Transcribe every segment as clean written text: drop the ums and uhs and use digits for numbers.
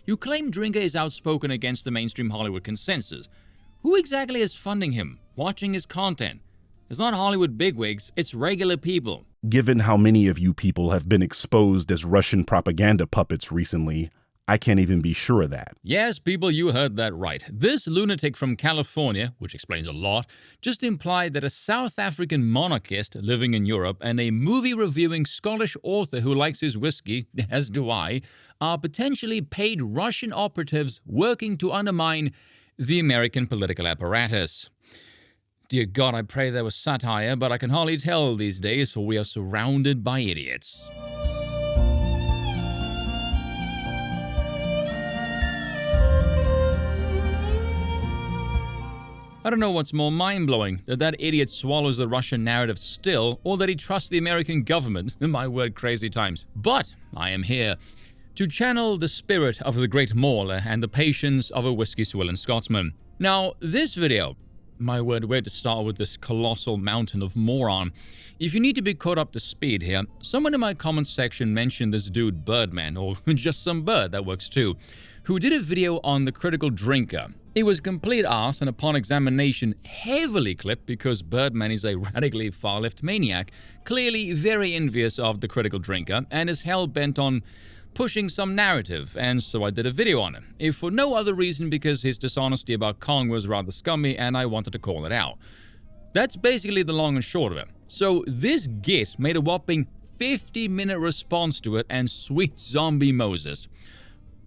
You claim Drinker is outspoken against the mainstream Hollywood consensus. Who exactly is funding him, watching his content? It's not Hollywood bigwigs, it's regular people. Given how many of you people have been exposed as Russian propaganda puppets recently, I can't even be sure of that. Yes, people, you heard that right. This lunatic from California, which explains a lot, just implied that a South African monarchist living in Europe and a movie-reviewing Scottish author who likes his whiskey, as do I, are potentially paid Russian operatives working to undermine the American political apparatus. Dear God, I pray there was satire, but I can hardly tell these days, for we are surrounded by idiots. I don't know what's more mind-blowing, that idiot swallows the Russian narrative still, or that he trusts the American government. My word, crazy times. But I am here to channel the spirit of the great mauler and the patience of a whiskey-swilling Scotsman. Now, this video, my word, where to start with this colossal mountain of moron? If you need to be caught up to speed here, someone in my comment section mentioned this dude Birdman, or just some bird, that works too, who did a video on the critical drinker. It was complete arse and upon examination heavily clipped because Birdman is a radically far-left maniac, clearly very envious of the critical drinker and is hell-bent on pushing some narrative, and so I did a video on him, if for no other reason because his dishonesty about Kong was rather scummy and I wanted to call it out. That's basically the long and short of it. So this git made a whopping 50-minute response to it, and sweet zombie Moses.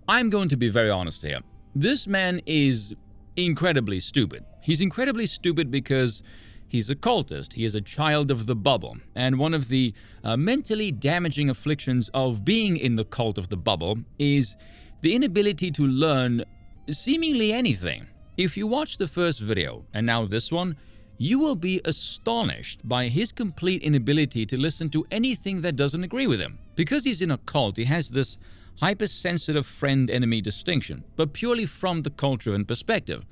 I'm going to be very honest here. This man is incredibly stupid. He's incredibly stupid because he's a cultist, he is a child of the bubble, and one of the mentally damaging afflictions of being in the cult of the bubble is the inability to learn seemingly anything. If you watch the first video, and now this one, you will be astonished by his complete inability to listen to anything that doesn't agree with him. Because he's in a cult, he has this hypersensitive friend-enemy distinction, but purely from the culture and perspective.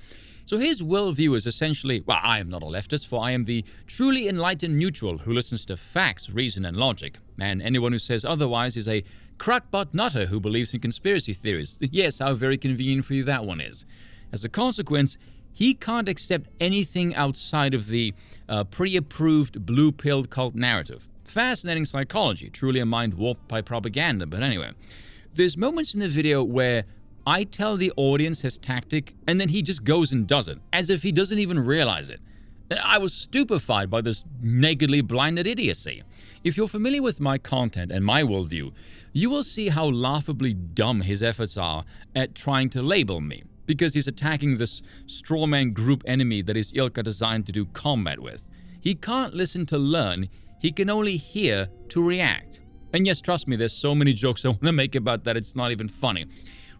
So his worldview is essentially, well, I am not a leftist, for I am the truly enlightened neutral who listens to facts, reason, and logic. And anyone who says otherwise is a crackpot nutter who believes in conspiracy theories. Yes, how very convenient for you that one is. As a consequence, he can't accept anything outside of the pre-approved blue-pilled cult narrative. Fascinating psychology, truly a mind warped by propaganda, but anyway. There's moments in the video where I tell the audience his tactic, and then he just goes and does it, as if he doesn't even realize it. I was stupefied by this nakedly blinded idiocy. If you're familiar with my content and my worldview, you will see how laughably dumb his efforts are at trying to label me, because he's attacking this strawman group enemy that his ilk are designed to do combat with. He can't listen to learn, he can only hear to react. And yes, trust me, there's so many jokes I want to make about that, it's not even funny.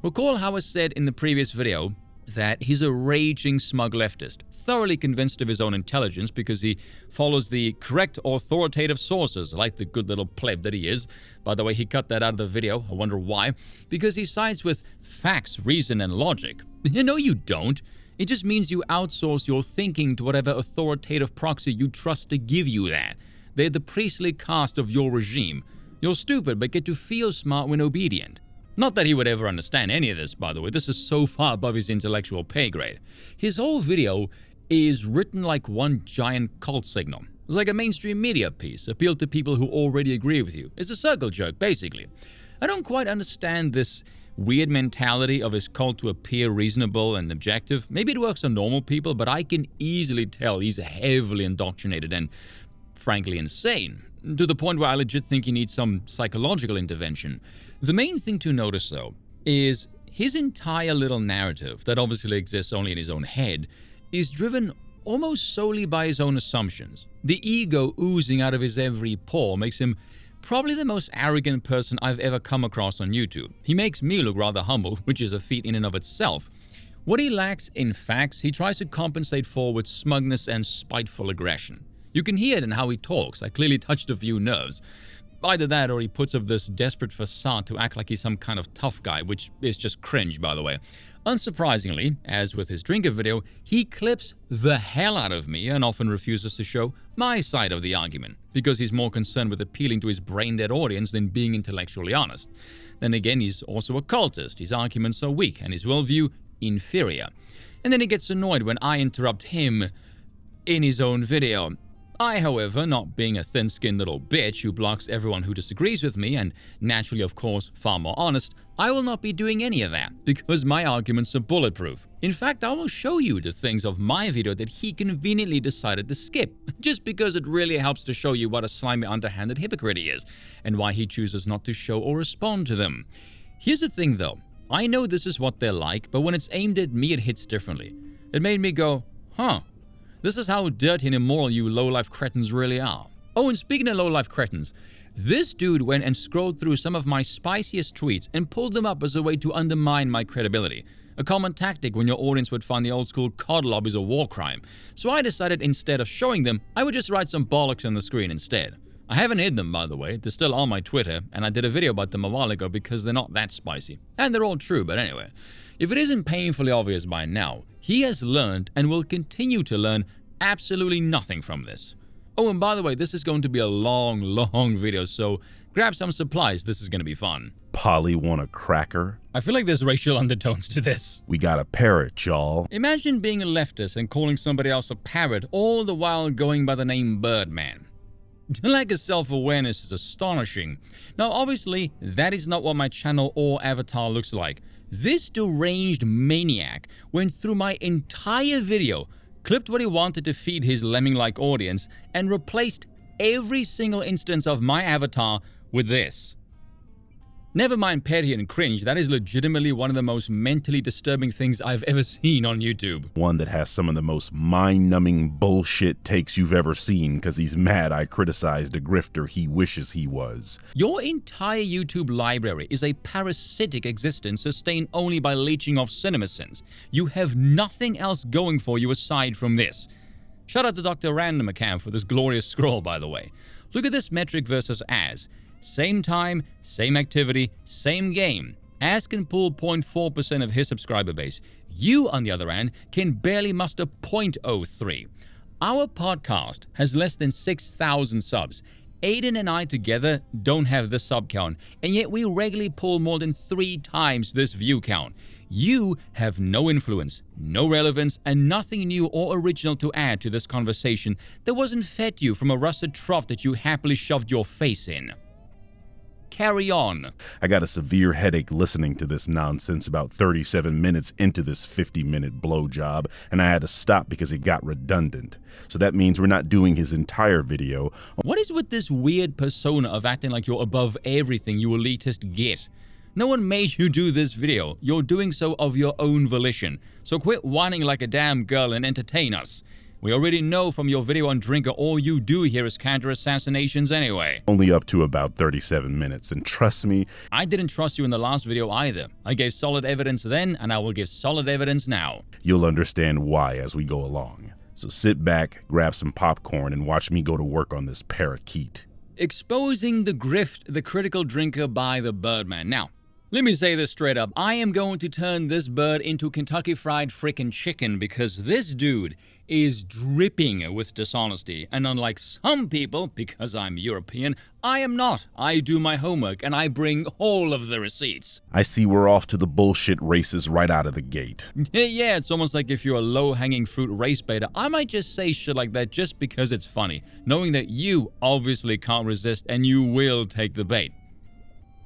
Recall how I said in the previous video that he's a raging smug leftist, thoroughly convinced of his own intelligence because he follows the correct authoritative sources, like the good little pleb that he is. By the way, he cut that out of the video, I wonder why. Because he sides with facts, reason, and logic. No, you don't. It just means you outsource your thinking to whatever authoritative proxy you trust to give you that. They're the priestly caste of your regime. You're stupid, but get to feel smart when obedient. Not that he would ever understand any of this, by the way. This is so far above his intellectual pay grade. His whole video is written like one giant cult signal. It's like a mainstream media piece, appealed to people who already agree with you. It's a circle jerk, basically. I don't quite understand this weird mentality of his cult to appear reasonable and objective. Maybe it works on normal people, but I can easily tell he's heavily indoctrinated and, frankly, insane. To the point where I legit think he needs some psychological intervention. The main thing to notice, though, is his entire little narrative, that obviously exists only in his own head, is driven almost solely by his own assumptions. The ego oozing out of his every pore makes him probably the most arrogant person I've ever come across on YouTube. He makes me look rather humble, which is a feat in and of itself. What he lacks in facts, he tries to compensate for with smugness and spiteful aggression. You can hear it in how he talks. I clearly touched a few nerves. Either that or he puts up this desperate facade to act like he's some kind of tough guy, which is just cringe, by the way. Unsurprisingly, as with his drinker video, he clips the hell out of me and often refuses to show my side of the argument, because he's more concerned with appealing to his brain-dead audience than being intellectually honest. Then again, he's also a cultist, his arguments are weak, and his worldview inferior. And then he gets annoyed when I interrupt him in his own video. I, however, not being a thin-skinned little bitch who blocks everyone who disagrees with me, and naturally, of course, far more honest, I will not be doing any of that, because my arguments are bulletproof. In fact, I will show you the things of my video that he conveniently decided to skip, just because it really helps to show you what a slimy, underhanded hypocrite he is, and why he chooses not to show or respond to them. Here's the thing, though. I know this is what they're like, but when it's aimed at me, it hits differently. It made me go, huh. This is how dirty and immoral you low-life cretins really are. Oh, and speaking of low-life cretins, this dude went and scrolled through some of my spiciest tweets and pulled them up as a way to undermine my credibility. A common tactic when your audience would find the old-school COD lobbies a war crime. So I decided instead of showing them, I would just write some bollocks on the screen instead. I haven't hid them, by the way. They're still on my Twitter, and I did a video about them a while ago because they're not that spicy. And they're all true, but anyway. If it isn't painfully obvious by now, he has learned and will continue to learn absolutely nothing from this. Oh, and by the way, this is going to be a long video, so grab some supplies. This is going to be fun. Polly want a cracker? I feel like there's racial undertones to this. We got a parrot, y'all. Imagine being a leftist and calling somebody else a parrot, all the while going by the name Birdman. The lack of self-awareness is astonishing. Now, obviously, that is not what my channel or avatar looks like. This deranged maniac went through my entire video, clipped what he wanted to feed his lemming-like audience, and replaced every single instance of my avatar with this. Never mind petty and cringe, that is legitimately one of the most mentally disturbing things I've ever seen on YouTube. One that has some of the most mind-numbing bullshit takes you've ever seen because he's mad I criticized a grifter he wishes he was. Your entire YouTube library is a parasitic existence sustained only by leeching off cinema sins. You have nothing else going for you aside from this. Shout out to Dr. Random Account for this glorious scroll, by the way. Look at this metric versus as. Same time, same activity, same game. As can pull 0.4% of his subscriber base. You, on the other hand, can barely muster 0.03. Our podcast has less than 6,000 subs. Aiden and I together don't have this sub count, and yet we regularly pull more than 3 times this view count. You have no influence, no relevance, and nothing new or original to add to this conversation that wasn't fed you from a rusted trough that you happily shoved your face in. Carry on. I got a severe headache listening to this nonsense about 37 minutes into this 50-minute blowjob, and I had to stop because it got redundant. So that means we're not doing his entire video. What is with this weird persona of acting like you're above everything you elitist get? No one made you do this video. You're doing so of your own volition. So quit whining like a damn girl and entertain us. We already know from your video on Drinker all you do here is counter assassinations anyway. Only up to about 37 minutes, and trust me, I didn't trust you in the last video either. I gave solid evidence then, and I will give solid evidence now. You'll understand why as we go along. So sit back, grab some popcorn, and watch me go to work on this parakeet. Exposing the grift, the critical drinker by the Birdman. Now, let me say this straight up. I am going to turn this bird into Kentucky Fried Frickin' Chicken because this dude is dripping with dishonesty. And unlike some people, because I'm European, I am not. I do my homework and I bring all of the receipts. I see we're off to the bullshit races right out of the gate. Yeah, it's almost like if you're a low-hanging fruit race baiter, I might just say shit like that just because it's funny, knowing that you obviously can't resist and you will take the bait.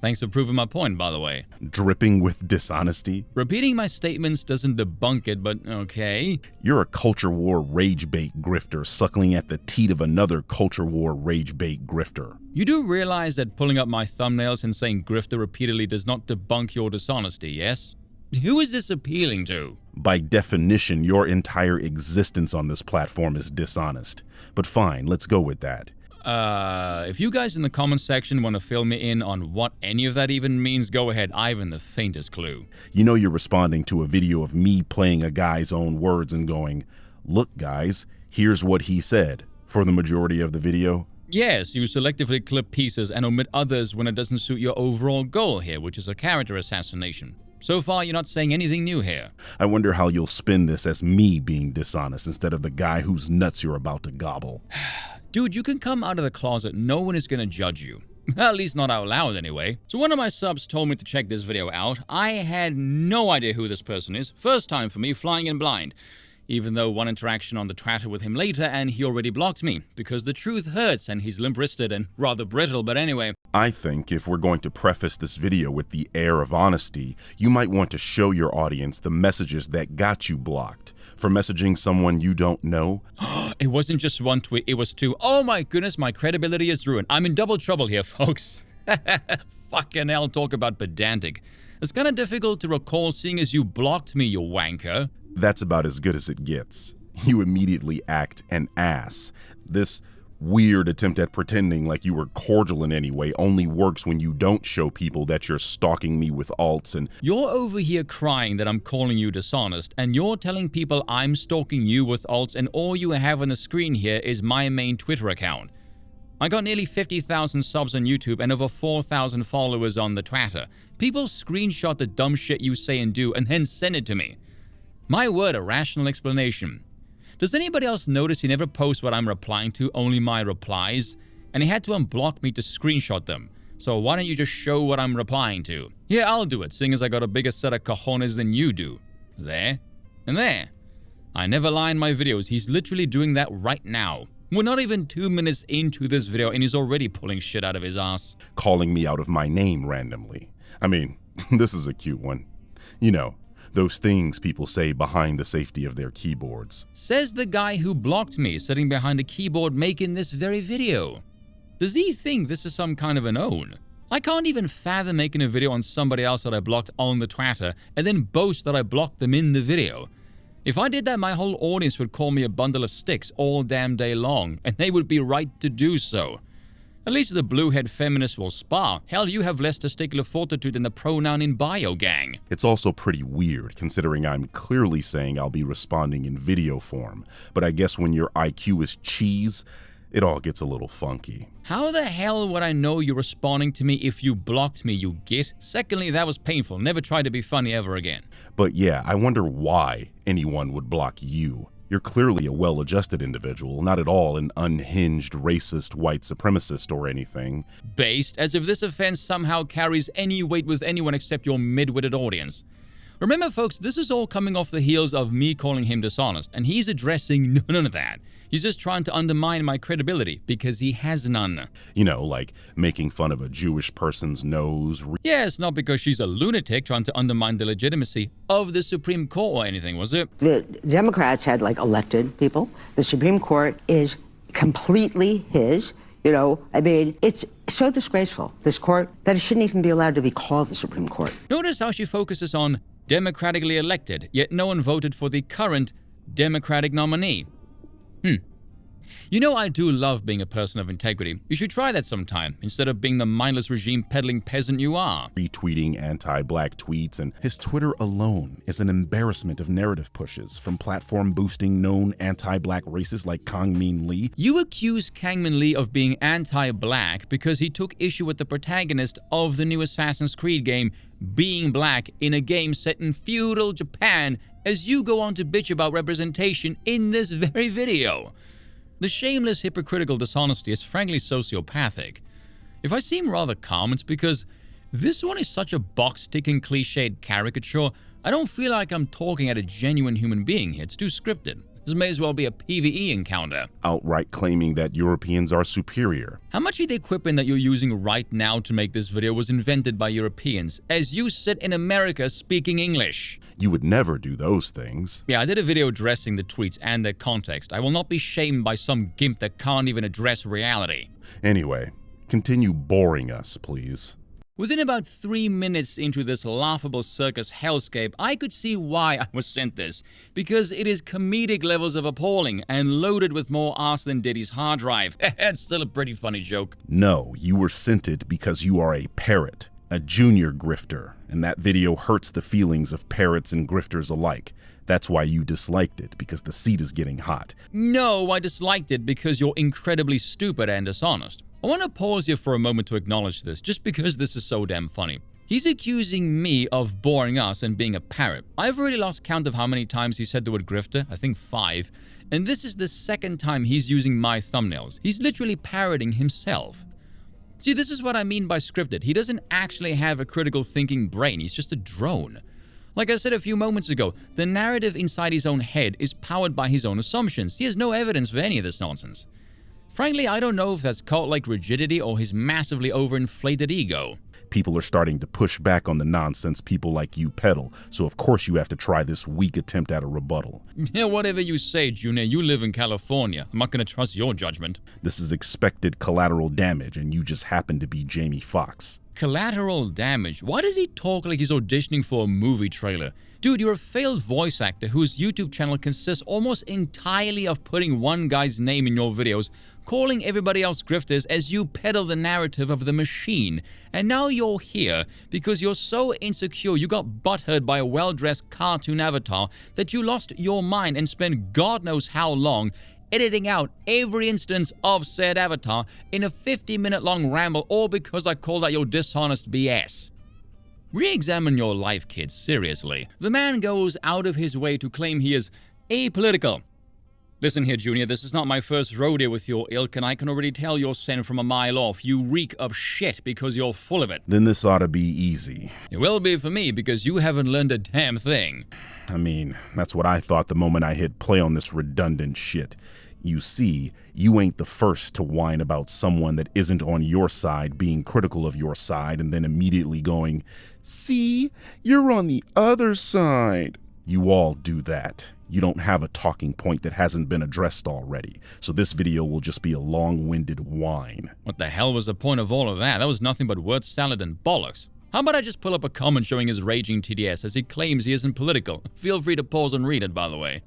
Thanks for proving my point, by the way. Dripping with dishonesty? Repeating my statements doesn't debunk it, but okay. You're a culture war rage bait grifter suckling at the teat of another culture war rage bait grifter. You do realize that pulling up my thumbnails and saying grifter repeatedly does not debunk your dishonesty, yes? Who is this appealing to? By definition, your entire existence on this platform is dishonest. But fine, let's go with that. If you guys in the comments section want to fill me in on what any of that even means, go ahead. I haven't the faintest clue. You know you're responding to a video of me playing a guy's own words and going, "Look, guys, here's what he said." For the majority of the video, Yes, you selectively clip pieces and omit others when it doesn't suit your overall goal here, which is a character assassination. So far, you're not saying anything new here. I wonder how you'll spin this as me being dishonest instead of the guy whose nuts you're about to gobble. Dude, you can come out of the closet. No one is gonna judge you. At least not out loud, anyway. So one of my subs told me to check this video out. I had no idea who this person is. First time for me, flying in blind. Even though one interaction on the Twitter with him later and he already blocked me. Because the truth hurts and he's limp-wristed and rather brittle, but anyway. I think if we're going to preface this video with the air of honesty, you might want to show your audience the messages that got you blocked. For messaging someone you don't know. It wasn't just one tweet, it was two. Oh my goodness, my credibility is ruined. I'm in double trouble here, folks. Fucking hell, talk about pedantic. It's kind of difficult to recall seeing as you blocked me, you wanker. That's about as good as it gets. You immediately act an ass. This weird attempt at pretending like you were cordial in any way only works when you don't show people that you're stalking me with alts and— You're over here crying that I'm calling you dishonest, and you're telling people I'm stalking you with alts, and all you have on the screen here is my main Twitter account. I got nearly 50,000 subs on YouTube and over 4,000 followers on the Twitter. People screenshot the dumb shit you say and do and then send it to me. My word, a rational explanation. Does anybody else notice he never posts what I'm replying to, only my replies? And he had to unblock me to screenshot them. So why don't you just show what I'm replying to? Yeah, I'll do it, seeing as I got a bigger set of cojones than you do. There. And there. I never lie in my videos. He's literally doing that right now. We're not even 2 minutes into this video and he's already pulling shit out of his ass. Calling me out of my name randomly. I mean, this is a cute one. You know, those things people say behind the safety of their keyboards. Says the guy who blocked me sitting behind a keyboard making this very video. Does he think this is some kind of an own? I can't even fathom making a video on somebody else that I blocked on the Twitter and then boast that I blocked them in the video. If I did that, my whole audience would call me a bundle of sticks all damn day long, and they would be right to do so. At least the blue-head feminists will spar. Hell, you have less testicular fortitude than the pronoun in bio gang. It's also pretty weird, considering I'm clearly saying I'll be responding in video form. But I guess when your IQ is cheese, it all gets a little funky. How the hell would I know you're responding to me if you blocked me, you git? Secondly, that was painful. Never try to be funny ever again. But yeah, I wonder why anyone would block you. You're clearly a well-adjusted individual, not at all an unhinged, racist, white supremacist or anything. Based, as if this offense somehow carries any weight with anyone except your mid-witted audience. Remember, folks, this is all coming off the heels of me calling him dishonest, and he's addressing none of that. He's just trying to undermine my credibility, because he has none. You know, like making fun of a Jewish person's nose. Yes, not because she's a lunatic trying to undermine the legitimacy of the Supreme Court or anything, was it? The Democrats had, elected people. The Supreme Court is completely his. You know, I mean, it's so disgraceful, this court, that it shouldn't even be allowed to be called the Supreme Court. Notice how she focuses on democratically elected, yet no one voted for the current Democratic nominee. You know, I do love being a person of integrity. You should try that sometime, instead of being the mindless regime-peddling peasant you are. Retweeting anti-black tweets, and his Twitter alone is an embarrassment of narrative pushes from platform-boosting known anti-black racists like Kang-min Lee. You accuse Kang-min Lee of being anti-black because he took issue with the protagonist of the new Assassin's Creed game being black in a game set in feudal Japan, as you go on to bitch about representation in this very video. The shameless, hypocritical dishonesty is frankly sociopathic. If I seem rather calm, it's because this one is such a box-ticking, cliched caricature. I don't feel like I'm talking at a genuine human being here. It's too scripted. This may as well be a PvE encounter. Outright claiming that Europeans are superior. How much of the equipment that you're using right now to make this video was invented by Europeans, as you sit in America speaking English? You would never do those things. Yeah, I did a video addressing the tweets and their context. I will not be shamed by some gimp that can't even address reality. Anyway, continue boring us, please. Within about 3 minutes into this laughable circus hellscape, I could see why I was sent this. Because it is comedic levels of appalling and loaded with more arse than Diddy's hard drive. It's still a pretty funny joke. No, you were sent it because you are a parrot. a junior grifter, and that video hurts the feelings of parrots and grifters alike. That's why you disliked it, because the seat is getting hot. No, I disliked it because you're incredibly stupid and dishonest. I want to pause here for a moment to acknowledge this, just because this is so damn funny. He's accusing me of boring us and being a parrot. I've already lost count of how many times he said the word grifter, I think 5, and this is the second time he's using my thumbnails. He's literally parroting himself. See, this is what I mean by scripted. He doesn't actually have a critical thinking brain, he's just a drone. Like I said a few moments ago, the narrative inside his own head is powered by his own assumptions. He has no evidence for any of this nonsense. Frankly, I don't know if that's cult-like rigidity or his massively overinflated ego. People are starting to push back on the nonsense people like you peddle, so of course you have to try this weak attempt at a rebuttal. Yeah, whatever you say, Junior, you live in California. I'm not gonna trust your judgment. This is expected collateral damage, and you just happen to be Jamie Foxx. Collateral damage? Why does he talk like he's auditioning for a movie trailer? Dude, you're a failed voice actor whose YouTube channel consists almost entirely of putting one guy's name in your videos, calling everybody else grifters as you peddle the narrative of the machine. And now you're here because you're so insecure you got butthurt by a well-dressed cartoon avatar that you lost your mind and spent God knows how long editing out every instance of said avatar in a 50-minute long ramble, all because I called out your dishonest BS. Re-examine your life, kids, seriously. The man goes out of his way to claim he is apolitical. Listen here, Junior, this is not my first rodeo with your ilk, and I can already tell you're sent from a mile off. You reek of shit because you're full of it. Then this ought to be easy. It will be for me because you haven't learned a damn thing. I mean, that's what I thought the moment I hit play on this redundant shit. You see, you ain't the first to whine about someone that isn't on your side being critical of your side and then immediately going, "See, you're on the other side." You all do that. You don't have a talking point that hasn't been addressed already, so this video will just be a long-winded whine. What the hell was the point of all of that? That was nothing but word salad and bollocks. How about I just pull up a comment showing his raging TDS as he claims he isn't political? Feel free to pause and read it, by the way.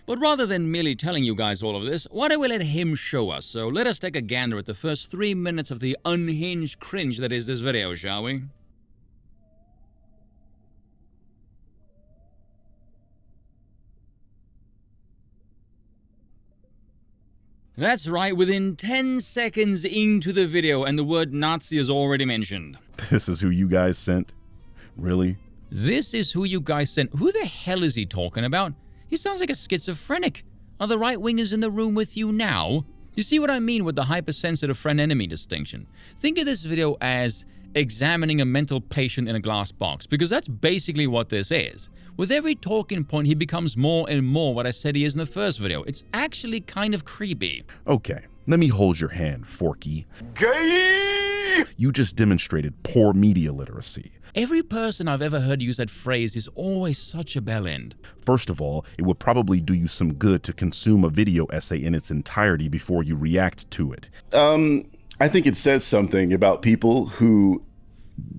But rather than merely telling you guys all of this, why don't we let him show us? So let us take a gander at the first 3 minutes of the unhinged cringe that is this video, shall we? That's right, within 10 seconds into the video and the word Nazi is already mentioned. This is who you guys sent? Really? This is who you guys sent? Who the hell is he talking about? He sounds like a schizophrenic. Are the right-wingers in the room with you now? You see what I mean with the hypersensitive friend-enemy distinction? Think of this video as examining a mental patient in a glass box, because that's basically what this is. With every talking point, he becomes more and more what I said he is in the first video. It's actually kind of creepy. Okay, let me hold your hand, Forky. Gay! You just demonstrated poor media literacy. Every person I've ever heard use that phrase is always such a bellend. First of all, it would probably do you some good to consume a video essay in its entirety before you react to it. I think it says something about people who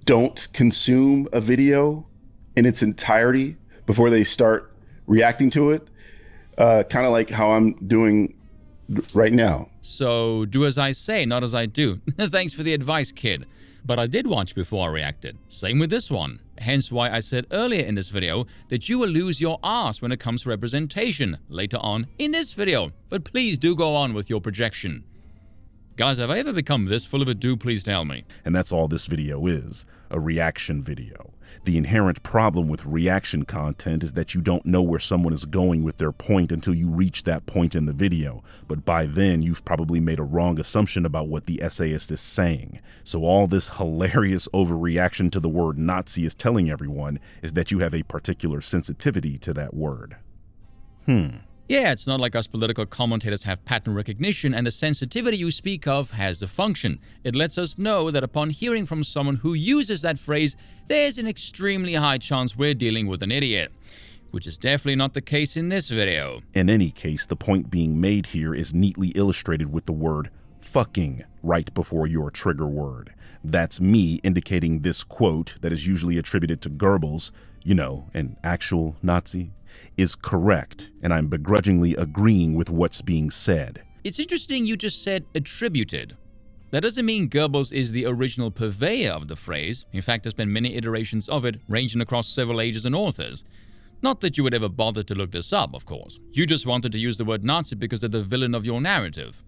don't consume a video in its entirety before they start reacting to it. Kind of like how I'm doing right now. So do as I say, not as I do. Thanks for the advice, kid. But I did watch before I reacted. Same with this one. Hence why I said earlier in this video that you will lose your ass when it comes to representation later on in this video. But please do go on with your projection. Guys, have I ever become this full of it? Do please tell me. And that's all this video is, a reaction video. The inherent problem with reaction content is that you don't know where someone is going with their point until you reach that point in the video. But by then, you've probably made a wrong assumption about what the essayist is saying. So all this hilarious overreaction to the word Nazi is telling everyone is that you have a particular sensitivity to that word. Yeah, it's not like us political commentators have pattern recognition, and the sensitivity you speak of has a function. It lets us know that upon hearing from someone who uses that phrase, there's an extremely high chance we're dealing with an idiot. Which is definitely not the case in this video. In any case, the point being made here is neatly illustrated with the word fucking right before your trigger word. That's me indicating this quote that is usually attributed to Goebbels, you know, an actual Nazi, is correct, and I'm begrudgingly agreeing with what's being said. It's interesting you just said attributed. That doesn't mean Goebbels is the original purveyor of the phrase. In fact, there's been many iterations of it, ranging across several ages and authors. Not that you would ever bother to look this up, of course. You just wanted to use the word Nazi because they're the villain of your narrative.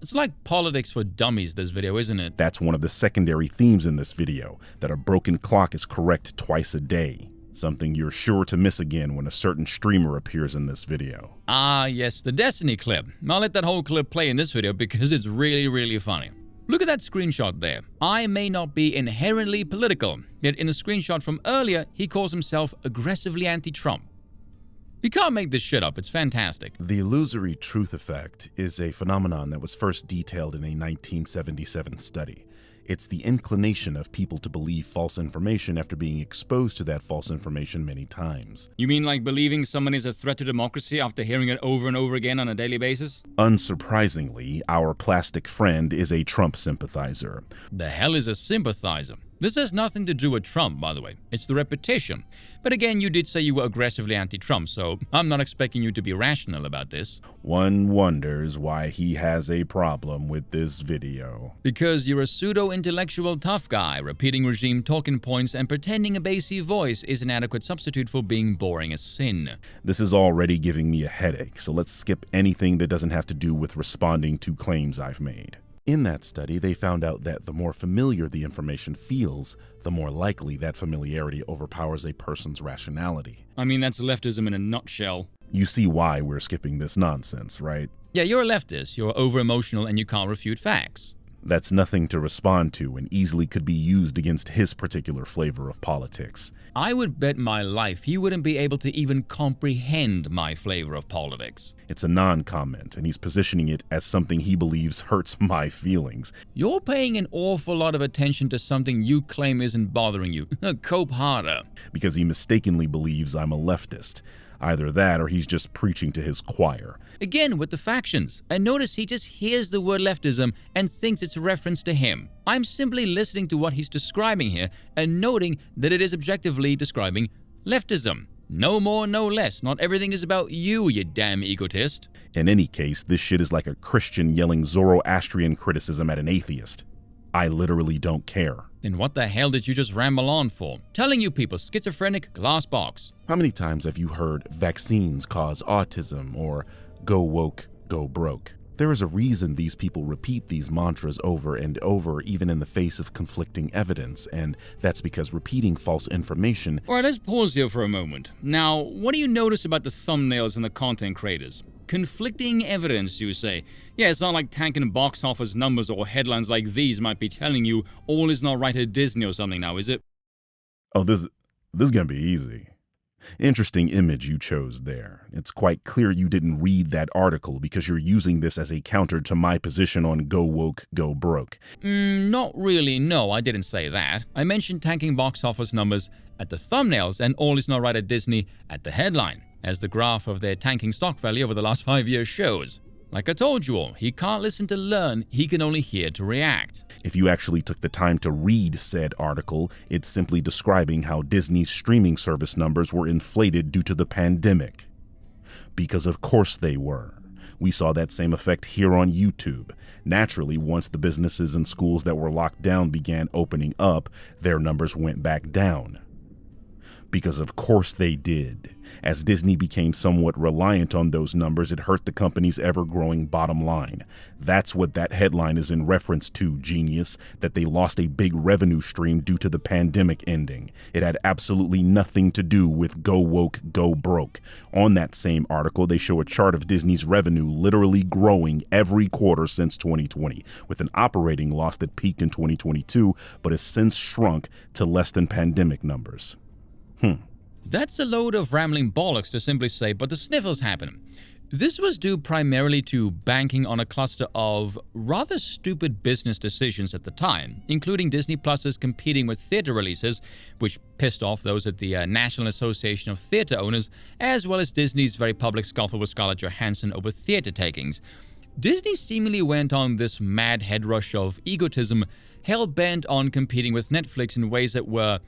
It's like politics for dummies, this video, isn't it? That's one of the secondary themes in this video, that a broken clock is correct twice a day. Something you're sure to miss again when a certain streamer appears in this video. Ah, yes, the Destiny clip. I'll let that whole clip play in this video because it's really, really funny. Look at that screenshot there. I may not be inherently political, yet in the screenshot from earlier, he calls himself aggressively anti-Trump. You can't make this shit up, it's fantastic. The illusory truth effect is a phenomenon that was first detailed in a 1977 study. It's the inclination of people to believe false information after being exposed to that false information many times. You mean like believing someone is a threat to democracy after hearing it over and over again on a daily basis? Unsurprisingly, our plastic friend is a Trump sympathizer. The hell is a sympathizer? This has nothing to do with Trump, by the way. It's the repetition. But again, you did say you were aggressively anti-Trump, so I'm not expecting you to be rational about this. One wonders why he has a problem with this video. Because you're a pseudo-intellectual tough guy, repeating regime talking points and pretending a bassy voice is an adequate substitute for being boring as sin. This is already giving me a headache, so let's skip anything that doesn't have to do with responding to claims I've made. In that study, they found out that the more familiar the information feels, the more likely that familiarity overpowers a person's rationality. I mean, that's leftism in a nutshell. You see why we're skipping this nonsense, right? Yeah, you're a leftist, you're over-emotional, and you can't refute facts. That's nothing to respond to and easily could be used against his particular flavor of politics. I would bet my life he wouldn't be able to even comprehend my flavor of politics. It's a non-comment, and he's positioning it as something he believes hurts my feelings. You're paying an awful lot of attention to something you claim isn't bothering you. Cope harder. Because he mistakenly believes I'm a leftist. Either that or he's just preaching to his choir. Again, with the factions. And notice he just hears the word leftism and thinks it's a reference to him. I'm simply listening to what he's describing here and noting that it is objectively describing leftism. No more, no less. Not everything is about you, you damn egotist. In any case, this shit is like a Christian yelling Zoroastrian criticism at an atheist. I literally don't care. Then what the hell did you just ramble on for? Telling you people, schizophrenic, glass box. How many times have you heard vaccines cause autism or go woke, go broke? There is a reason these people repeat these mantras over and over, even in the face of conflicting evidence, and that's because repeating false information— Alright, let's pause here for a moment. Now, what do you notice about the thumbnails and the content creators? Conflicting evidence, you say. Yeah, it's not like tanking box office numbers or headlines like these might be telling you all is not right at Disney or something now, is it? Oh, this is gonna be easy. Interesting image you chose there. It's quite clear you didn't read that article because you're using this as a counter to my position on go woke, go broke. Not really, no, I didn't say that. I mentioned tanking box office numbers at the thumbnails and all is not right at Disney at the headline, as the graph of their tanking stock value over the last 5 years shows. Like I told you all, he can't listen to learn, he can only hear to react. If you actually took the time to read said article, it's simply describing how Disney's streaming service numbers were inflated due to the pandemic. Because of course they were. We saw that same effect here on YouTube. Naturally, once the businesses and schools that were locked down began opening up, their numbers went back down. Because of course they did. As Disney became somewhat reliant on those numbers, it hurt the company's ever-growing bottom line. That's what that headline is in reference to, genius, that they lost a big revenue stream due to the pandemic ending. It had absolutely nothing to do with go woke, go broke. On that same article, they show a chart of Disney's revenue literally growing every quarter since 2020, with an operating loss that peaked in 2022, but has since shrunk to less than pandemic numbers. That's a load of rambling bollocks to simply say, but the sniffles happen. This was due primarily to banking on a cluster of rather stupid business decisions at the time, including Disney Plus's competing with theater releases, which pissed off those at the National Association of Theater Owners, as well as Disney's very public scuffle with Scarlett Johansson over theater takings. Disney seemingly went on this mad head rush of egotism, hell-bent on competing with Netflix in ways that were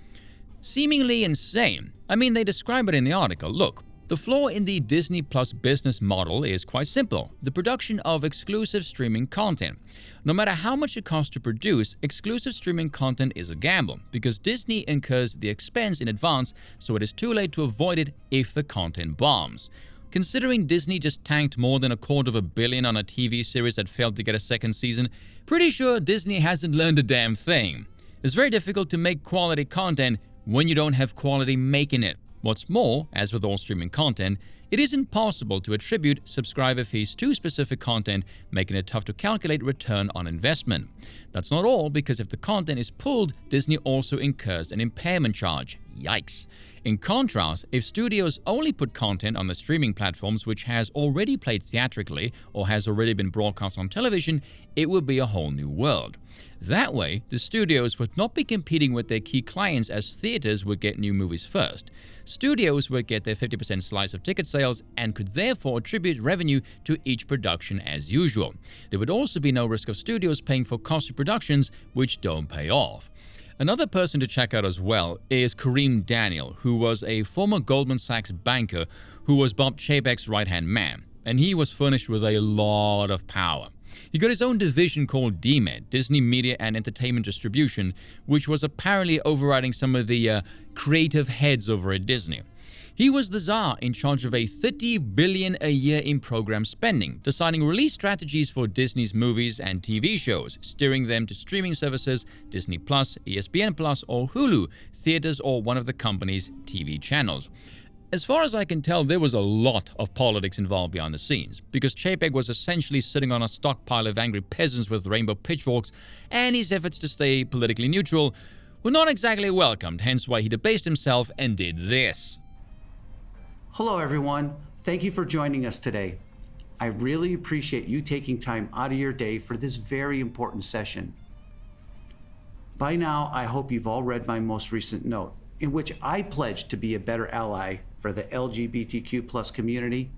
seemingly insane. I mean, they describe it in the article. Look, The flaw in the Disney Plus business model is quite simple: the production of exclusive streaming content. No matter how much it costs to produce, exclusive streaming content is a gamble, because Disney incurs the expense in advance, so it is too late to avoid it if the content bombs. Considering Disney just tanked more than $250 million on a TV series that failed to get a second season, pretty sure Disney hasn't learned a damn thing. It's very difficult to make quality content when you don't have quality making it. What's more, as with all streaming content, it is impossible to attribute subscriber fees to specific content, making it tough to calculate return on investment. That's not all, because if the content is pulled, Disney also incurs an impairment charge. Yikes. In contrast, if studios only put content on the streaming platforms which has already played theatrically or has already been broadcast on television, it would be a whole new world. That way, the studios would not be competing with their key clients, as theaters would get new movies first. Studios would get their 50% slice of ticket sales and could therefore attribute revenue to each production as usual. There would also be no risk of studios paying for costly productions which don't pay off. Another person to check out as well is Kareem Daniel, who was a former Goldman Sachs banker who was Bob Chapek's right-hand man, and he was furnished with a lot of power. He got his own division called DMED, Disney Media and Entertainment Distribution, which was apparently overriding some of the creative heads over at Disney. He was the czar in charge of a $30 billion a year in program spending, deciding release strategies for Disney's movies and TV shows, steering them to streaming services, Disney Plus, ESPN Plus, or Hulu, theaters, or one of the company's TV channels. As far as I can tell, there was a lot of politics involved behind the scenes, because Chapek was essentially sitting on a stockpile of angry peasants with rainbow pitchforks, and his efforts to stay politically neutral were not exactly welcomed, hence why he debased himself and did this. Hello everyone, thank you for joining us today. I really appreciate you taking time out of your day for this very important session. By now, I hope you've all read my most recent note, in which I pledged to be a better ally for the LGBTQ+ community,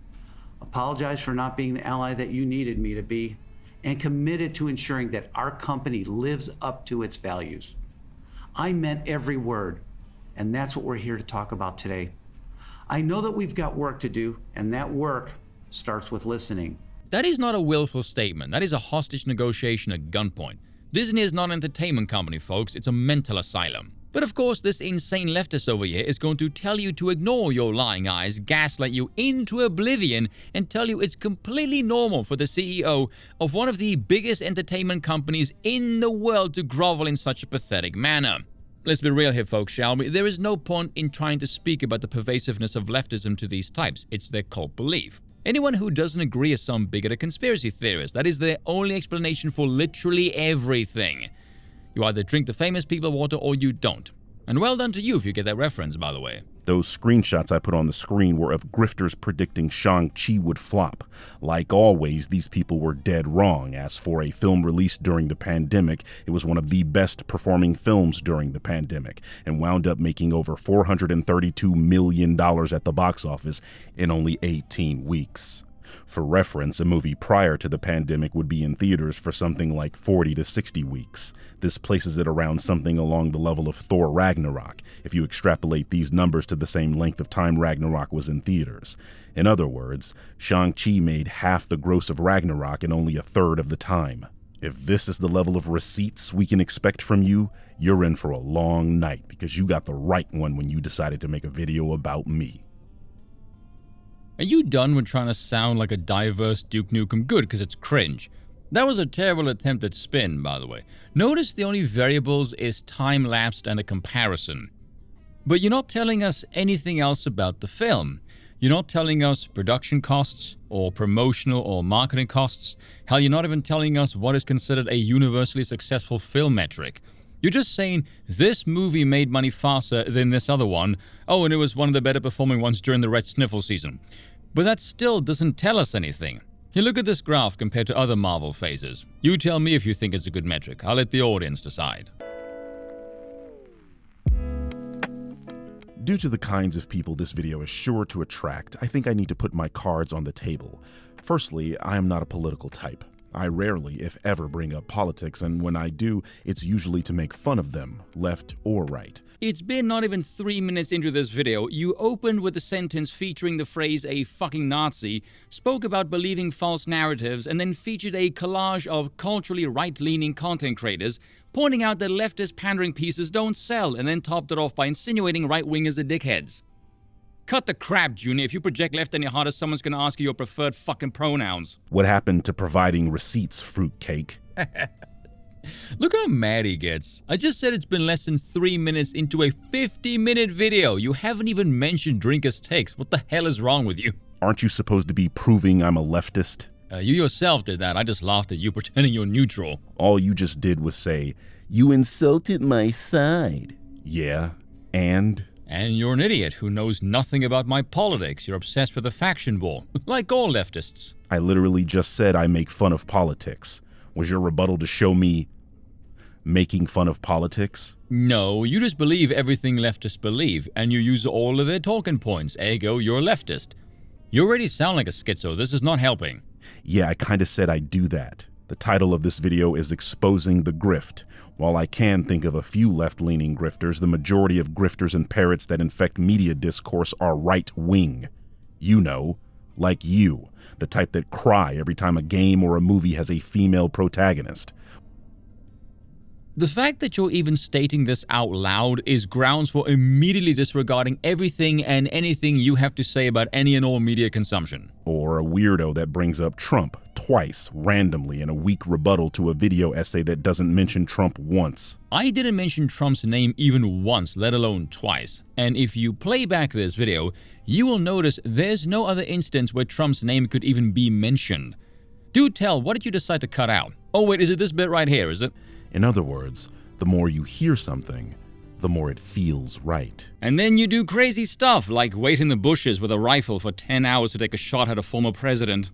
apologize for not being the ally that you needed me to be, and committed to ensuring that our company lives up to its values. I meant every word, and that's what we're here to talk about today. I know that we've got work to do, and that work starts with listening. That is not a willful statement. That is a hostage negotiation at gunpoint. Disney is not an entertainment company, folks. It's a mental asylum. But of course, this insane leftist over here is going to tell you to ignore your lying eyes, gaslight you into oblivion, and tell you it's completely normal for the CEO of one of the biggest entertainment companies in the world to grovel in such a pathetic manner. Let's be real here, folks, shall we? There is no point in trying to speak about the pervasiveness of leftism to these types. It's their cult belief. Anyone who doesn't agree is some bigoted conspiracy theorist. That is their only explanation for literally everything. You either drink the famous people water or you don't. And well done to you if you get that reference, by the way. Those screenshots I put on the screen were of grifters predicting Shang-Chi would flop. Like always, these people were dead wrong. As for a film released during the pandemic, it was one of the best performing films during the pandemic and wound up making over $432 million at the box office in only 18 weeks. For reference, a movie prior to the pandemic would be in theaters for something like 40 to 60 weeks. This places it around something along the level of Thor Ragnarok, if you extrapolate these numbers to the same length of time Ragnarok was in theaters. In other words, Shang-Chi made half the gross of Ragnarok in only a third of the time. If this is the level of receipts we can expect from you, you're in for a long night, because you got the right one when you decided to make a video about me. Are you done with trying to sound like a diverse Duke Nukem? Good, because it's cringe. That was a terrible attempt at spin, by the way. Notice the only variables is time-lapsed and a comparison. But you're not telling us anything else about the film. You're not telling us production costs, or promotional or marketing costs. Hell, you're not even telling us what is considered a universally successful film metric. You're just saying, this movie made money faster than this other one. Oh, and it was one of the better performing ones during the Red Sniffle season. But that still doesn't tell us anything. Here, look at this graph compared to other Marvel phases. You tell me if you think it's a good metric. I'll let the audience decide. Due to the kinds of people this video is sure to attract, I think I need to put my cards on the table. Firstly, I am not a political type. I rarely, if ever, bring up politics, and when I do, it's usually to make fun of them, left or right. It's been not even 3 minutes into this video, you opened with a sentence featuring the phrase "a fucking Nazi," spoke about believing false narratives, and then featured a collage of culturally right-leaning content creators pointing out that leftist pandering pieces don't sell, and then topped it off by insinuating right-wingers are dickheads. Cut the crap, Junior. If you project left any harder, someone's gonna ask you your preferred fucking pronouns. What happened to providing receipts, fruitcake? Look how mad he gets. I just said it's been less than 3 minutes into a 50-minute video. You haven't even mentioned Drinker's Takes. What the hell is wrong with you? Aren't you supposed to be proving I'm a leftist? You yourself did that. I just laughed at you pretending you're neutral. All you just did was say, "You insulted my side." Yeah, and? And you're an idiot who knows nothing about my politics. You're obsessed with the faction war, like all leftists. I literally just said I make fun of politics. Was your rebuttal to show me making fun of politics? No, you just believe everything leftists believe, and you use all of their talking points. Ergo, you're a leftist. You already sound like a schizo. This is not helping. Yeah, I kinda said I'd do that. The title of this video is Exposing the Grift. While I can think of a few left-leaning grifters, the majority of grifters and parrots that infect media discourse are right-wing. You know, like you, the type that cry every time a game or a movie has a female protagonist. The fact that you're even stating this out loud is grounds for immediately disregarding everything and anything you have to say about any and all media consumption. Or a weirdo that brings up Trump twice, randomly, in a weak rebuttal to a video essay that doesn't mention Trump once. I didn't mention Trump's name even once, let alone twice. And if you play back this video, you will notice there's no other instance where Trump's name could even be mentioned. Do tell, what did you decide to cut out? Oh wait, is it this bit right here, is it? In other words, the more you hear something, the more it feels right. And then you do crazy stuff, like wait in the bushes with a rifle for 10 hours to take a shot at a former president.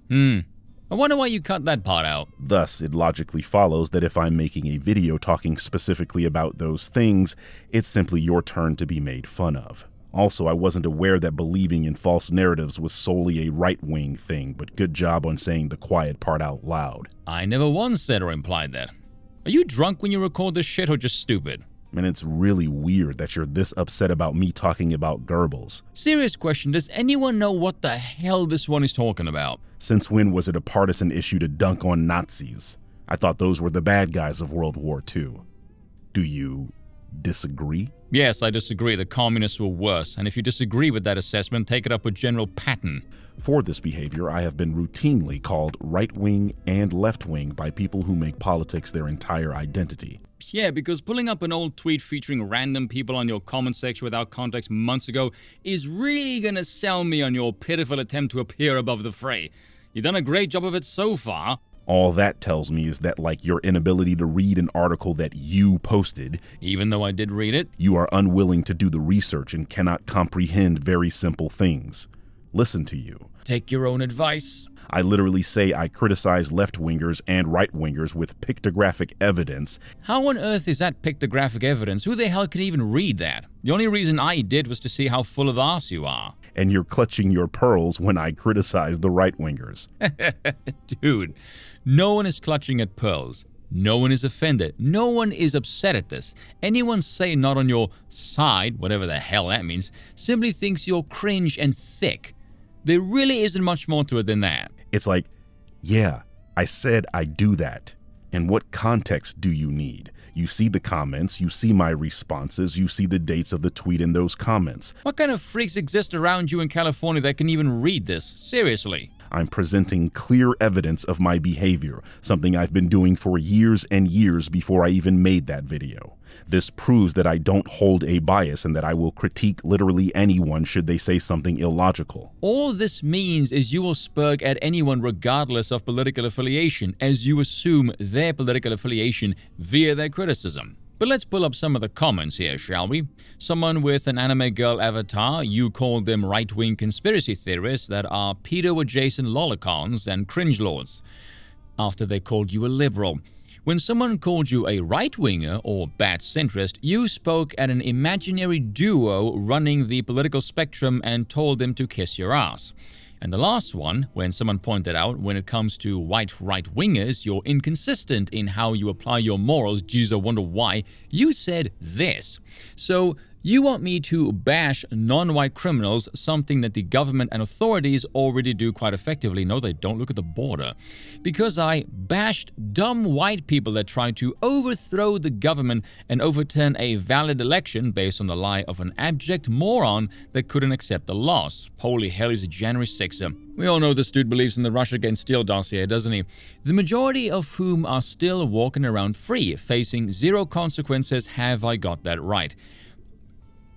I wonder why you cut that part out. Thus, it logically follows that if I'm making a video talking specifically about those things, it's simply your turn to be made fun of. Also, I wasn't aware that believing in false narratives was solely a right-wing thing, but good job on saying the quiet part out loud. I never once said or implied that. Are you drunk when you record this shit or just stupid? And it's really weird that you're this upset about me talking about Goebbels. Serious question, does anyone know what the hell this one is talking about? Since when was it a partisan issue to dunk on Nazis? I thought those were the bad guys of World War II. Do you disagree? Yes, I disagree. The communists were worse. And if you disagree with that assessment, take it up with General Patton. For this behavior, I have been routinely called right-wing and left-wing by people who make politics their entire identity. Yeah, because pulling up an old tweet featuring random people on your comment section without context months ago is really gonna sell me on your pitiful attempt to appear above the fray. You've done a great job of it so far. All that tells me is that, like your inability to read an article that you posted, even though I did read it, you are unwilling to do the research and cannot comprehend very simple things. Listen to you. Take your own advice. I literally say I criticize left-wingers and right-wingers with pictographic evidence. How on earth is that pictographic evidence? Who the hell can even read that? The only reason I did was to see how full of arse you are. And you're clutching your pearls when I criticize the right-wingers. Dude, no one is clutching at pearls. No one is offended. No one is upset at this. Anyone say not on your side, whatever the hell that means, simply thinks you're cringe and thick. There really isn't much more to it than that. It's like, yeah, I said I do that. And what context do you need? You see the comments, you see my responses, you see the dates of the tweet in those comments. What kind of freaks exist around you in California that can even read this? Seriously. I'm presenting clear evidence of my behavior, something I've been doing for years and years before I even made that video. This proves that I don't hold a bias and that I will critique literally anyone should they say something illogical. All this means is you will spurg at anyone regardless of political affiliation, as you assume their political affiliation via their criticism. But let's pull up some of the comments here, shall we? Someone with an anime girl avatar, you called them right-wing conspiracy theorists that are pedo-adjacent lolicons and cringe-lords, after they called you a liberal. When someone called you a right-winger or bad centrist, you spoke at an imaginary duo running the political spectrum and told them to kiss your ass. And the last one, when someone pointed out, when it comes to white right-wingers, you're inconsistent in how you apply your morals, geez, I wonder why, you said this. So, you want me to bash non-white criminals, something that the government and authorities already do quite effectively. No, they don't. Look at the border. Because I bashed dumb white people that tried to overthrow the government and overturn a valid election based on the lie of an abject moron that couldn't accept the loss. Holy hell, he's a January 6er. We all know this dude believes in the Russia Against Steel dossier, doesn't he? The majority of whom are still walking around free, facing zero consequences. Have I got that right?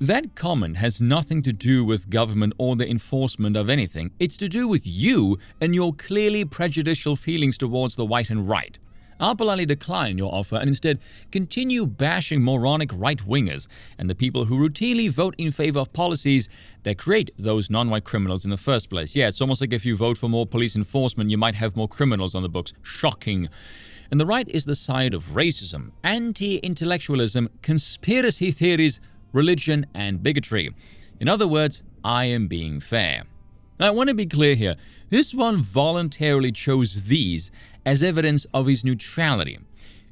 That comment has nothing to do with government or the enforcement of anything. It's to do with you and your clearly prejudicial feelings towards the white and right. I'll politely decline your offer and instead continue bashing moronic right-wingers and the people who routinely vote in favor of policies that create those non-white criminals in the first place. Yeah, it's almost like if you vote for more police enforcement, you might have more criminals on the books. Shocking. And the right is the side of racism, anti-intellectualism, conspiracy theories, religion, and bigotry. In other words, I am being fair. Now, I want to be clear here. This one voluntarily chose these as evidence of his neutrality.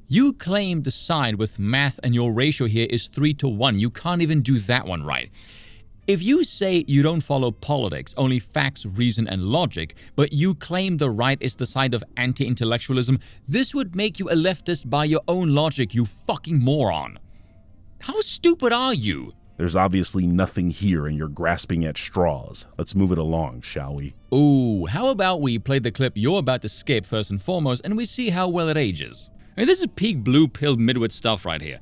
You claim to side with math and your ratio here is 3-to-1. You can't even do that one right. If you say you don't follow politics, only facts, reason, and logic, but you claim the right is the side of anti-intellectualism, this would make you a leftist by your own logic, you fucking moron. How stupid are you? There's obviously nothing here and you're grasping at straws. Let's move it along, shall we? Ooh, how about we play the clip you're about to skip first and foremost and we see how well it ages? I mean, this is peak blue-pilled midwit stuff right here.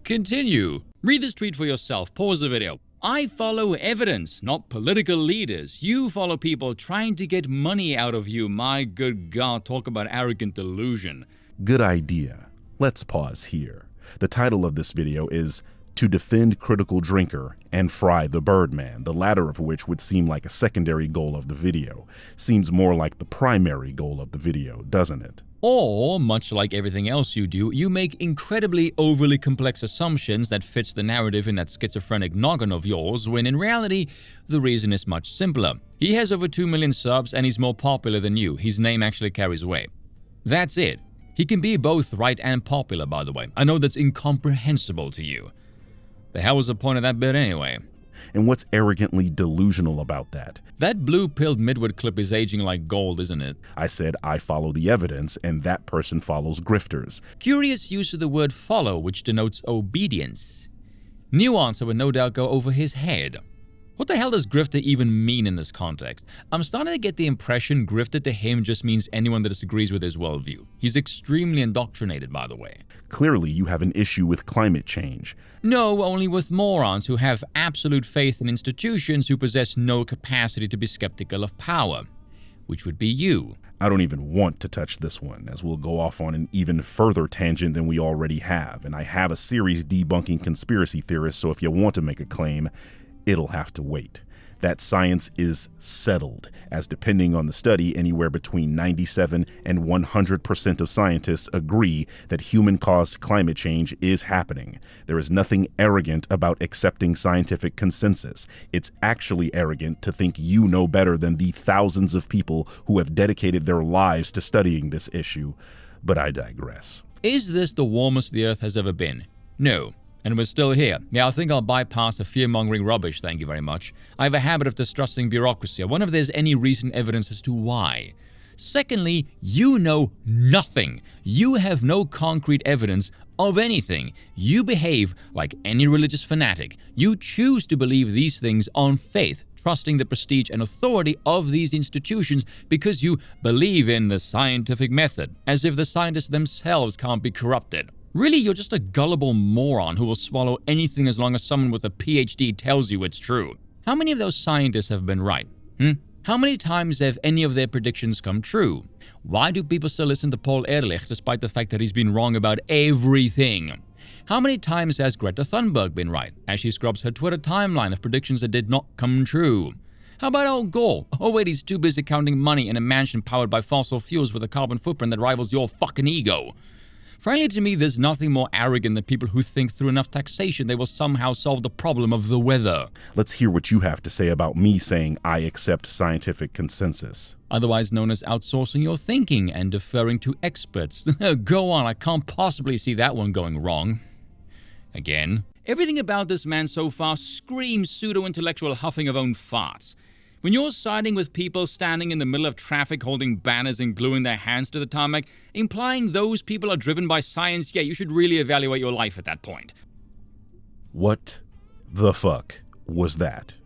Continue. Read this tweet for yourself. Pause the video. I follow evidence, not political leaders. You follow people trying to get money out of you. My good God, talk about arrogant delusion. Good idea. Let's pause here. The title of this video is To Defend Critical Drinker and Fry the Birdman, the latter of which would seem like a secondary goal of the video. Seems more like the primary goal of the video, doesn't it? Or, much like everything else you do, you make incredibly overly complex assumptions that fits the narrative in that schizophrenic noggin of yours, when in reality, the reason is much simpler. He has over 2 million subs and he's more popular than you. His name actually carries weight. That's it. He can be both right and popular, by the way. I know that's incomprehensible to you. The hell was the point of that bit anyway? And what's arrogantly delusional about that? That blue-pilled midwit clip is aging like gold, isn't it? I said I follow the evidence, and that person follows grifters. Curious use of the word follow, which denotes obedience. Nuance that would no doubt go over his head. What the hell does grifter even mean in this context? I'm starting to get the impression grifter to him just means anyone that disagrees with his worldview. He's extremely indoctrinated, by the way. Clearly, you have an issue with climate change. No, only with morons who have absolute faith in institutions who possess no capacity to be skeptical of power. Which would be you. I don't even want to touch this one, as we'll go off on an even further tangent than we already have. And I have a series debunking conspiracy theorists, so if you want to make a claim, it'll have to wait. That science is settled, as depending on the study, anywhere between 97 and 100% of scientists agree that human-caused climate change is happening. There is nothing arrogant about accepting scientific consensus. It's actually arrogant to think you know better than the thousands of people who have dedicated their lives to studying this issue. But I digress. Is this the warmest the Earth has ever been? No. And we're still here. Yeah, I think I'll bypass the fear-mongering rubbish, thank you very much. I have a habit of distrusting bureaucracy. I wonder if there's any recent evidence as to why. Secondly, you know nothing. You have no concrete evidence of anything. You behave like any religious fanatic. You choose to believe these things on faith, trusting the prestige and authority of these institutions because you believe in the scientific method, as if the scientists themselves can't be corrupted. Really, you're just a gullible moron who will swallow anything as long as someone with a PhD tells you it's true. How many of those scientists have been right? How many times have any of their predictions come true? Why do people still listen to Paul Ehrlich despite the fact that he's been wrong about everything? How many times has Greta Thunberg been right, as she scrubs her Twitter timeline of predictions that did not come true? How about Al Gore? Oh wait, he's too busy counting money in a mansion powered by fossil fuels with a carbon footprint that rivals your fucking ego. Frankly, to me, there's nothing more arrogant than people who think through enough taxation they will somehow solve the problem of the weather. Let's hear what you have to say about me saying I accept scientific consensus. Otherwise known as outsourcing your thinking and deferring to experts. Go on, I can't possibly see that one going wrong. Again, everything about this man so far screams pseudo-intellectual huffing of own farts. When you're siding with people standing in the middle of traffic holding banners and gluing their hands to the tarmac, implying those people are driven by science, yeah, you should really evaluate your life at that point. What the fuck was that?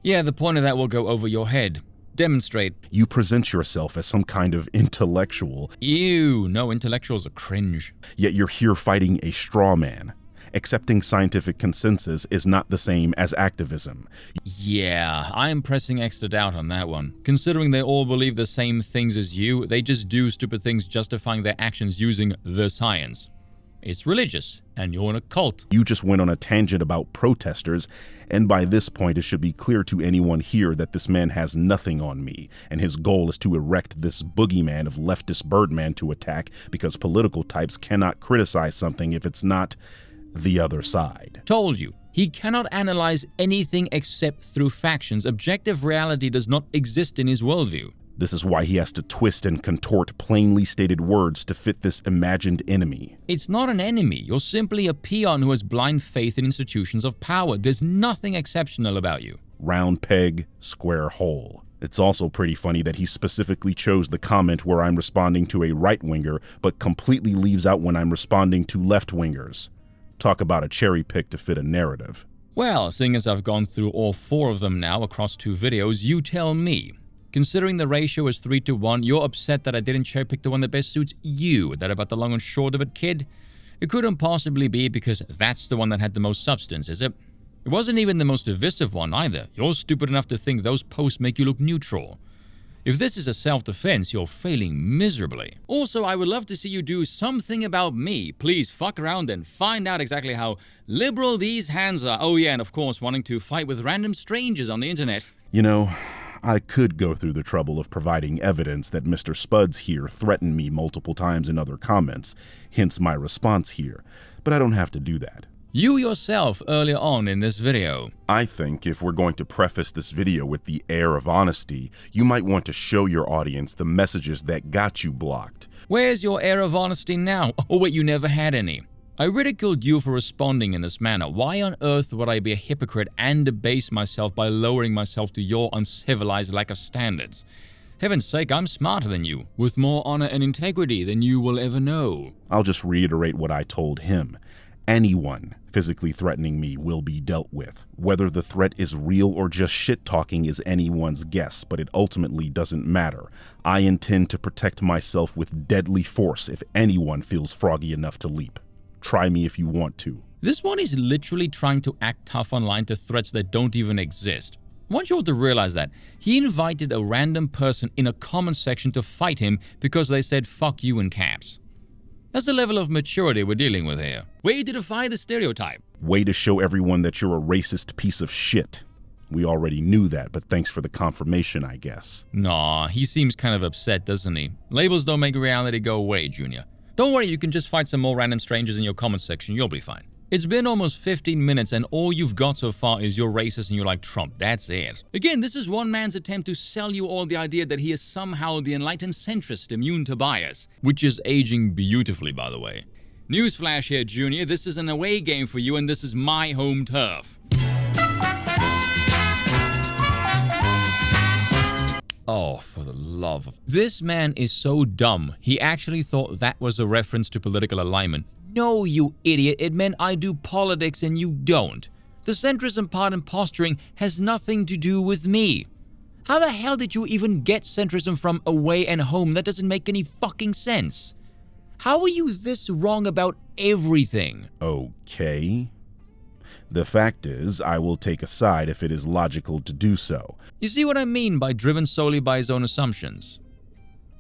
Yeah, the point of that will go over your head. Demonstrate. You present yourself as some kind of intellectual. Ew, no, intellectuals are cringe. Yet you're here fighting a straw man. Accepting scientific consensus is not the same as activism. Yeah, I'm pressing extra doubt on that one. Considering they all believe the same things as you, they just do stupid things justifying their actions using the science. It's religious, and you're in a cult. You just went on a tangent about protesters, and by this point it should be clear to anyone here that this man has nothing on me, and his goal is to erect this boogeyman of leftist Birdman to attack because political types cannot criticize something if it's not the other side. Told you, he cannot analyze anything except through factions. Objective reality does not exist in his worldview. This is why he has to twist and contort plainly stated words to fit this imagined enemy. It's not an enemy. You're simply a peon who has blind faith in institutions of power. There's nothing exceptional about you. Round peg, square hole. It's also pretty funny that he specifically chose the comment where I'm responding to a right-winger, but completely leaves out when I'm responding to left-wingers. Talk about a cherry pick to fit a narrative. Well, seeing as I've gone through all 4 of them now across 2 videos, you tell me. Considering the ratio is 3-to-1, you're upset that I didn't cherry pick the one that best suits you. That about the long and short of it, kid? It couldn't possibly be because that's the one that had the most substance, is it? It wasn't even the most divisive one either. You're stupid enough to think those posts make you look neutral. If this is a self-defense, you're failing miserably. Also, I would love to see you do something about me. Please fuck around and find out exactly how liberal these hands are. Oh yeah, and of course, wanting to fight with random strangers on the internet. You know, I could go through the trouble of providing evidence that Mr. Spuds here threatened me multiple times in other comments, hence my response here, but I don't have to do that. You yourself earlier on in this video. I think if we're going to preface this video with the air of honesty, you might want to show your audience the messages that got you blocked. Where's your air of honesty now? Oh wait, you never had any. I ridiculed you for responding in this manner. Why on earth would I be a hypocrite and debase myself by lowering myself to your uncivilized lack of standards? Heaven's sake, I'm smarter than you, with more honor and integrity than you will ever know. I'll just reiterate what I told him. Anyone physically threatening me will be dealt with. Whether the threat is real or just shit-talking is anyone's guess, but it ultimately doesn't matter. I intend to protect myself with deadly force if anyone feels froggy enough to leap. Try me if you want to. This one is literally trying to act tough online to threats that don't even exist. I want you all to realize that. He invited a random person in a comment section to fight him because they said fuck you in caps. That's the level of maturity we're dealing with here. Way to defy the stereotype. Way to show everyone that you're a racist piece of shit. We already knew that, but thanks for the confirmation, I guess. Nah, he seems kind of upset, doesn't he? Labels don't make reality go away, Junior. Don't worry, you can just fight some more random strangers in your comment section, you'll be fine. It's been almost 15 minutes and all you've got so far is you're racist and you like Trump. That's it. Again, this is one man's attempt to sell you all the idea that he is somehow the enlightened centrist immune to bias, which is aging beautifully, by the way. Newsflash here, Junior. This is an away game for you and this is my home turf. Oh, for the love of... This man is so dumb. He actually thought that was a reference to political alignment. No, you idiot. It meant I do politics and you don't. The centrism part and posturing has nothing to do with me. How the hell did you even get centrism from away and home? That doesn't make any fucking sense. How are you this wrong about everything? Okay. The fact is, I will take a side if it is logical to do so. You see what I mean by driven solely by his own assumptions?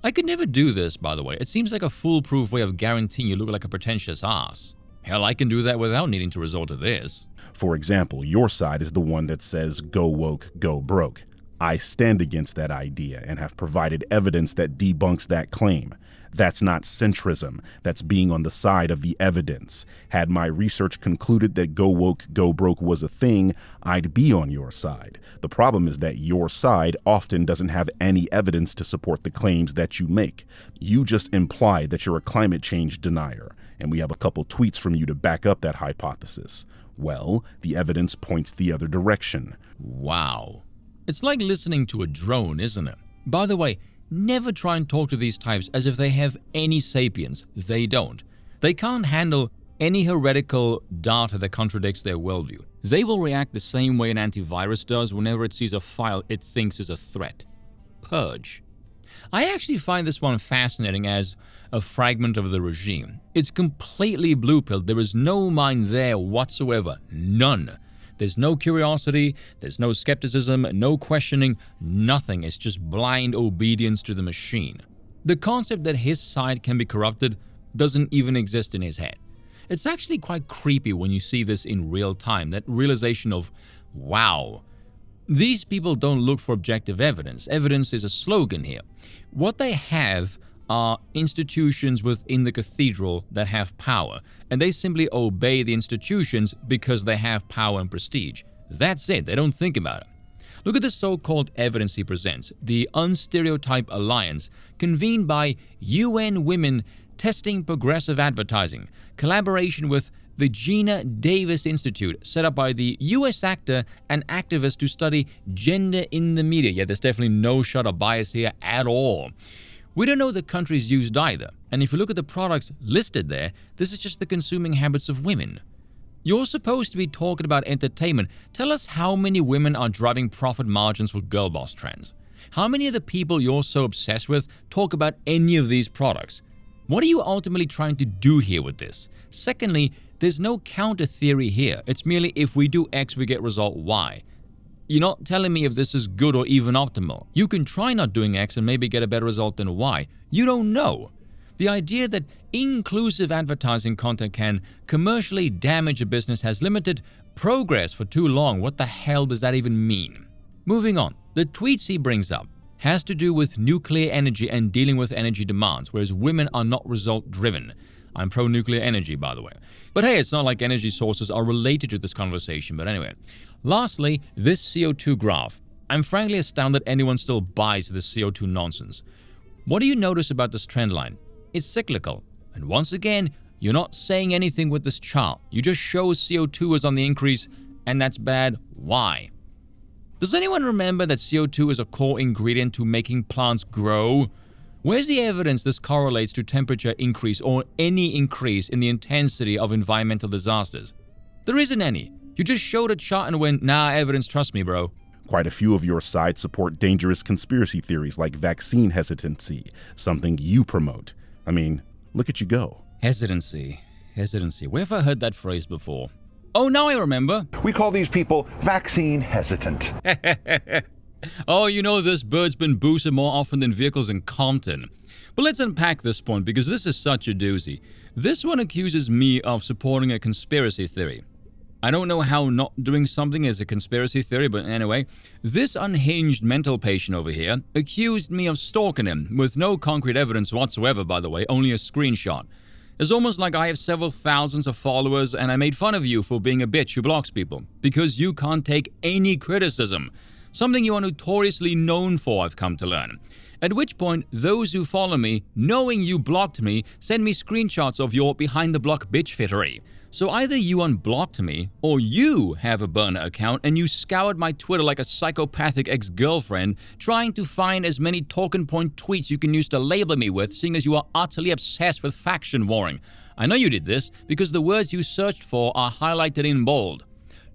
I could never do this, by the way. It seems like a foolproof way of guaranteeing you look like a pretentious ass. Hell, I can do that without needing to resort to this. For example, your side is the one that says, go woke, go broke. I stand against that idea and have provided evidence that debunks that claim. That's not centrism. That's being on the side of the evidence. Had my research concluded that go woke, go broke was a thing, I'd be on your side. The problem is that your side often doesn't have any evidence to support the claims that you make. You just imply that you're a climate change denier, and we have a couple tweets from you to back up that hypothesis. Well, the evidence points the other direction. Wow. It's like listening to a drone, isn't it? By the way, never try and talk to these types as if they have any sapience. They don't. They can't handle any heretical data that contradicts their worldview. They will react the same way an antivirus does whenever it sees a file it thinks is a threat. Purge. I actually find this one fascinating as a fragment of the regime. It's completely blue-pilled. There is no mind there whatsoever. None. There's no curiosity, there's no skepticism, no questioning, nothing. It's just blind obedience to the machine. The concept that his side can be corrupted doesn't even exist in his head. It's actually quite creepy when you see this in real time, that realization of, wow. These people don't look for objective evidence. Evidence is a slogan here. What they have are institutions within the cathedral that have power, and they simply obey the institutions because they have power and prestige. That's it. They don't think about it. Look at the so-called evidence he presents, the Unstereotype Alliance, convened by UN Women Testing Progressive Advertising, collaboration with the Gina Davis Institute, set up by the US actor and activist to study gender in the media. Yeah, there's definitely no shot of bias here at all. We don't know the countries used either, and if you look at the products listed there, this is just the consuming habits of women. You're supposed to be talking about entertainment. Tell us how many women are driving profit margins for girl boss trends. How many of the people you're so obsessed with talk about any of these products? What are you ultimately trying to do here with this? Secondly, there's no counter theory here. It's merely if we do X, we get result Y. You're not telling me if this is good or even optimal. You can try not doing X and maybe get a better result than Y. You don't know. The idea that inclusive advertising content can commercially damage a business has limited progress for too long. What the hell does that even mean? Moving on, the tweets he brings up has to do with nuclear energy and dealing with energy demands, whereas women are not result-driven. I'm pro-nuclear energy, by the way. But hey, it's not like energy sources are related to this conversation, but anyway. Lastly, this CO2 graph. I'm frankly astounded anyone still buys this CO2 nonsense. What do you notice about this trend line? It's cyclical. And once again, you're not saying anything with this chart. You just show CO2 is on the increase, and that's bad. Why? Does anyone remember that CO2 is a core ingredient to making plants grow? Where's the evidence this correlates to temperature increase or any increase in the intensity of environmental disasters? There isn't any. You just showed a chart and went, nah, evidence, trust me, bro. Quite a few of your side support dangerous conspiracy theories like vaccine hesitancy, something you promote. I mean, look at you go. Hesitancy. Where have I heard that phrase before? Oh, now I remember. We call these people vaccine hesitant. Oh, you know this bird's been boosted more often than vehicles in Compton. But let's unpack this point because this is such a doozy. This one accuses me of supporting a conspiracy theory. I don't know how not doing something is a conspiracy theory, but anyway, this unhinged mental patient over here accused me of stalking him with no concrete evidence whatsoever, by the way, only a screenshot. It's almost like I have several thousands of followers and I made fun of you for being a bitch who blocks people because you can't take any criticism. Something you are notoriously known for, I've come to learn. At which point, those who follow me, knowing you blocked me, send me screenshots of your behind-the-block bitch-fittery. So either you unblocked me, or you have a burner account and you scoured my Twitter like a psychopathic ex-girlfriend, trying to find as many talking point tweets you can use to label me with, seeing as you are utterly obsessed with faction warring. I know you did this because the words you searched for are highlighted in bold.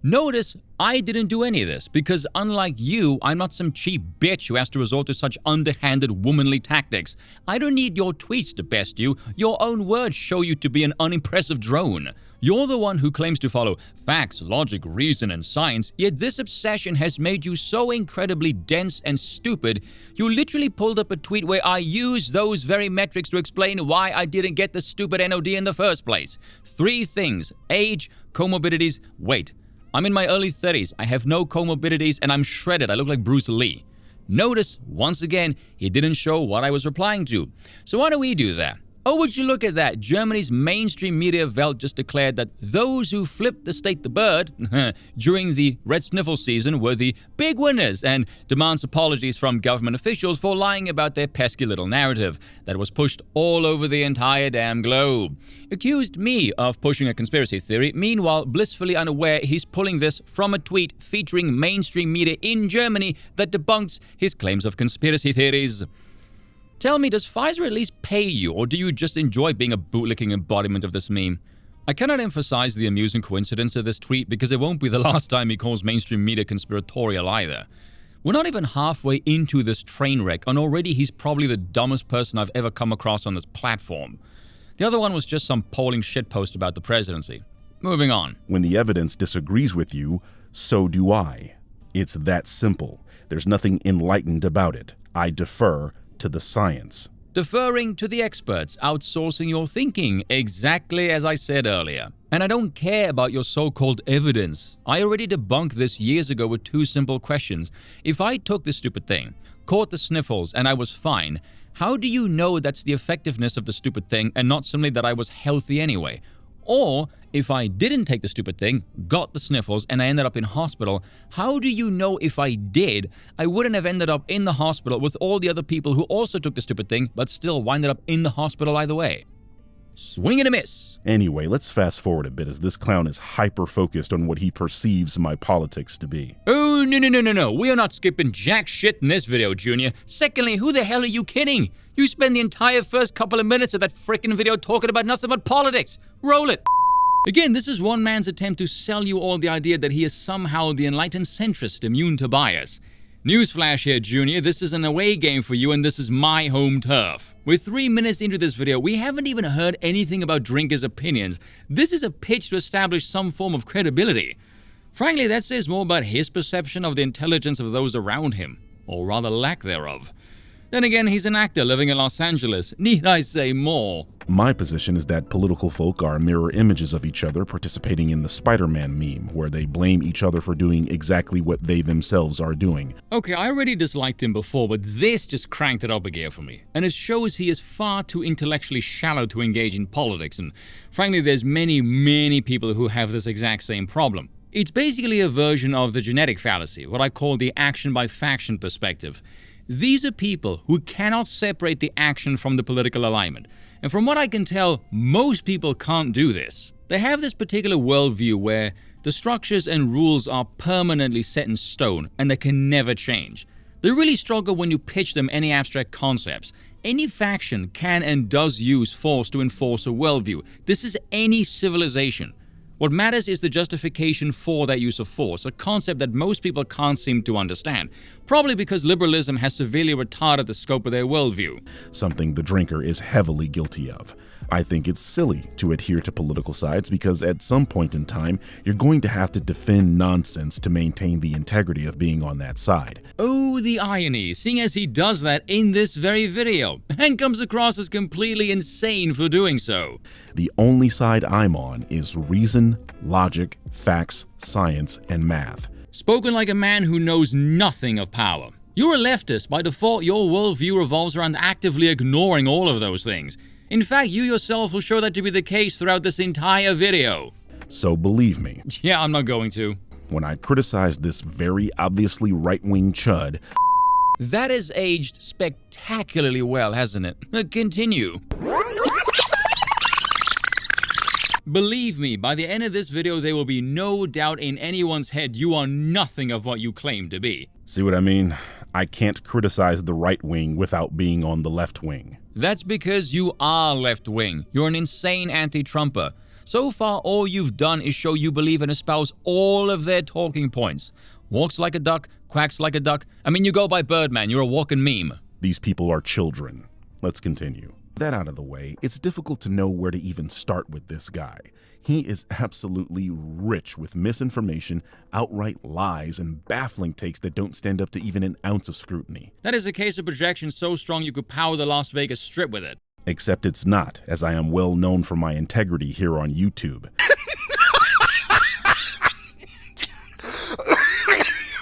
Notice I didn't do any of this because unlike you, I'm not some cheap bitch who has to resort to such underhanded womanly tactics. I don't need your tweets to best you. Your own words show you to be an unimpressive drone. You're the one who claims to follow facts, logic, reason, and science, yet this obsession has made you so incredibly dense and stupid, you literally pulled up a tweet where I used those very metrics to explain why I didn't get the stupid NOD in the first place. 3 things: age, comorbidities, weight. I'm in my early 30s, I have no comorbidities, and I'm shredded. I look like Bruce Lee. Notice, once again, he didn't show what I was replying to. So why do we do that? Oh, would you look at that? Germany's mainstream media Welt just declared that those who flipped the state the bird during the red sniffle season were the big winners and demands apologies from government officials for lying about their pesky little narrative that was pushed all over the entire damn globe. Accused me of pushing a conspiracy theory, meanwhile blissfully unaware he's pulling this from a tweet featuring mainstream media in Germany that debunks his claims of conspiracy theories. Tell me, does Pfizer at least pay you, or do you just enjoy being a bootlicking embodiment of this meme? I cannot emphasize the amusing coincidence of this tweet because it won't be the last time he calls mainstream media conspiratorial either. We're not even halfway into this train wreck, and already he's probably the dumbest person I've ever come across on this platform. The other one was just some polling shitpost about the presidency. Moving on. When the evidence disagrees with you, so do I. It's that simple. There's nothing enlightened about it. I defer to the science. Deferring to the experts, outsourcing your thinking, exactly as I said earlier. And I don't care about your so-called evidence. I already debunked this years ago with 2 simple questions. If I took this stupid thing, caught the sniffles, and I was fine, how do you know that's the effectiveness of the stupid thing and not simply that I was healthy anyway? Or, if I didn't take the stupid thing, got the sniffles, and I ended up in hospital, how do you know if I did, I wouldn't have ended up in the hospital with all the other people who also took the stupid thing, but still winded up in the hospital either way? Swing and a miss. Anyway, let's fast forward a bit as this clown is hyper-focused on what he perceives my politics to be. Oh, no. We are not skipping jack shit in this video, Junior. Secondly, who the hell are you kidding? You spend the entire first couple of minutes of that frickin' video talking about nothing but politics. Roll it. Again, this is one man's attempt to sell you all the idea that he is somehow the enlightened centrist immune to bias. Newsflash here, Junior, this is an away game for you and this is my home turf. We're 3 minutes into this video, we haven't even heard anything about drinkers' opinions. This is a pitch to establish some form of credibility. Frankly, that says more about his perception of the intelligence of those around him, or rather lack thereof. Then again, he's an actor living in Los Angeles. Need I say more? My position is that political folk are mirror images of each other participating in the Spider-Man meme, where they blame each other for doing exactly what they themselves are doing. Okay, I already disliked him before, but this just cranked it up a gear for me. And it shows he is far too intellectually shallow to engage in politics, and frankly, there's many people who have this exact same problem. It's basically a version of the genetic fallacy, what I call the action by faction perspective. These are people who cannot separate the action from the political alignment. And from what I can tell, most people can't do this. They have this particular worldview where the structures and rules are permanently set in stone and they can never change. They really struggle when you pitch them any abstract concepts. Any faction can and does use force to enforce a worldview. This is any civilization. What matters is the justification for that use of force, a concept that most people can't seem to understand, probably because liberalism has severely retarded the scope of their worldview. Something the drinker is heavily guilty of. I think it's silly to adhere to political sides because at some point in time, you're going to have to defend nonsense to maintain the integrity of being on that side. Oh, the irony, seeing as he does that in this very video, and comes across as completely insane for doing so. The only side I'm on is reason, logic, facts, science, and math. Spoken like a man who knows nothing of power. You're a leftist. By default, your worldview revolves around actively ignoring all of those things. In fact, you yourself will show that to be the case throughout this entire video. So believe me. Yeah, I'm not going to. When I criticize this very obviously right-wing chud, that has aged spectacularly well, hasn't it? Continue. Believe me, by the end of this video, there will be no doubt in anyone's head you are nothing of what you claim to be. See what I mean? I can't criticize the right wing without being on the left wing. That's because you are left-wing. You're an insane anti-Trumper. So far, all you've done is show you believe and espouse all of their talking points. Walks like a duck, quacks like a duck. I mean, you go by Birdman, you're a walking meme. These people are children. Let's continue. That out of the way, it's difficult to know where to even start with this guy. He is absolutely rich with misinformation, outright lies, and baffling takes that don't stand up to even an ounce of scrutiny. That is a case of projection so strong you could power the Las Vegas Strip with it. Except it's not, as I am well known for my integrity here on YouTube.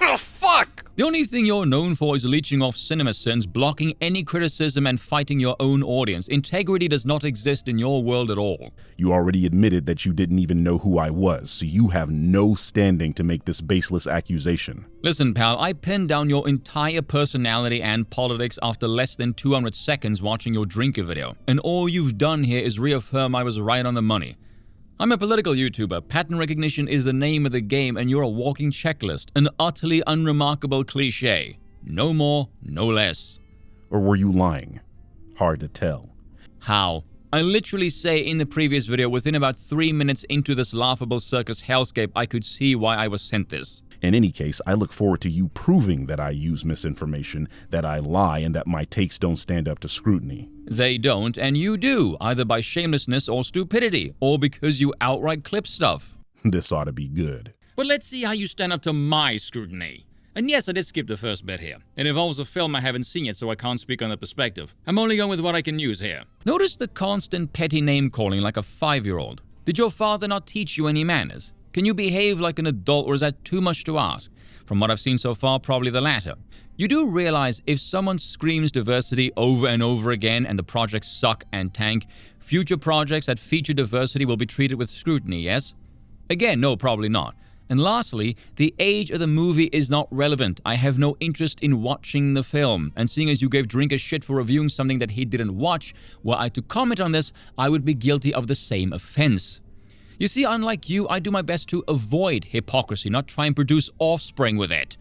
Oh, fuck! The only thing you're known for is leeching off cinema sins, blocking any criticism, and fighting your own audience. Integrity does not exist in your world at all. You already admitted that you didn't even know who I was, so you have no standing to make this baseless accusation. Listen, pal, I pinned down your entire personality and politics after less than 200 seconds watching your drinker video, and all you've done here is reaffirm I was right on the money. I'm a political YouTuber. Pattern recognition is the name of the game, and you're a walking checklist, an utterly unremarkable cliche. No more, no less. Or were you lying? Hard to tell. How? I literally say in the previous video, within about 3 minutes into this laughable circus hellscape, I could see why I was sent this. In any case, I look forward to you proving that I use misinformation, that I lie, and that my takes don't stand up to scrutiny. They don't, and you do, either by shamelessness or stupidity, or because you outright clip stuff. This ought to be good. But let's see how you stand up to my scrutiny. And yes, I did skip the first bit here. It involves a film I haven't seen yet, so I can't speak on the perspective. I'm only going with what I can use here. Notice the constant petty name-calling like a 5-year-old. Did your father not teach you any manners? Can you behave like an adult, or is that too much to ask? From what I've seen so far, probably the latter. You do realize if someone screams diversity over and over again and the projects suck and tank, future projects that feature diversity will be treated with scrutiny, yes? Again, no, probably not. And lastly, the age of the movie is not relevant. I have no interest in watching the film. And seeing as you gave Drinker shit for reviewing something that he didn't watch, were I to comment on this, I would be guilty of the same offense. You see, unlike you, I do my best to avoid hypocrisy, not try and produce offspring with it.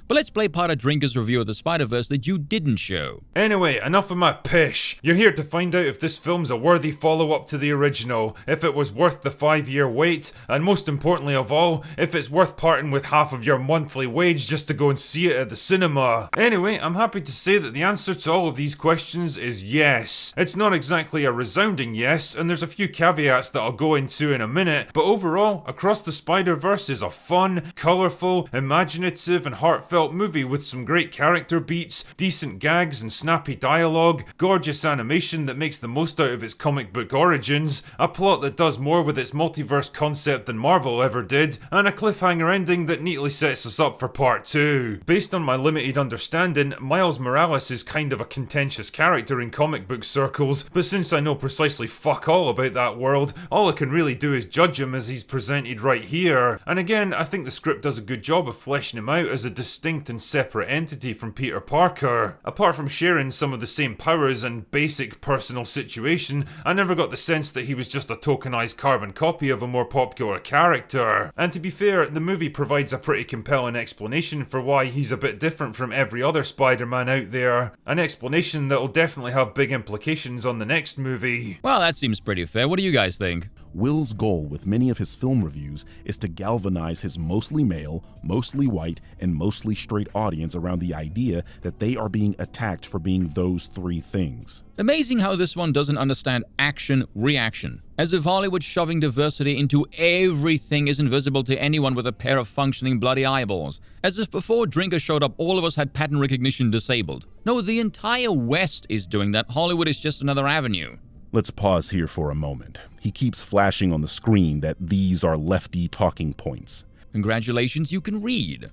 But let's play part of Drinker's review of the Spider-Verse that you didn't show. Anyway, enough of my pish. You're here to find out if this film's a worthy follow-up to the original, if it was worth the 5-year wait, and most importantly of all, if it's worth parting with half of your monthly wage just to go and see it at the cinema. Anyway, I'm happy to say that the answer to all of these questions is yes. It's not exactly a resounding yes, and there's a few caveats that I'll go into in a minute, but overall, Across the Spider-Verse is a fun, colourful, imaginative, and heartfelt movie with some great character beats, decent gags and snappy dialogue, gorgeous animation that makes the most out of its comic book origins, a plot that does more with its multiverse concept than Marvel ever did, and a cliffhanger ending that neatly sets us up for part 2. Based on my limited understanding, Miles Morales is kind of a contentious character in comic book circles, but since I know precisely fuck all about that world, all I can really do is judge him as he's presented right here. And again, I think the script does a good job of fleshing him out as a distinct and separate entity from Peter Parker. Apart from sharing some of the same powers and basic personal situation, I never got the sense that he was just a tokenized carbon copy of a more popular character. And to be fair, the movie provides a pretty compelling explanation for why he's a bit different from every other Spider-Man out there. An explanation that'll definitely have big implications on the next movie. Well, that seems pretty fair. What do you guys think? Will's goal with many of his film reviews is to galvanize his mostly male, mostly white, and mostly straight audience around the idea that they are being attacked for being those 3 things. Amazing how this one doesn't understand action-reaction. As if Hollywood shoving diversity into everything isn't visible to anyone with a pair of functioning bloody eyeballs. As if before Drinker showed up, all of us had pattern recognition disabled. No, the entire West is doing that. Hollywood is just another avenue. Let's pause here for a moment. He keeps flashing on the screen that these are lefty talking points. Congratulations, you can read.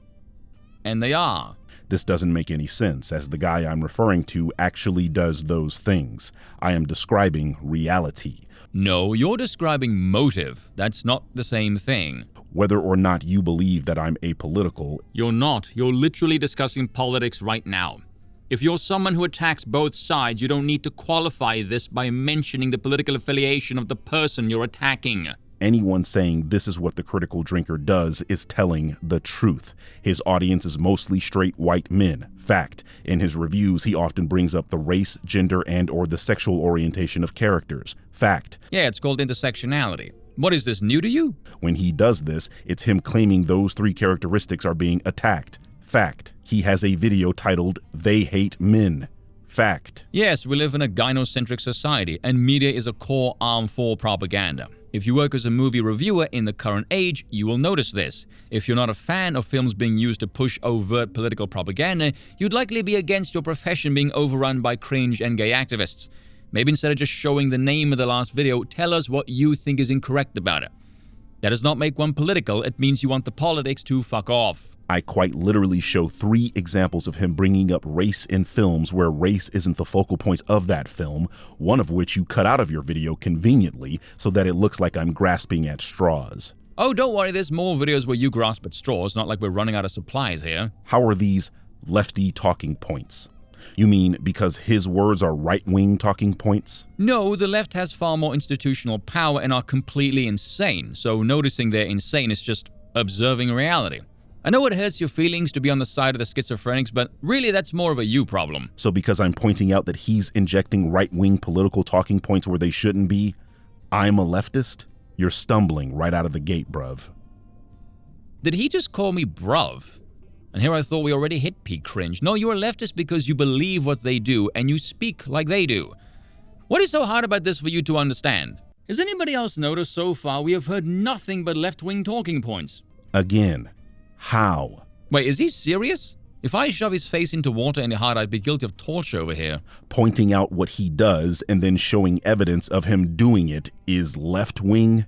And they are. This doesn't make any sense, as the guy I'm referring to actually does those things. I am describing reality. No, you're describing motive. That's not the same thing. Whether or not you believe that I'm apolitical... You're not. You're literally discussing politics right now. If you're someone who attacks both sides, you don't need to qualify this by mentioning the political affiliation of the person you're attacking. Anyone saying this is what the critical drinker does is telling the truth. His audience is mostly straight white men. Fact. In his reviews, he often brings up the race, gender, and/or the sexual orientation of characters. Fact. Yeah, it's called intersectionality. What is this, new to you? When he does this, it's him claiming those 3 characteristics are being attacked. Fact. He has a video titled, "They Hate Men." Fact. Yes, we live in a gynocentric society, and media is a core arm for propaganda. If you work as a movie reviewer in the current age, you will notice this. If you're not a fan of films being used to push overt political propaganda, you'd likely be against your profession being overrun by cringe and gay activists. Maybe instead of just showing the name of the last video, tell us what you think is incorrect about it. That does not make one political, it means you want the politics to fuck off. I quite literally show 3 examples of him bringing up race in films where race isn't the focal point of that film, one of which you cut out of your video conveniently so that it looks like I'm grasping at straws. Oh, don't worry, there's more videos where you grasp at straws, not like we're running out of supplies here. How are these lefty talking points? You mean because his words are right-wing talking points? No, the left has far more institutional power and are completely insane, so noticing they're insane is just observing reality. I know it hurts your feelings to be on the side of the schizophrenics, but really that's more of a you problem. So because I'm pointing out that he's injecting right-wing political talking points where they shouldn't be, I'm a leftist? You're stumbling right out of the gate, bruv. Did he just call me bruv? And here I thought we already hit peak cringe. No, you're a leftist because you believe what they do and you speak like they do. What is so hard about this for you to understand? Has anybody else noticed so far we have heard nothing but left-wing talking points? Again, how? Wait, is he serious? If I shove his face into water any harder, I'd be guilty of torture over here. Pointing out what he does and then showing evidence of him doing it is left-wing?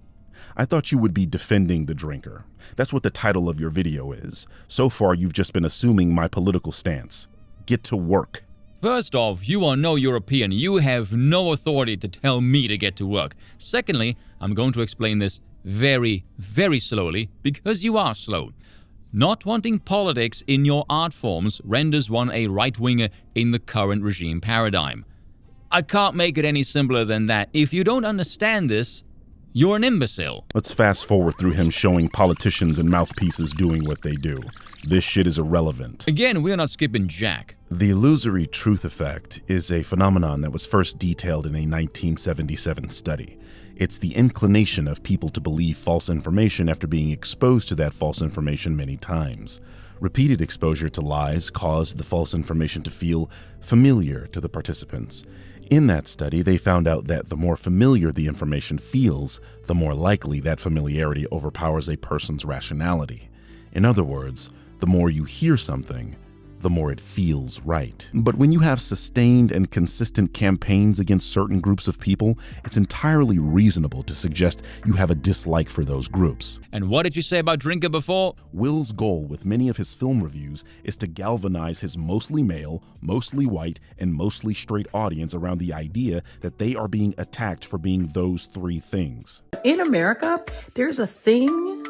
I thought you would be defending the drinker. That's what the title of your video is. So far, you've just been assuming my political stance. Get to work. First off, you are no European. You have no authority to tell me to get to work. Secondly, I'm going to explain this very, very slowly because you are slow. Not wanting politics in your art forms renders one a right-winger in the current regime paradigm. I can't make it any simpler than that. If you don't understand this, you're an imbecile. Let's fast forward through him showing politicians and mouthpieces doing what they do. This shit is irrelevant. Again, we're not skipping Jack. The illusory truth effect is a phenomenon that was first detailed in a 1977 study. It's the inclination of people to believe false information after being exposed to that false information many times. Repeated exposure to lies caused the false information to feel familiar to the participants. In that study, they found out that the more familiar the information feels, the more likely that familiarity overpowers a person's rationality. In other words, the more you hear something, the more it feels right. But when you have sustained and consistent campaigns against certain groups of people, it's entirely reasonable to suggest you have a dislike for those groups. And what did you say about Drinker before? Will's goal with many of his film reviews is to galvanize his mostly male, mostly white, and mostly straight audience around the idea that they are being attacked for being those 3 things. In America, there's a thing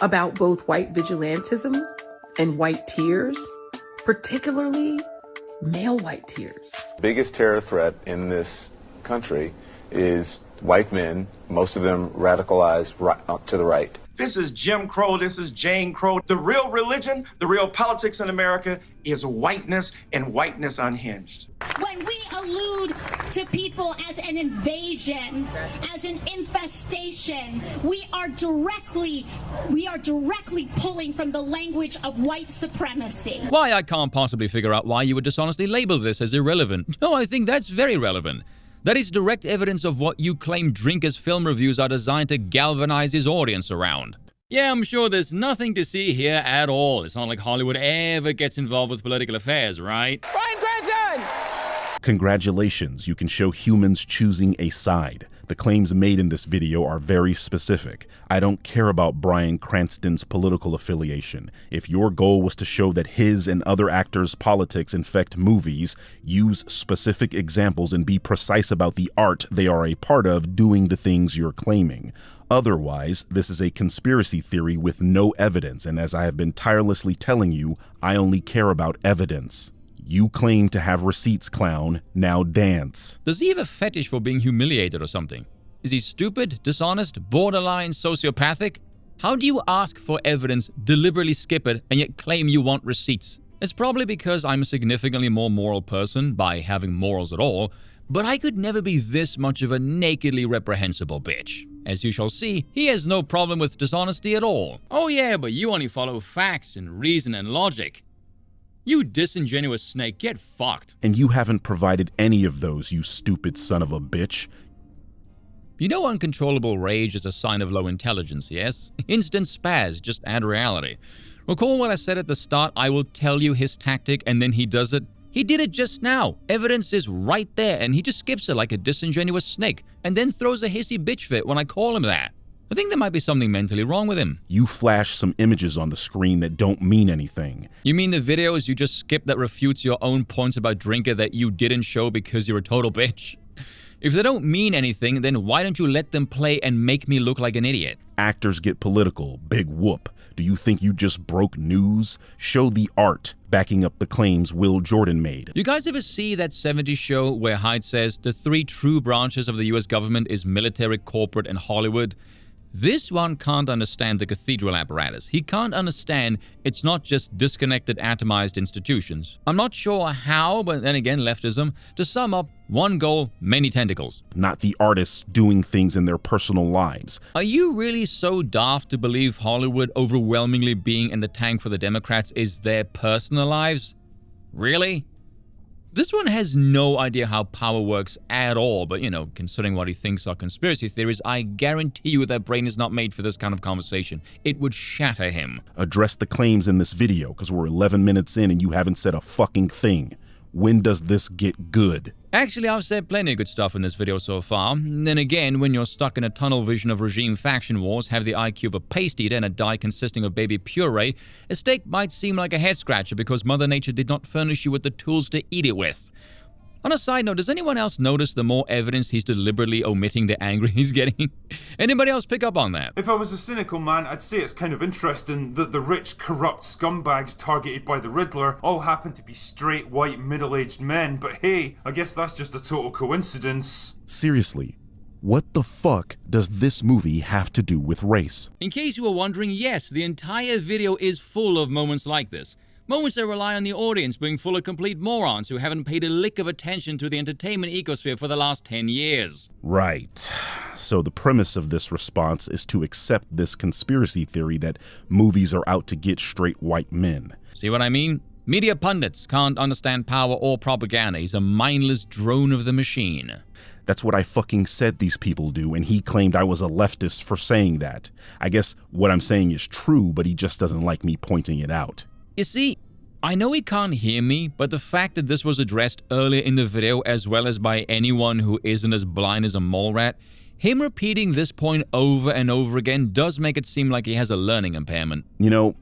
about both white vigilantism and white tears, particularly male white tears. Biggest terror threat in this country is white men, most of them radicalized right, to the right. This is Jim Crow, this is Jane Crow. The real religion, the real politics in America is whiteness and whiteness unhinged. When we allude to people as an invasion, as an infestation, we are directly pulling from the language of white supremacy. Why, I can't possibly figure out why you would dishonestly label this as irrelevant. No, I think that's very relevant. That is direct evidence of what you claim Drinker's film reviews are designed to galvanize his audience around. Yeah, I'm sure there's nothing to see here at all. It's not like Hollywood ever gets involved with political affairs, right? Brian Grandson! Congratulations, you can show humans choosing a side. The claims made in this video are very specific. I don't care about Bryan Cranston's political affiliation. If your goal was to show that his and other actors' politics infect movies, use specific examples and be precise about the art they are a part of doing the things you're claiming. Otherwise, this is a conspiracy theory with no evidence, and as I have been tirelessly telling you, I only care about evidence. You claim to have receipts, clown. Now dance. Does he have a fetish for being humiliated or something? Is he stupid, dishonest, borderline sociopathic? How do you ask for evidence, deliberately skip it, and yet claim you want receipts? It's probably because I'm a significantly more moral person by having morals at all, but I could never be this much of a nakedly reprehensible bitch. As you shall see, he has no problem with dishonesty at all. Oh yeah, but you only follow facts and reason and logic. You disingenuous snake, get fucked. And you haven't provided any of those, you stupid son of a bitch. You know uncontrollable rage is a sign of low intelligence, yes? Instant spaz, just add reality. Recall what I said at the start, I will tell you his tactic, and then he does it? He did it just now. Evidence is right there, and he just skips it like a disingenuous snake, and then throws a hissy bitch fit when I call him that. I think there might be something mentally wrong with him. You flash some images on the screen that don't mean anything. You mean the videos you just skipped that refutes your own points about Drinker that you didn't show because you're a total bitch? If they don't mean anything, then why don't you let them play and make me look like an idiot? Actors get political. Big whoop. Do you think you just broke news? Show the art backing up the claims Will Jordan made. You guys ever see that 70s show where Hyde says the three true branches of the US government is military, corporate, and Hollywood? This one can't understand the cathedral apparatus. He can't understand it's not just disconnected, atomized institutions. I'm not sure how, but then again, leftism. To sum up, one goal, many tentacles. Not the artists doing things in their personal lives. Are you really so daft to believe Hollywood overwhelmingly being in the tank for the Democrats is their personal lives? Really? This one has no idea how power works at all, but considering what he thinks are conspiracy theories, I guarantee you that brain is not made for this kind of conversation. It would shatter him. Address the claims in this video, because we're 11 minutes in and you haven't said a fucking thing. When does this get good? Actually, I've said plenty of good stuff in this video so far. Then again, when you're stuck in a tunnel vision of regime faction wars, have the IQ of a paste eater and a diet consisting of baby puree, a steak might seem like a head scratcher because Mother Nature did not furnish you with the tools to eat it with. On a side note, does anyone else notice the more evidence he's deliberately omitting the anger he's getting? Anybody else pick up on that? If I was a cynical man, I'd say it's kind of interesting that the rich, corrupt scumbags targeted by the Riddler all happen to be straight, white, middle-aged men, but hey, I guess that's just a total coincidence. Seriously, what the fuck does this movie have to do with race? In case you were wondering, yes, the entire video is full of moments like this. Moments that rely on the audience being full of complete morons who haven't paid a lick of attention to the entertainment ecosphere for the last 10 years. Right. So the premise of this response is to accept this conspiracy theory that movies are out to get straight white men. See what I mean? Media pundits can't understand power or propaganda. He's a mindless drone of the machine. That's what I fucking said these people do, and he claimed I was a leftist for saying that. I guess what I'm saying is true, but he just doesn't like me pointing it out. You see, I know he can't hear me, but the fact that this was addressed earlier in the video as well as by anyone who isn't as blind as a mole rat, him repeating this point over and over again does make it seem like he has a learning impairment.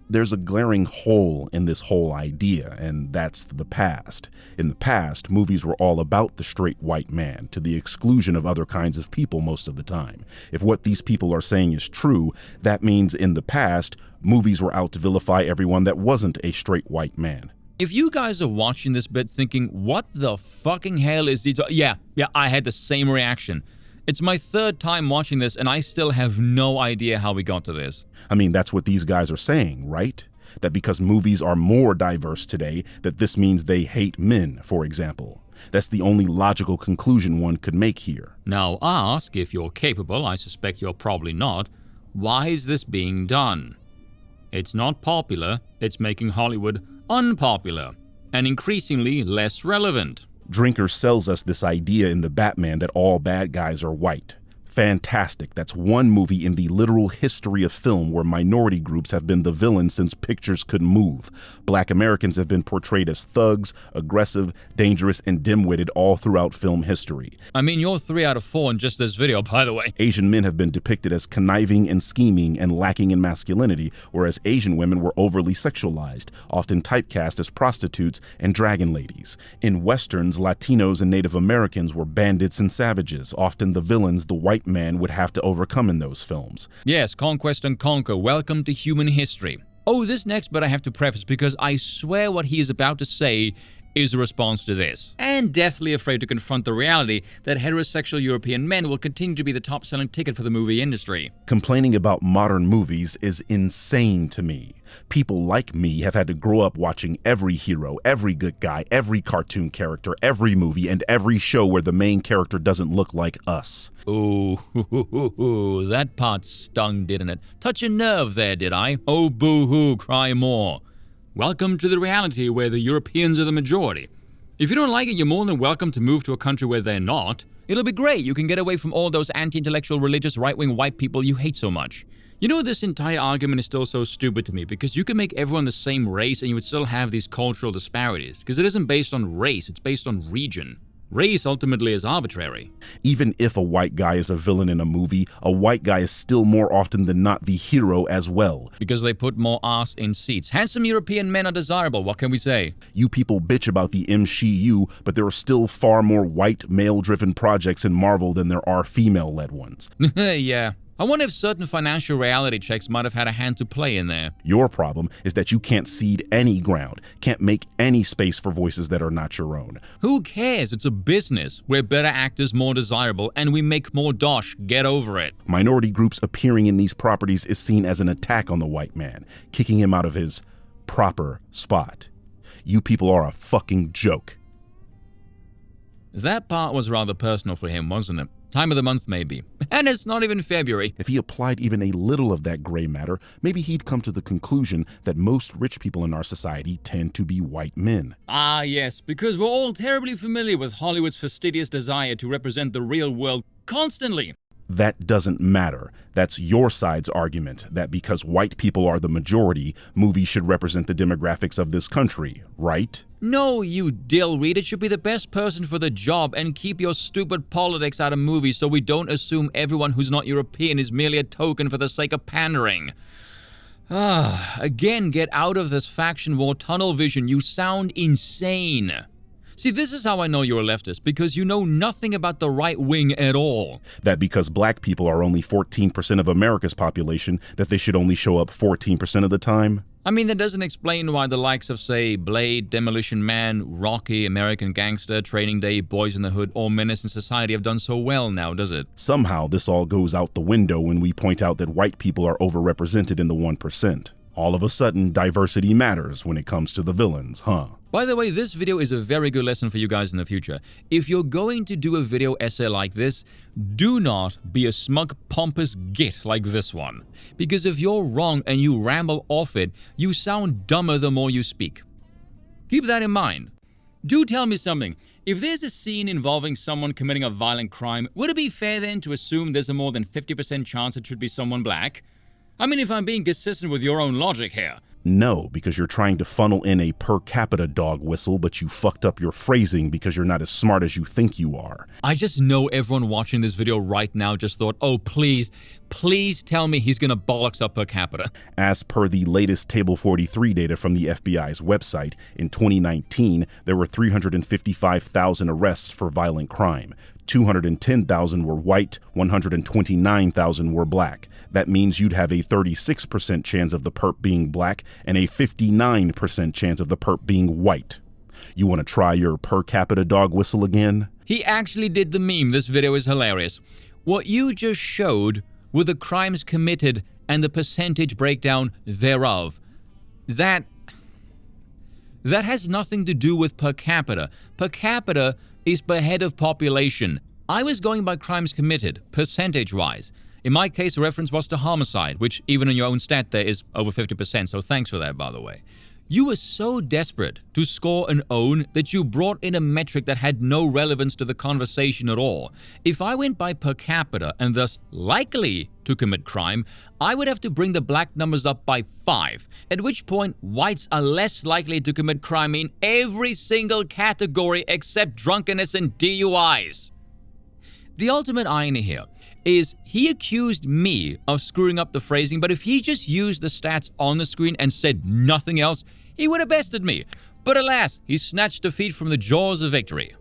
There's a glaring hole in this whole idea, and that's the past. In the past, movies were all about the straight white man, to the exclusion of other kinds of people most of the time. If what these people are saying is true, that means in the past, movies were out to vilify everyone that wasn't a straight white man. If you guys are watching this bit thinking, what the fucking hell is he Yeah, I had the same reaction. It's my third time watching this, and I still have no idea how we got to this. I mean, that's what these guys are saying, right? That because movies are more diverse today, that this means they hate men, for example. That's the only logical conclusion one could make here. Now ask, if you're capable, I suspect you're probably not, why is this being done? It's not popular, it's making Hollywood unpopular, and increasingly less relevant. Drinker sells us this idea in The Batman that all bad guys are white. Fantastic. That's one movie in the literal history of film where minority groups have been the villains since pictures could move. Black Americans have been portrayed as thugs, aggressive, dangerous, and dim-witted all throughout film history. I mean, you're 3 out of 4 in just this video, by the way. Asian men have been depicted as conniving and scheming and lacking in masculinity, whereas Asian women were overly sexualized, often typecast as prostitutes and dragon ladies. In Westerns, Latinos and Native Americans were bandits and savages, often the villains the white man would have to overcome in those films. Yes, Conquest and Conquer, welcome to human history. Oh, this next bit I have to preface because I swear what he is about to say is a response to this. And deathly afraid to confront the reality that heterosexual European men will continue to be the top-selling ticket for the movie industry. Complaining about modern movies is insane to me. People like me have had to grow up watching every hero, every good guy, every cartoon character, every movie, and every show where the main character doesn't look like us. Ooh, that part stung, didn't it? Touch a nerve there, did I? Oh, boo-hoo, cry more. Welcome to the reality where the Europeans are the majority. If you don't like it, you're more than welcome to move to a country where they're not. It'll be great. You can get away from all those anti-intellectual, religious, right-wing white people you hate so much. You know, this entire argument is still so stupid to me because you can make everyone the same race and you would still have these cultural disparities because it isn't based on race, it's based on region. Race ultimately is arbitrary. Even if a white guy is a villain in a movie, a white guy is still more often than not the hero as well. Because they put more ass in seats. Handsome European men are desirable, what can we say? You people bitch about the MCU, but there are still far more white, male-driven projects in Marvel than there are female-led ones. Yeah. I wonder if certain financial reality checks might have had a hand to play in there. Your problem is that you can't cede any ground, can't make any space for voices that are not your own. Who cares? It's a business. We're better actors, more desirable, and we make more dosh. Get over it. Minority groups appearing in these properties is seen as an attack on the white man, kicking him out of his proper spot. You people are a fucking joke. That part was rather personal for him, wasn't it? Time of the month, maybe. And it's not even February. If he applied even a little of that gray matter, maybe he'd come to the conclusion that most rich people in our society tend to be white men. Ah, yes, because we're all terribly familiar with Hollywood's fastidious desire to represent the real world constantly. That doesn't matter. That's your side's argument, that because white people are the majority, movies should represent the demographics of this country, right? No, you dillweed. It should be the best person for the job, and keep your stupid politics out of movies so we don't assume everyone who's not European is merely a token for the sake of pandering. Again, get out of this faction war tunnel vision. You sound insane. See, this is how I know you're a leftist, because you know nothing about the right wing at all. That because black people are only 14% of America's population, that they should only show up 14% of the time? I mean, that doesn't explain why the likes of, say, Blade, Demolition Man, Rocky, American Gangster, Training Day, Boys in the Hood, or Menace in Society have done so well now, does it? Somehow this all goes out the window when we point out that white people are overrepresented in the 1%. All of a sudden, diversity matters when it comes to the villains, huh? By the way, this video is a very good lesson for you guys in the future. If you're going to do a video essay like this, do not be a smug, pompous git like this one. Because if you're wrong and you ramble off it, you sound dumber the more you speak. Keep that in mind. Do tell me something. If there's a scene involving someone committing a violent crime, would it be fair then to assume there's a more than 50% chance it should be someone black? I mean, if I'm being consistent with your own logic here. No, because you're trying to funnel in a per capita dog whistle, but you fucked up your phrasing because you're not as smart as you think you are. I just know everyone watching this video right now just thought, oh, please tell me he's gonna bollocks up per capita. As per the latest Table 43 data from the FBI's website, in 2019, there were 355,000 arrests for violent crime. 210,000 were white, 129,000 were black. That means you'd have a 36% chance of the perp being black and a 59% chance of the perp being white. You want to try your per capita dog whistle again? He actually did the meme. This video is hilarious. What you just showed were the crimes committed and the percentage breakdown thereof. That has nothing to do with per capita. Per capita is per head of population. I was going by crimes committed, percentage-wise. In my case, the reference was to homicide, which even in your own stat there is over 50%, so thanks for that, by the way. You were so desperate to score an own that you brought in a metric that had no relevance to the conversation at all. If I went by per capita and thus likely to commit crime, I would have to bring the black numbers up by 5, at which point whites are less likely to commit crime in every single category except drunkenness and DUIs. The ultimate irony here is he accused me of screwing up the phrasing, but if he just used the stats on the screen and said nothing else, he would have bested me. But alas, he snatched defeat from the jaws of victory.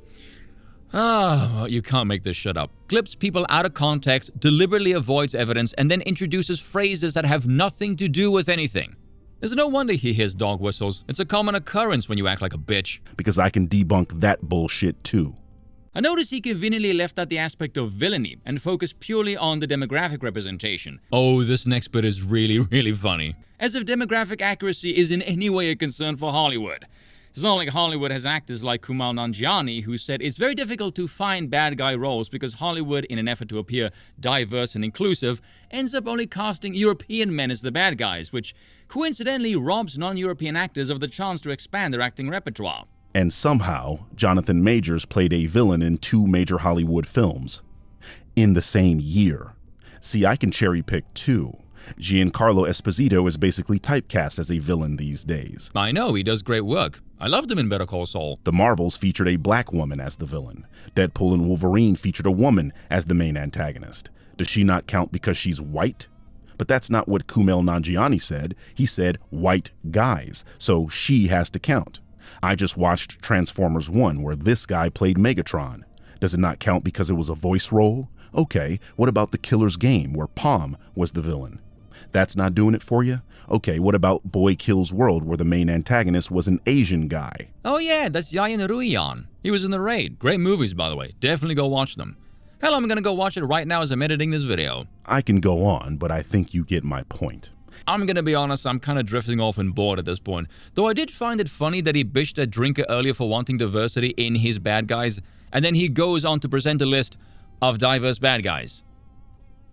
You can't make this shit up. Clips people out of context, deliberately avoids evidence, and then introduces phrases that have nothing to do with anything. There's no wonder he hears dog whistles. It's a common occurrence when you act like a bitch. Because I can debunk that bullshit too. I notice he conveniently left out the aspect of villainy and focused purely on the demographic representation. Oh, this next bit is really, really funny. As if demographic accuracy is in any way a concern for Hollywood. It's not like Hollywood has actors like Kumail Nanjiani who said it's very difficult to find bad guy roles because Hollywood, in an effort to appear diverse and inclusive, ends up only casting European men as the bad guys, which coincidentally robs non-European actors of the chance to expand their acting repertoire. And somehow, Jonathan Majors played a villain in 2 major Hollywood films in the same year. See, I can cherry pick too. Giancarlo Esposito is basically typecast as a villain these days. I know, he does great work. I loved him in Better Call Saul. The Marvels featured a black woman as the villain. Deadpool and Wolverine featured a woman as the main antagonist. Does she not count because she's white? But that's not what Kumail Nanjiani said. He said white guys, so she has to count. I just watched Transformers 1 where this guy played Megatron. Does it not count because it was a voice role? Okay, what about The Killer's Game where Palm was the villain? That's not doing it for you? Okay, what about Boy Kills World where the main antagonist was an Asian guy? Oh yeah, that's Yayan Ruyan. He was in The Raid. Great movies, by the way. Definitely go watch them. Hell, I'm gonna go watch it right now as I'm editing this video. I can go on, but I think you get my point. I'm gonna be honest, I'm kinda drifting off and bored at this point. Though I did find it funny that he bitched at Drinker earlier for wanting diversity in his bad guys, and then he goes on to present a list of diverse bad guys.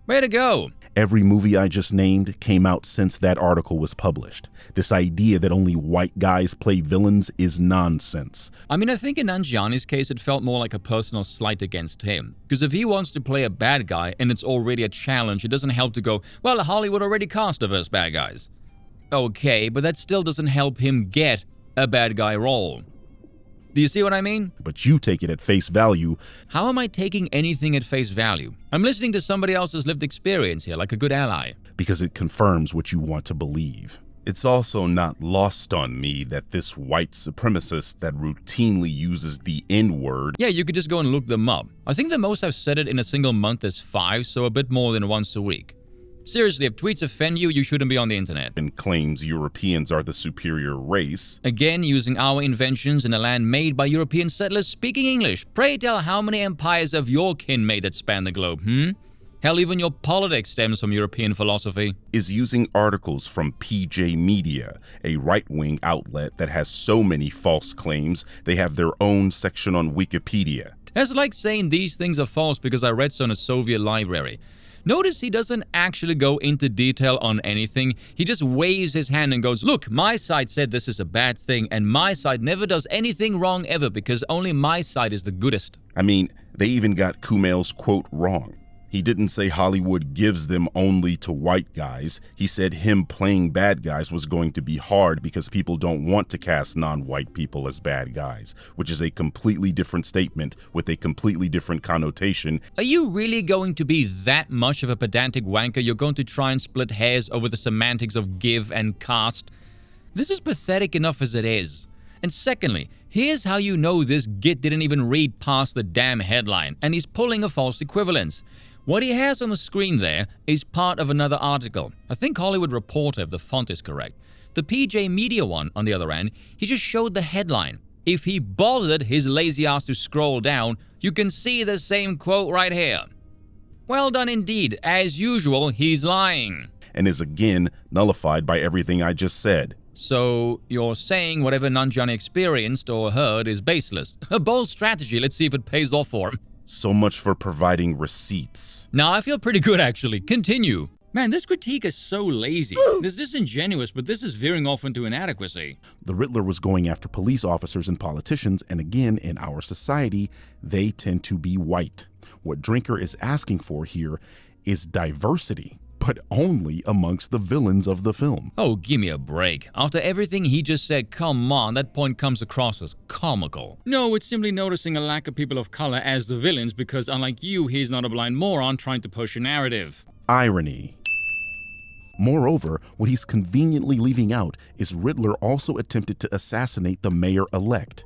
Way to go! Every movie I just named came out since that article was published. This idea that only white guys play villains is nonsense. I mean, I think in Nanjiani's case, it felt more like a personal slight against him. Because if he wants to play a bad guy and it's already a challenge, it doesn't help to go, well, Hollywood already cast diverse bad guys. Okay, but that still doesn't help him get a bad guy role. Do you see what I mean? But you take it at face value. How am I taking anything at face value? I'm listening to somebody else's lived experience here, like a good ally. Because it confirms what you want to believe. It's also not lost on me that this white supremacist that routinely uses the N-word... Yeah, you could just go and look them up. I think the most I've said it in a single month is 5, so a bit more than once a week. Seriously, if tweets offend you, you shouldn't be on the internet. And claims Europeans are the superior race. Again, using our inventions in a land made by European settlers speaking English. Pray tell, how many empires have your kin made that span the globe, Hell, even your politics stems from European philosophy. Is using articles from PJ Media, a right-wing outlet that has so many false claims, they have their own section on Wikipedia. That's like saying these things are false because I read so in a Soviet library. Notice he doesn't actually go into detail on anything. He just waves his hand and goes, look, my side said this is a bad thing, and my side never does anything wrong ever because only my side is the goodest. I mean, they even got Kumail's quote wrong. He didn't say Hollywood gives them only to white guys. He said him playing bad guys was going to be hard because people don't want to cast non-white people as bad guys, which is a completely different statement with a completely different connotation. Are you really going to be that much of a pedantic wanker? You're going to try and split hairs over the semantics of give and cast? This is pathetic enough as it is. And secondly, here's how you know this git didn't even read past the damn headline, and he's pulling a false equivalence. What he has on the screen there is part of another article. I think Hollywood Reporter, if the font is correct. The PJ Media one, on the other hand, he just showed the headline. If he bothered his lazy ass to scroll down, you can see the same quote right here. Well done indeed. As usual, he's lying. And is again nullified by everything I just said. So you're saying whatever Nanjiani experienced or heard is baseless. A bold strategy. Let's see if it pays off for him. So much for providing receipts. Now I feel pretty good, actually. Continue. Man, this critique is so lazy. It's disingenuous, but this is veering off into inadequacy. The Riddler was going after police officers and politicians, and again, in our society, they tend to be white. What Drinker is asking for here is diversity, but only amongst the villains of the film. Oh, give me a break. After everything he just said, come on, that point comes across as comical. No, it's simply noticing a lack of people of color as the villains because unlike you, he's not a blind moron trying to push a narrative. Irony. Moreover, what he's conveniently leaving out is Riddler also attempted to assassinate the mayor-elect,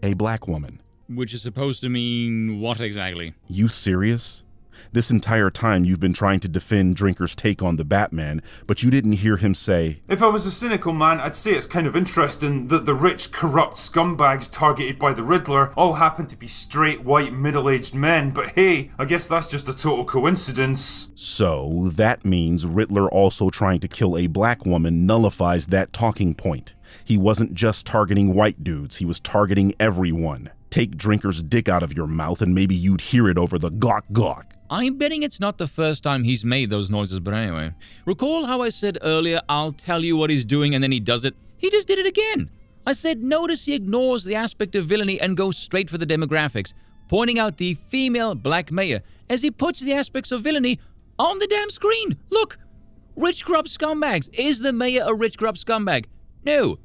a black woman. Which is supposed to mean what exactly? You serious? This entire time you've been trying to defend Drinker's take on the Batman, but you didn't hear him say, if I was a cynical man, I'd say it's kind of interesting that the rich, corrupt scumbags targeted by the Riddler all happen to be straight, white, middle-aged men, but hey, I guess that's just a total coincidence. So that means Riddler also trying to kill a black woman nullifies that talking point. He wasn't just targeting white dudes, he was targeting everyone. Take Drinker's dick out of your mouth and maybe you'd hear it over the gawk gawk. I'm betting it's not the first time he's made those noises, but anyway. Recall how I said earlier, I'll tell you what he's doing and then he does it? He just did it again. I said notice he ignores the aspect of villainy and goes straight for the demographics, pointing out the female black mayor as he puts the aspects of villainy on the damn screen. Look, Rich corrupt scumbags. Is the mayor a rich corrupt scumbag? No.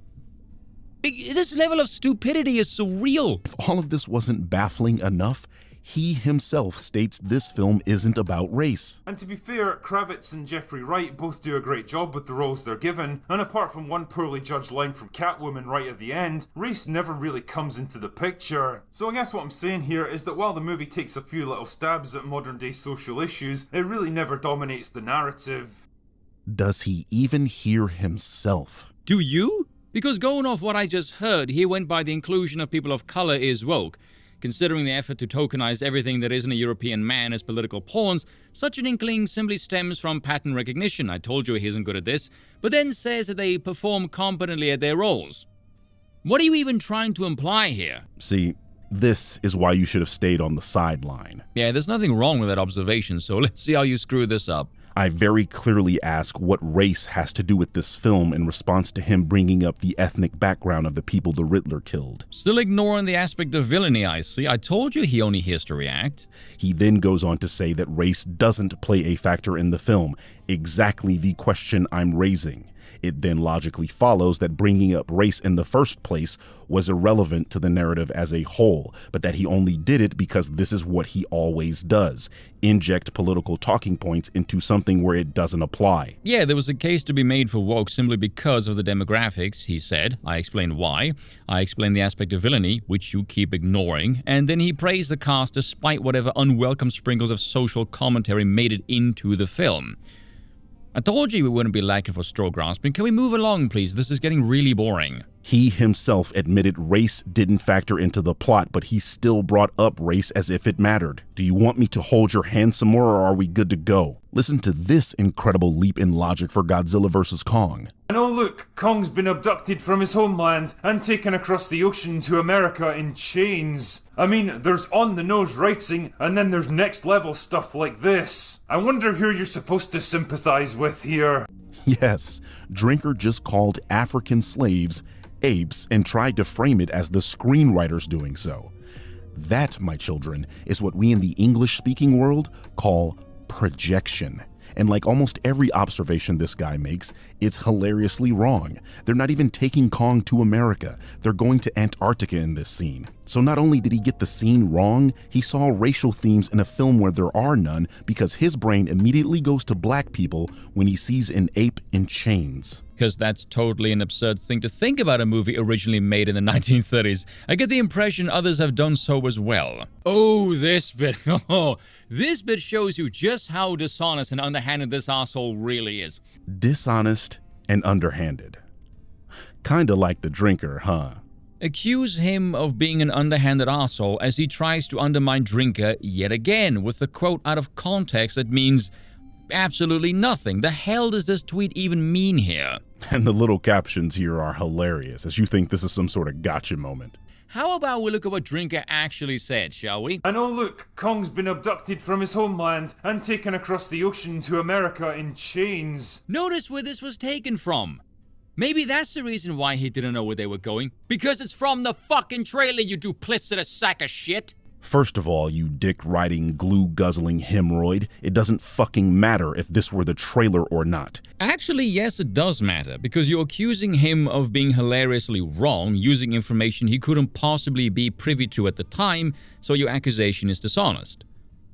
This level of stupidity is surreal. If all of this wasn't baffling enough, he himself states this film isn't about race. And to be fair, Kravitz and Jeffrey Wright both do a great job with the roles they're given, and apart from one poorly judged line from Catwoman right at the end, race never really comes into the picture. So I guess what I'm saying here is that while the movie takes a few little stabs at modern day social issues, it really never dominates the narrative. Does he even hear himself? Do you? Because going off what I just heard, he went by the inclusion of people of color is woke. Considering the effort to tokenize everything that isn't a European man as political pawns, such an inkling simply stems from pattern recognition. I told you he isn't good at this, but then says that they perform competently at their roles. What are you even trying to imply here? See, this is why you should have stayed on the sideline. Yeah, there's nothing wrong with that observation, so let's see how you screw this up. I very clearly ask what race has to do with this film in response to him bringing up the ethnic background of the people the Riddler killed. Still ignoring the aspect of villainy, I see. I told you he only hears to react. He then goes on to say that race doesn't play a factor in the film, exactly the question I'm raising. It then logically follows that bringing up race in the first place was irrelevant to the narrative as a whole, but that he only did it because this is what he always does: inject political talking points into something where it doesn't apply. Yeah, there was a case to be made for woke simply because of the demographics, he said. I explained why. I explained the aspect of villainy, which you keep ignoring, and then he praised the cast despite whatever unwelcome sprinkles of social commentary made it into the film. I told you we wouldn't be lacking for straw grasping. Can we move along, please? This is getting really boring. He himself admitted race didn't factor into the plot, but he still brought up race as if it mattered. Do you want me to hold your hand some more, or are we good to go? Listen to this incredible leap in logic for Godzilla vs. Kong. And oh look, Kong's been abducted from his homeland and taken across the ocean to America in chains. I mean, there's on-the-nose writing, and then there's next-level stuff like this. I wonder who you're supposed to sympathize with here. Yes, Drinker just called African slaves apes and tried to frame it as the screenwriters doing so. That, my children, is what we in the English-speaking world call projection. And like almost every observation this guy makes, it's hilariously wrong. They're not even taking Kong to America. They're going to Antarctica in this scene. So not only did he get the scene wrong, he saw racial themes in a film where there are none because his brain immediately goes to black people when he sees an ape in chains. Because that's totally an absurd thing to think about a movie originally made in the 1930s. I get the impression others have done so as well. Oh, this bit. Oh, this bit shows you just how dishonest and underhanded this asshole really is. Dishonest and underhanded. Kinda like the Drinker, huh? Accuse him of being an underhanded asshole as he tries to undermine Drinker yet again with the quote out of context that means absolutely nothing. The hell does this tweet even mean here? And the little captions here are hilarious, as you think this is some sort of gotcha moment. How about we look at what Drinker actually said, shall we? And oh look, Kong's been abducted from his homeland and taken across the ocean to America in chains. Notice where this was taken from. Maybe that's the reason why he didn't know where they were going. Because it's from the fucking trailer, you duplicitous sack of shit. First of all, you dick-riding, glue-guzzling hemorrhoid, it doesn't fucking matter if this were the trailer or not. Actually, yes, it does matter, because you're accusing him of being hilariously wrong, using information he couldn't possibly be privy to at the time, so your accusation is dishonest.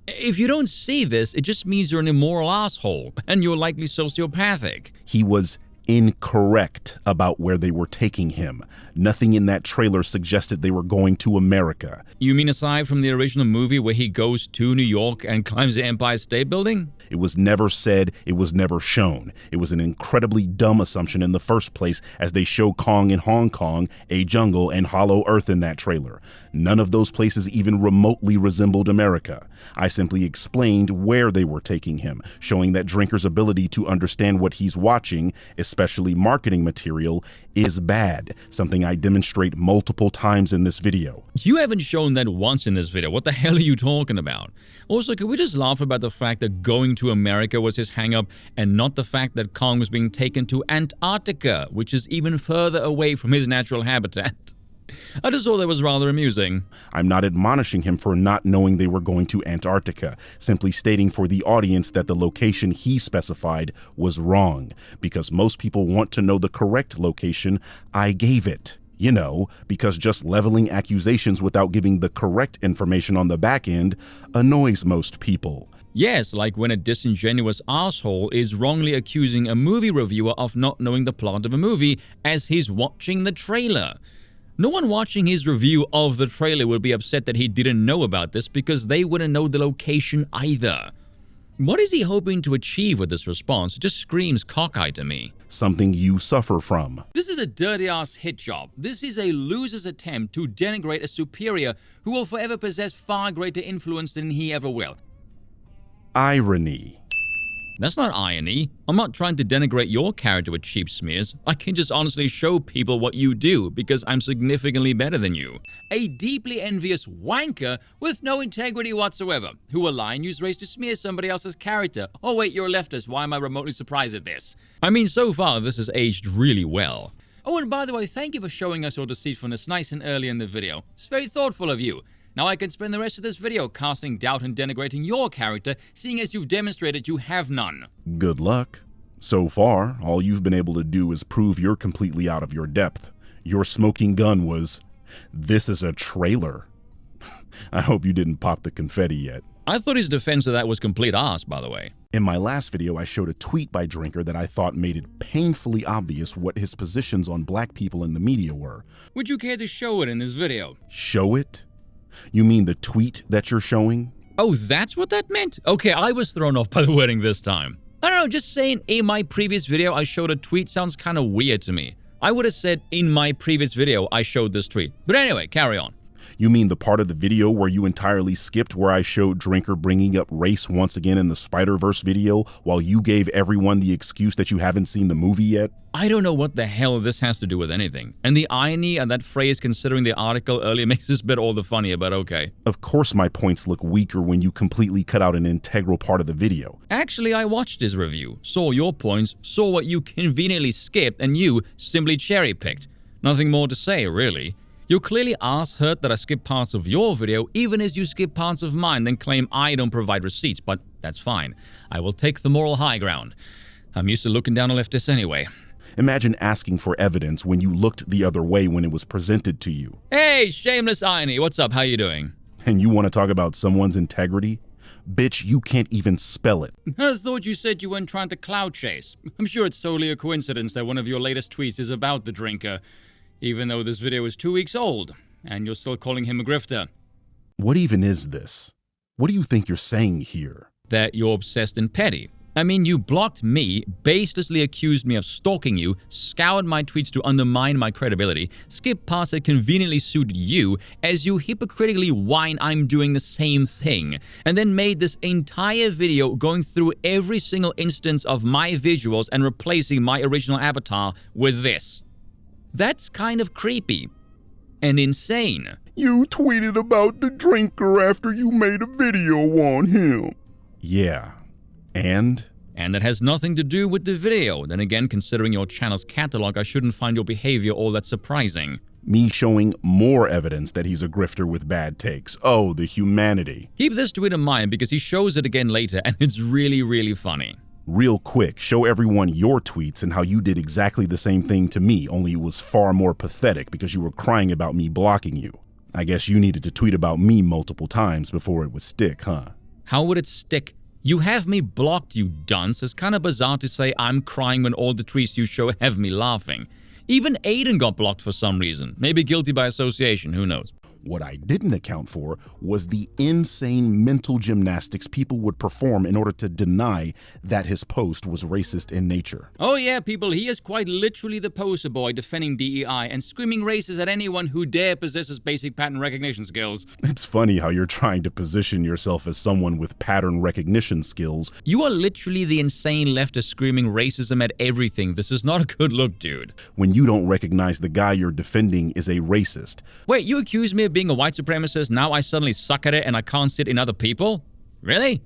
If you don't see this, it just means you're an immoral asshole, and you're likely sociopathic. He was incorrect about where they were taking him. Nothing in that trailer suggested they were going to America. You mean aside from the original movie where he goes to New York and climbs the Empire State Building? It was never said, it was never shown. It was an incredibly dumb assumption in the first place, as they show Kong in Hong Kong, a jungle, and Hollow Earth in that trailer. None of those places even remotely resembled America. I simply explained where they were taking him, showing that Drinker's ability to understand what he's watching, especially marketing material, is bad, something I demonstrate multiple times in this video. You haven't shown that once in this video. What the hell are you talking about? Also, can we just laugh about the fact that going to America was his hang-up and not the fact that Kong was being taken to Antarctica, which is even further away from his natural habitat? I just thought that was rather amusing. I'm not admonishing him for not knowing they were going to Antarctica, simply stating for the audience that the location he specified was wrong, because most people want to know the correct location I gave it. You know, because just leveling accusations without giving the correct information on the back end annoys most people. Yes, like when a disingenuous asshole is wrongly accusing a movie reviewer of not knowing the plot of a movie as he's watching the trailer. No one watching his review of the trailer would be upset that he didn't know about this because they wouldn't know the location either. What is he hoping to achieve with this response? It just screams cockeyed to me. Something you suffer from. This is a dirty-ass hit job. This is a loser's attempt to denigrate a superior who will forever possess far greater influence than he ever will. Irony. That's not irony. I'm not trying to denigrate your character with cheap smears. I can just honestly show people what you do because I'm significantly better than you. A deeply envious wanker with no integrity whatsoever, who will lie and use race to smear somebody else's character. Oh wait, you're a leftist. Why am I remotely surprised at this? I mean, so far this has aged really well. Oh, and by the way, thank you for showing us your deceitfulness nice and early in the video. It's very thoughtful of you. Now I can spend the rest of this video casting doubt and denigrating your character, seeing as you've demonstrated you have none. Good luck. So far, all you've been able to do is prove you're completely out of your depth. Your smoking gun was, "This is a trailer." I hope you didn't pop the confetti yet. I thought his defense of that was complete arse, by the way. In my last video, I showed a tweet by Drinker that I thought made it painfully obvious what his positions on black people in the media were. Would you care to show it in this video? Show it? You mean the tweet that you're showing? Oh, that's what that meant? Okay, I was thrown off by the wording this time. I don't know, just saying in my previous video I showed a tweet sounds kind of weird to me. I would have said in my previous video I showed this tweet. But anyway, carry on. You mean the part of the video where you entirely skipped where I showed Drinker bringing up race once again in the Spider-Verse video while you gave everyone the excuse that you haven't seen the movie yet? I don't know what the hell this has to do with anything. And the irony of that phrase considering the article earlier makes this bit all the funnier, but okay. Of course my points look weaker when you completely cut out an integral part of the video. Actually, I watched this review, saw your points, saw what you conveniently skipped, and you simply cherry-picked. Nothing more to say, really. You're clearly ass-hurt that I skip parts of your video, even as you skip parts of mine, then claim I don't provide receipts, but that's fine. I will take the moral high ground. I'm used to looking down on leftists anyway. Imagine asking for evidence when you looked the other way when it was presented to you. Hey, shameless irony, what's up, how you doing? And you want to talk about someone's integrity? Bitch, you can't even spell it. I thought you said you weren't trying to cloud chase. I'm sure it's totally a coincidence that one of your latest tweets is about the Drinker. Even though this video is 2 weeks old, and you're still calling him a grifter. What even is this? What do you think you're saying here? That you're obsessed and petty. I mean, you blocked me, baselessly accused me of stalking you, scoured my tweets to undermine my credibility, skipped parts that conveniently suited you, as you hypocritically whine I'm doing the same thing, and then made this entire video going through every single instance of my visuals and replacing my original avatar with this. That's kind of creepy and insane. You tweeted about the Drinker after you made a video on him. Yeah. And that has nothing to do with the video. Then again, considering your channel's catalog, I shouldn't find your behavior all that surprising. Me showing more evidence that he's a grifter with bad takes. Oh, the humanity. Keep this tweet in mind because he shows it again later and it's really, really funny. Real quick, show everyone your tweets and how you did exactly the same thing to me, only it was far more pathetic because you were crying about me blocking you. I guess you needed to tweet about me multiple times before it would stick, huh? How would it stick? You have me blocked, you dunce. It's kind of bizarre to say I'm crying when all the tweets you show have me laughing. Even Aiden got blocked for some reason. Maybe guilty by association, who knows? What I didn't account for was the insane mental gymnastics people would perform in order to deny that his post was racist in nature. Oh yeah, people, he is quite literally the poster boy defending DEI and screaming racist at anyone who dare possess his basic pattern recognition skills. It's funny how you're trying to position yourself as someone with pattern recognition skills. You are literally the insane leftist screaming racism at everything. This is not a good look, dude. When you don't recognize the guy you're defending is a racist. Wait, you accuse me of being a white supremacist, now I suddenly suck at it and I can't sit in other people? Really?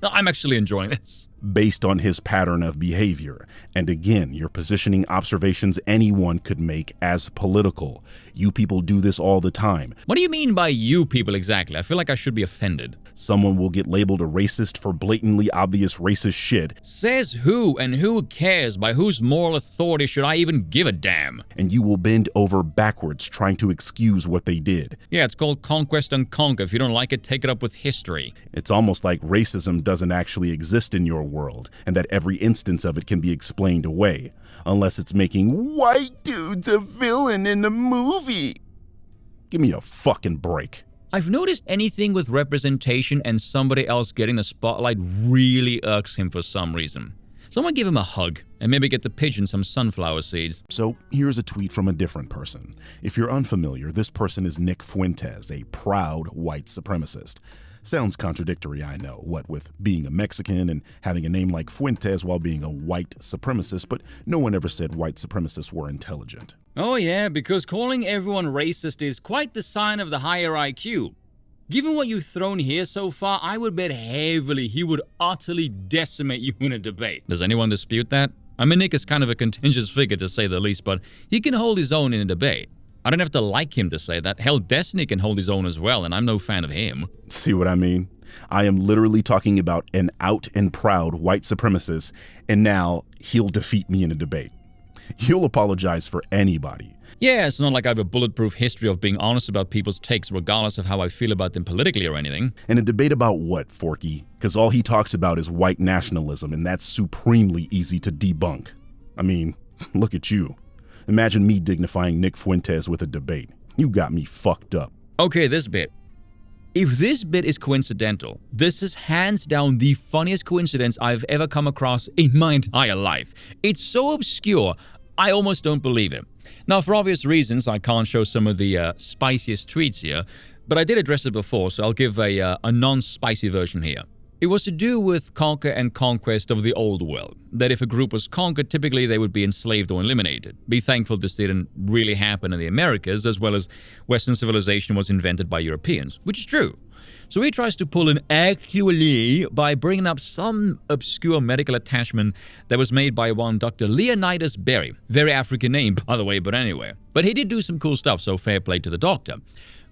I'm actually enjoying this. based on his pattern of behavior. And again, you're positioning observations anyone could make as political. You people do this all the time. What do you mean by you people exactly? I feel like I should be offended. Someone will get labeled a racist for blatantly obvious racist shit. Says who, and who cares? By whose moral authority should I even give a damn? And you will bend over backwards trying to excuse what they did. Yeah, it's called conquest and conquer. If you don't like it, take it up with history. It's almost like racism doesn't actually exist in your world, and that every instance of it can be explained away, unless it's making white dudes a villain in a movie. Give me a fucking break. I've noticed anything with representation and somebody else getting the spotlight really irks him for some reason. Someone give him a hug and maybe get the pigeon some sunflower seeds. So here's a tweet from a different person. If you're unfamiliar, this person is Nick Fuentes, a proud white supremacist. Sounds contradictory, I know, what with being a Mexican and having a name like Fuentes while being a white supremacist, but no one ever said white supremacists were intelligent. Oh yeah, because calling everyone racist is quite the sign of the higher IQ. Given what you've thrown here so far, I would bet heavily he would utterly decimate you in a debate. Does anyone dispute that? I mean, Nick is kind of a contentious figure to say the least, but he can hold his own in a debate. I don't have to like him to say that. Hell, Destiny can hold his own as well, and I'm no fan of him. See what I mean? I am literally talking about an out and proud white supremacist, and now he'll defeat me in a debate. He'll apologize for anybody. Yeah, it's not like I have a bulletproof history of being honest about people's takes regardless of how I feel about them politically or anything. And a debate about what, Forky? Because all he talks about is white nationalism, and that's supremely easy to debunk. I mean, look at you. Imagine me dignifying Nick Fuentes with a debate. You got me fucked up. Okay, this bit. If this bit is coincidental, this is hands down the funniest coincidence I've ever come across in my entire life. It's so obscure, I almost don't believe it. Now, for obvious reasons, I can't show some of the spiciest tweets here, but I did address it before, so I'll give a non-spicy version here. It was to do with conquer and conquest of the old world, that if a group was conquered, typically they would be enslaved or eliminated. Be thankful this didn't really happen in the Americas, as well as Western civilization was invented by Europeans, which is true. So he tries to pull an actually by bringing up some obscure medical attachment that was made by one Dr. Leonidas Berry. Very African name, by the way, but anyway. But he did do some cool stuff, so fair play to the doctor.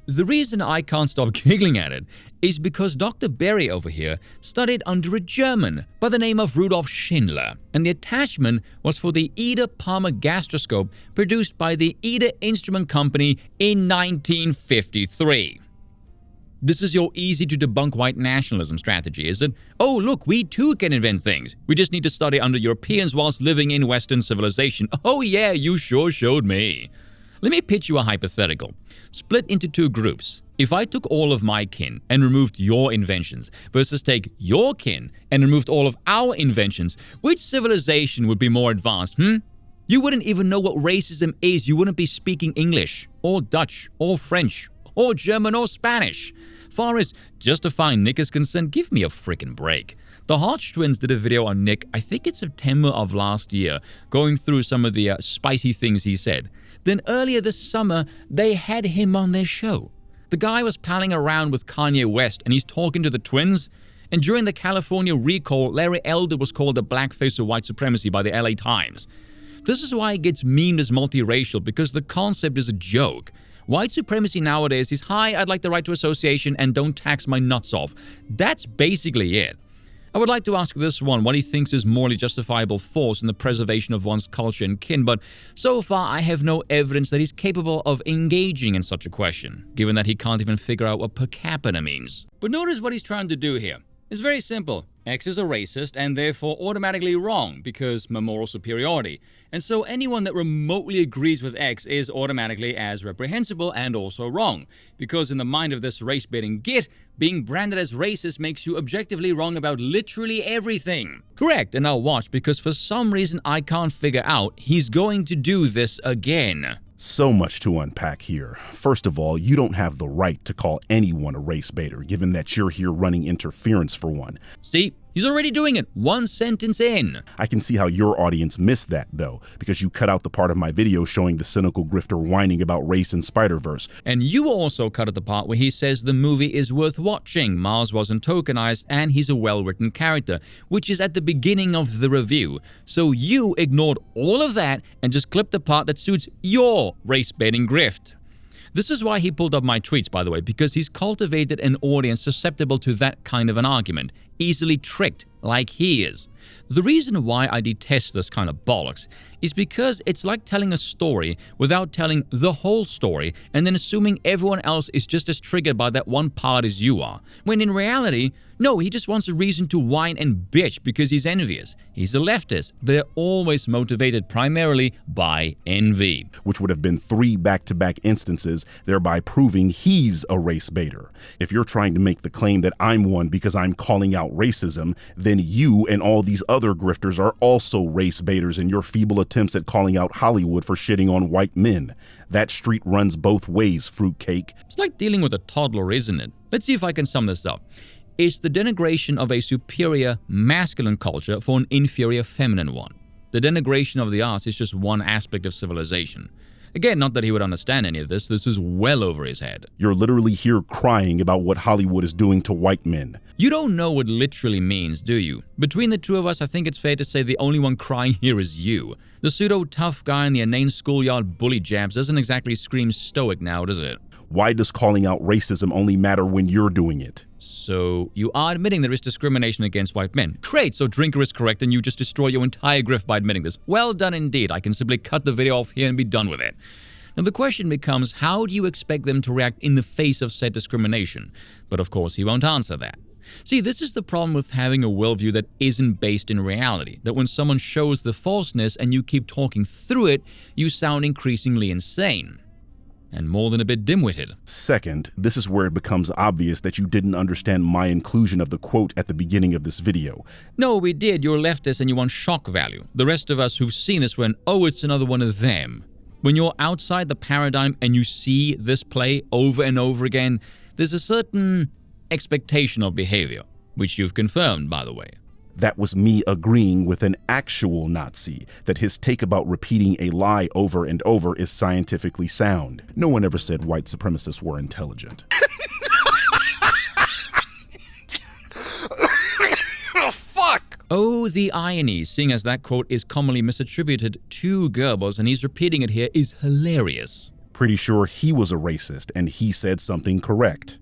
The reason I can't stop giggling at it is because Dr. Berry over here studied under a German by the name of Rudolf Schindler, and the attachment was for the Eder Palmer gastroscope produced by the Eder Instrument Company in 1953. This is your easy-to-debunk white nationalism strategy, is it? Oh, look, we too can invent things. We just need to study under Europeans whilst living in Western civilization. Oh yeah, you sure showed me. Let me pitch you a hypothetical. Split into two groups. If I took all of my kin and removed your inventions versus take your kin and removed all of our inventions, which civilization would be more advanced, You wouldn't even know what racism is. You wouldn't be speaking English or Dutch or French or German or Spanish. Far as justifying Nick is concerned, give me a freaking break. The Hodge twins did a video on Nick, I think it's September of last year, going through some of the spicy things he said. Then earlier this summer, they had him on their show. The guy was palling around with Kanye West and he's talking to the twins. And during the California recall, Larry Elder was called the blackface of white supremacy by the LA Times. This is why it gets memed as multiracial, because the concept is a joke. White supremacy nowadays is, hi, I'd like the right to association and don't tax my nuts off. That's basically it. I would like to ask this one what he thinks is morally justifiable force in the preservation of one's culture and kin, but so far I have no evidence that he's capable of engaging in such a question, given that he can't even figure out what per capita means. But notice what he's trying to do here. It's very simple. X is a racist and therefore automatically wrong because moral superiority. And so anyone that remotely agrees with X is automatically as reprehensible and also wrong. Because in the mind of this race-baiting git, being branded as racist makes you objectively wrong about literally everything. Correct, and now watch, because for some reason I can't figure out, he's going to do this again. So much to unpack here. First of all, you don't have the right to call anyone a race baiter, given that you're here running interference for one. See, He's already doing it, one sentence in. I can see how your audience missed that, though, because you cut out the part of my video showing the cynical grifter whining about race in Spider-Verse. And you also cut out the part where he says the movie is worth watching, Mars wasn't tokenized, and he's a well-written character, which is at the beginning of the review. So you ignored all of that and just clipped the part that suits your race-baiting grift. This is why he pulled up my tweets, by the way, because he's cultivated an audience susceptible to that kind of an argument, easily tricked like he is. The reason why I detest this kind of bollocks is because it's like telling a story without telling the whole story and then assuming everyone else is just as triggered by that one part as you are. When in reality, no, he just wants a reason to whine and bitch because he's envious. He's a leftist. They're always motivated primarily by envy. Which would have been 3 back-to-back instances, thereby proving he's a race baiter. If you're trying to make the claim that I'm one because I'm calling out racism, then you and all these other grifters are also race baiters in your feeble attempts at calling out Hollywood for shitting on white men. That street runs both ways, fruitcake. It's like dealing with a toddler, isn't it? Let's see if I can sum this up. It's the denigration of a superior masculine culture for an inferior feminine one. The denigration of the arts is just one aspect of civilization. Again, not that he would understand any of this. This is well over his head. You're literally here crying about what Hollywood is doing to white men. You don't know what literally means, do you? Between the two of us, I think it's fair to say the only one crying here is you. The pseudo-tough guy in the inane schoolyard bully jabs doesn't exactly scream stoic now, does it? Why does calling out racism only matter when you're doing it? So you are admitting there is discrimination against white men. Great, so Drinker is correct and you just destroy your entire grift by admitting this. Well done indeed. I can simply cut the video off here and be done with it. Now the question becomes, how do you expect them to react in the face of said discrimination? But of course he won't answer that. See, this is the problem with having a worldview that isn't based in reality, that when someone shows the falseness and you keep talking through it, you sound increasingly insane. And more than a bit dim-witted. Second, this is where it becomes obvious that you didn't understand my inclusion of the quote at the beginning of this video. No, we did. You're leftist and you want shock value. The rest of us who've seen this went, oh, it's another one of them. When you're outside the paradigm and you see this play over and over again, there's a certain expectation of behavior, which you've confirmed, by the way. That was me agreeing with an actual Nazi that his take about repeating a lie over and over is scientifically sound. No one ever said white supremacists were intelligent. Oh, fuck! Oh, the irony, seeing as that quote is commonly misattributed to Goebbels and he's repeating it here, is hilarious. Pretty sure he was a racist and he said something correct.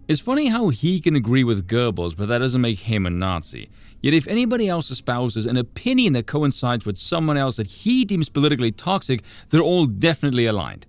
It's funny how he can agree with Goebbels, but that doesn't make him a Nazi. Yet if anybody else espouses an opinion that coincides with someone else that he deems politically toxic, they're all definitely aligned.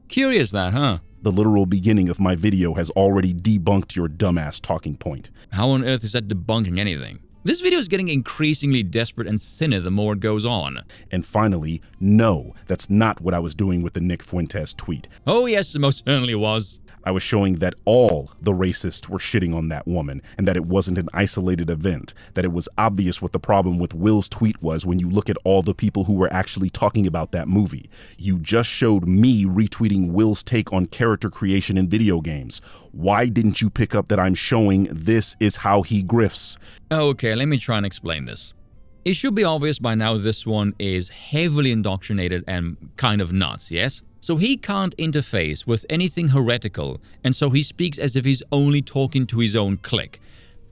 Curious that, huh? The literal beginning of my video has already debunked your dumbass talking point. How on earth is that debunking anything? This video is getting increasingly desperate and thinner the more it goes on. And finally, no, that's not what I was doing with the Nick Fuentes tweet. Oh yes, it most certainly was. I was showing that all the racists were shitting on that woman and that it wasn't an isolated event, that it was obvious what the problem with Will's tweet was when you look at all the people who were actually talking about that movie. You just showed me retweeting Will's take on character creation in video games. Why didn't you pick up that I'm showing this is how he grifts? Okay, let me try and explain this. It should be obvious by now this one is heavily indoctrinated and kind of nuts, yes? So he can't interface with anything heretical, and so he speaks as if he's only talking to his own clique.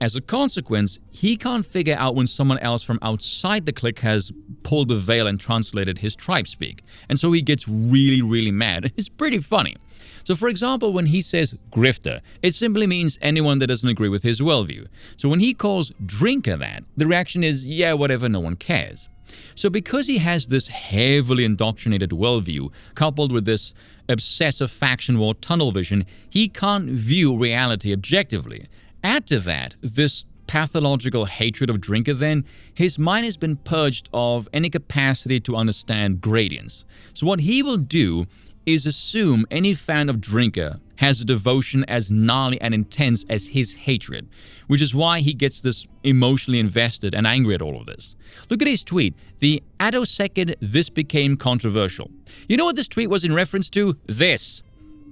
As a consequence, he can't figure out when someone else from outside the clique has pulled the veil and translated his tribe speak. And so he gets really, really mad. It's pretty funny. So for example, when he says grifter, it simply means anyone that doesn't agree with his worldview. So when he calls drinker that, the reaction is, yeah, whatever, no one cares. So because he has this heavily indoctrinated worldview, coupled with this obsessive faction war tunnel vision, he can't view reality objectively. Add to that this pathological hatred of drinker then, his mind has been purged of any capacity to understand gradients. So what he will do is assume any fan of drinker has a devotion as gnarly and intense as his hatred, which is why he gets this emotionally invested and angry at all of this. Look at his tweet, the attosecond this became controversial. You know what this tweet was in reference to? This.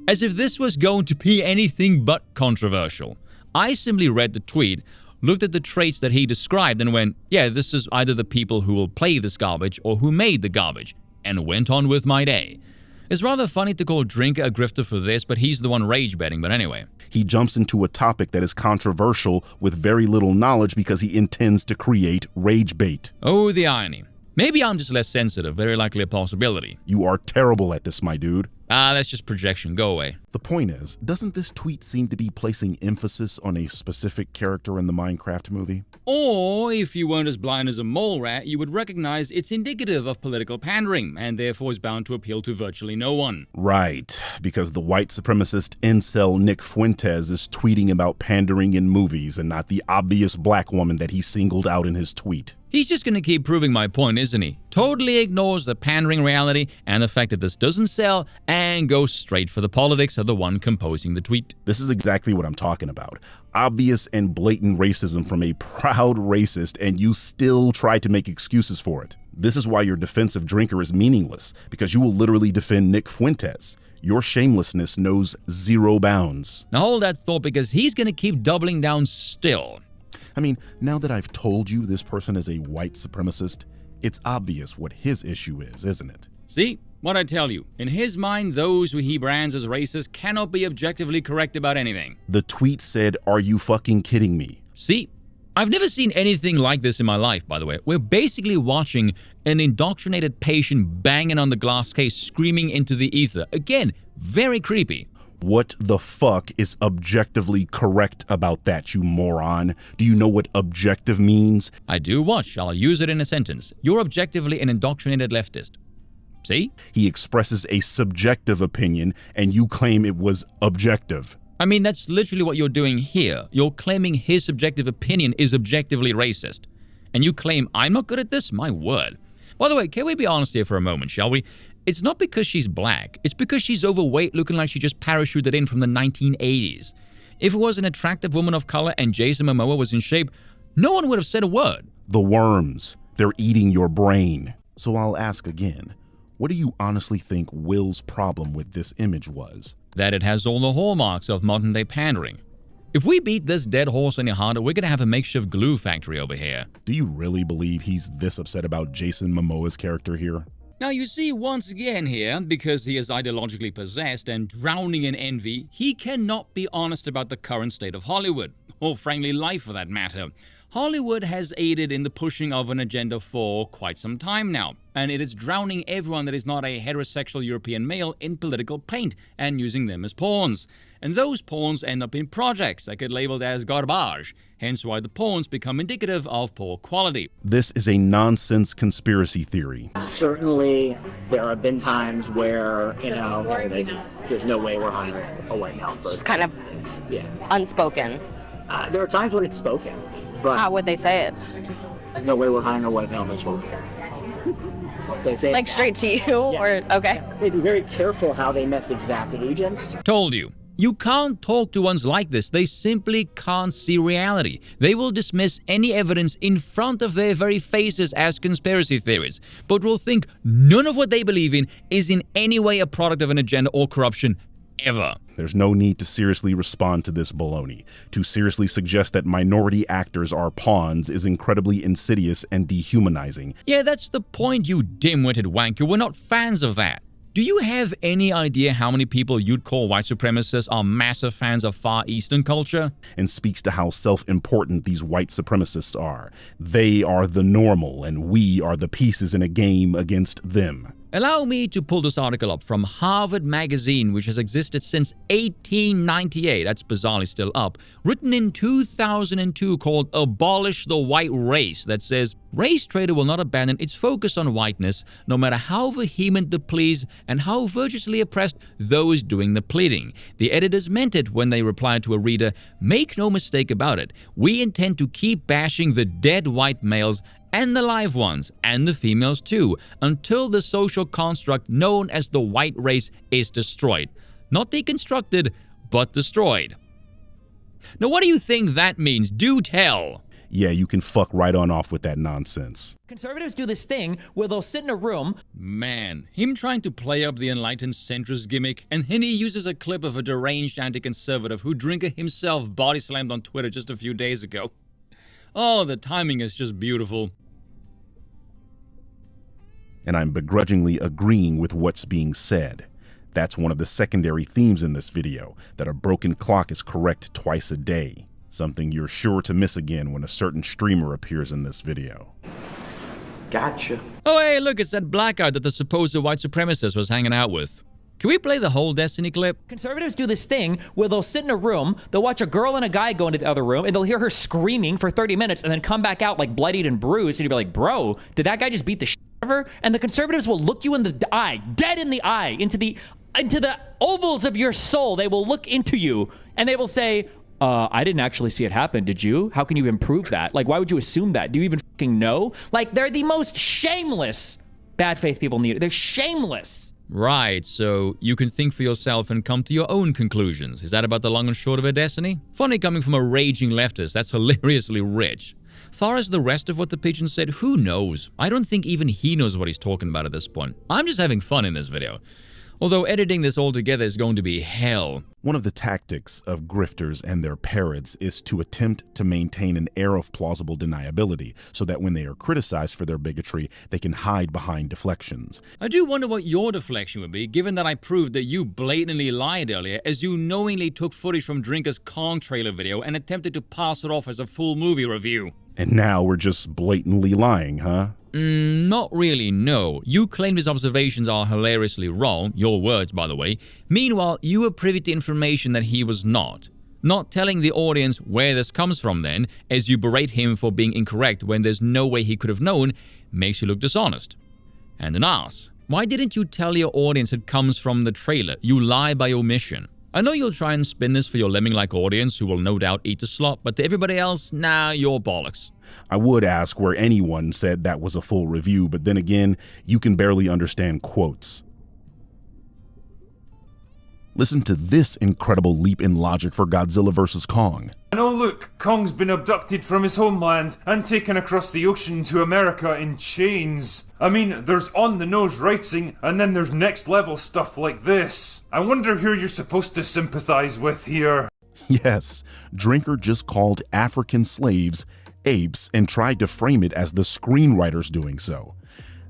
As if this was going to be anything but controversial. I simply read the tweet, looked at the traits that he described and went, yeah, this is either the people who will play this garbage or who made the garbage, and went on with my day. It's rather funny to call Drinker a grifter for this, but he's the one rage betting, but anyway. He jumps into a topic that is controversial with very little knowledge because he intends to create rage bait. Oh, the irony. Maybe I'm just less sensitive, very likely a possibility. You are terrible at this, my dude. That's just projection, go away. The point is, doesn't this tweet seem to be placing emphasis on a specific character in the Minecraft movie? Or, if you weren't as blind as a mole rat, you would recognize it's indicative of political pandering, and therefore is bound to appeal to virtually no one. Right, because the white supremacist incel Nick Fuentes is tweeting about pandering in movies and not the obvious black woman that he singled out in his tweet. He's just gonna keep proving my point, isn't he? Totally ignores the pandering reality and the fact that this doesn't sell and goes straight for the politics of the one composing the tweet. This is exactly what I'm talking about. Obvious and blatant racism from a proud racist, and you still try to make excuses for it. This is why your defense of Drinker is meaningless, because you will literally defend Nick Fuentes. Your shamelessness knows zero bounds. Now hold that thought, because he's gonna keep doubling down still. I mean, now that I've told you this person is a white supremacist, it's obvious what his issue is, isn't it? See? What I tell you. In his mind, those who he brands as racist cannot be objectively correct about anything. The tweet said, "Are you fucking kidding me?" See? I've never seen anything like this in my life, by the way. We're basically watching an indoctrinated patient banging on the glass case, screaming into the ether. Again, very creepy. What the fuck is objectively correct about that, you moron? Do you know what objective means? I do. Watch. I'll use it in a sentence. You're objectively an indoctrinated leftist. See? He expresses a subjective opinion, and you claim it was objective. I mean, that's literally what you're doing here. You're claiming his subjective opinion is objectively racist. And you claim I'm not good at this? My word. By the way, can we be honest here for a moment, shall we? It's not because she's black. It's because she's overweight, looking like she just parachuted in from the 1980s. If it was an attractive woman of color and Jason Momoa was in shape, no one would have said a word. The worms. They're eating your brain. So I'll ask again. What do you honestly think Will's problem with this image was? That it has all the hallmarks of modern-day pandering. If we beat this dead horse any harder, we're gonna have a makeshift glue factory over here. Do you really believe he's this upset about Jason Momoa's character here? Now you see, once again here, because he is ideologically possessed and drowning in envy, he cannot be honest about the current state of Hollywood, or frankly life for that matter. Hollywood has aided in the pushing of an agenda for quite some time now, and it is drowning everyone that is not a heterosexual European male in political paint and using them as pawns. And those pawns end up in projects that get labeled as garbage, hence why the pawns become indicative of poor quality. This is a nonsense conspiracy theory. Certainly, there have been times where, there's no way we're hiring a white male person. Just kind of unspoken. There are times when it's spoken, but how would they say it? There's no way we're hiring a white male person. They say like straight to you, or okay? Yeah. They'd be very careful how they message that to agents. Told you. You can't talk to ones like this. They simply can't see reality. They will dismiss any evidence in front of their very faces as conspiracy theories, but will think none of what they believe in is in any way a product of an agenda or corruption, ever. There's no need to seriously respond to this baloney. To seriously suggest that minority actors are pawns is incredibly insidious and dehumanizing. Yeah, that's the point, you dim-witted wanker. We're not fans of that. Do you have any idea how many people you'd call white supremacists are massive fans of Far Eastern culture? And speaks to how self-important these white supremacists are. They are the normal, and we are the pieces in a game against them. Allow me to pull this article up from Harvard Magazine, which has existed since 1898, that's bizarrely still up, written in 2002 called Abolish the White Race, that says, Race Trader will not abandon its focus on whiteness, no matter how vehement the pleas and how virtuously oppressed those doing the pleading. The editors meant it when they replied to a reader, make no mistake about it, we intend to keep bashing the dead white males and the live ones, and the females too, until the social construct known as the white race is destroyed. Not deconstructed, but destroyed. Now what do you think that means? Do tell! Yeah, you can fuck right on off with that nonsense. Conservatives do this thing where they'll sit in a room. Man, him trying to play up the enlightened centrist gimmick, and then he uses a clip of a deranged anti-conservative who Drinker himself body-slammed on Twitter just a few days ago. Oh, the timing is just beautiful. And I'm begrudgingly agreeing with what's being said. That's one of the secondary themes in this video, that a broken clock is correct twice a day. Something you're sure to miss again when a certain streamer appears in this video. Gotcha. Oh hey, look, it's that black guy that the supposed white supremacist was hanging out with. Can we play the whole Destiny clip? Conservatives do this thing where they'll sit in a room, they'll watch a girl and a guy go into the other room, and they'll hear her screaming for 30 minutes and then come back out like bloodied and bruised, and you'll be like, bro, did that guy just beat the shit out of her? And the conservatives will look you in the eye, dead in the eye, into the ovals of your soul. They will look into you, and they will say, I didn't actually see it happen, did you? How can you improve that? Like, why would you assume that? Do you even fucking know? Like, they're the most shameless bad faith people need. They're shameless. Right, so you can think for yourself and come to your own conclusions. Is that about the long and short of it, Destiny? Funny coming from a raging leftist, that's hilariously rich. Far as the rest of what the pigeon said, who knows? I don't think even he knows what he's talking about at this point. I'm just having fun in this video. Although editing this all together is going to be hell. One of the tactics of grifters and their parrots is to attempt to maintain an air of plausible deniability, so that when they are criticized for their bigotry, they can hide behind deflections. I do wonder what your deflection would be, given that I proved that you blatantly lied earlier, as you knowingly took footage from Drinker's Kong trailer video and attempted to pass it off as a full movie review. And now we're just blatantly lying, huh? Not really, no. You claim his observations are hilariously wrong, your words by the way. Meanwhile, you were privy to information that he was not. Not telling the audience where this comes from then, as you berate him for being incorrect when there's no way he could have known, makes you look dishonest. And an ass. Why didn't you tell your audience it comes from the trailer? You lie by omission. I know you'll try and spin this for your lemming-like audience who will no doubt eat the slop, but to everybody else, nah, you're bollocks. I would ask where anyone said that was a full review, but then again, you can barely understand quotes. Listen to this incredible leap in logic for Godzilla vs. Kong. And oh look, Kong's been abducted from his homeland and taken across the ocean to America in chains. I mean, there's on-the-nose writing, and then there's next-level stuff like this. I wonder who you're supposed to sympathize with here. Yes, Drinker just called African slaves apes and tried to frame it as the screenwriters doing so.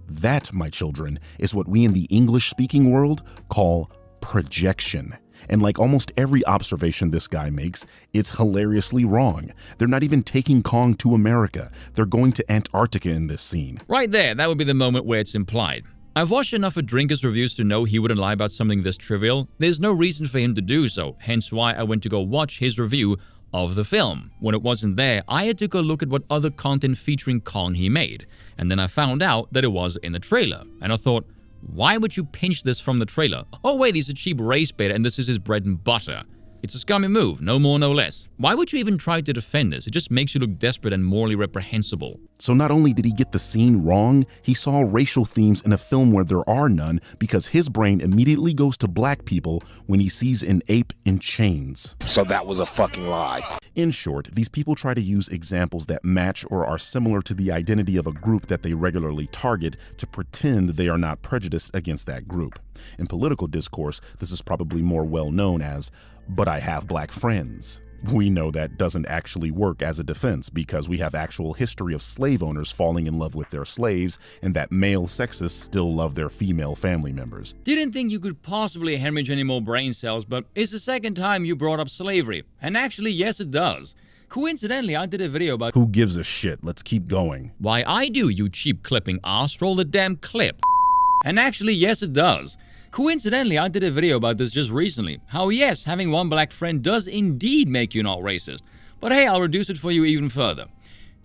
That, my children, is what we in the English-speaking world call projection. And like almost every observation this guy makes, it's hilariously wrong. They're not even taking Kong to America. They're going to Antarctica in this scene. Right there, that would be the moment where it's implied. I've watched enough of Drinker's reviews to know he wouldn't lie about something this trivial. There's no reason for him to do so, hence why I went to go watch his review of the film. When it wasn't there, I had to go look at what other content featuring Kong he made. And then I found out that it was in the trailer. And I thought, why would you pinch this from the trailer? Oh wait, he's a cheap race bait and this is his bread and butter. It's a scummy move, no more, no less. Why would you even try to defend this? It just makes you look desperate and morally reprehensible. So not only did he get the scene wrong, he saw racial themes in a film where there are none because his brain immediately goes to black people when he sees an ape in chains. So that was a fucking lie. In short, these people try to use examples that match or are similar to the identity of a group that they regularly target to pretend they are not prejudiced against that group. In political discourse, this is probably more well known as, "But I have black friends." We know that doesn't actually work as a defense because we have actual history of slave owners falling in love with their slaves and that male sexists still love their female family members. Didn't think you could possibly hemorrhage any more brain cells, but it's the second time you brought up slavery. And actually, yes it does. Coincidentally, I did a video about— Who gives a shit? Let's keep going. Why I do, you cheap clipping ass. Roll the damn clip. And actually, yes it does. Coincidentally, I did a video about this just recently. How yes, having one black friend does indeed make you not racist. But hey, I'll reduce it for you even further.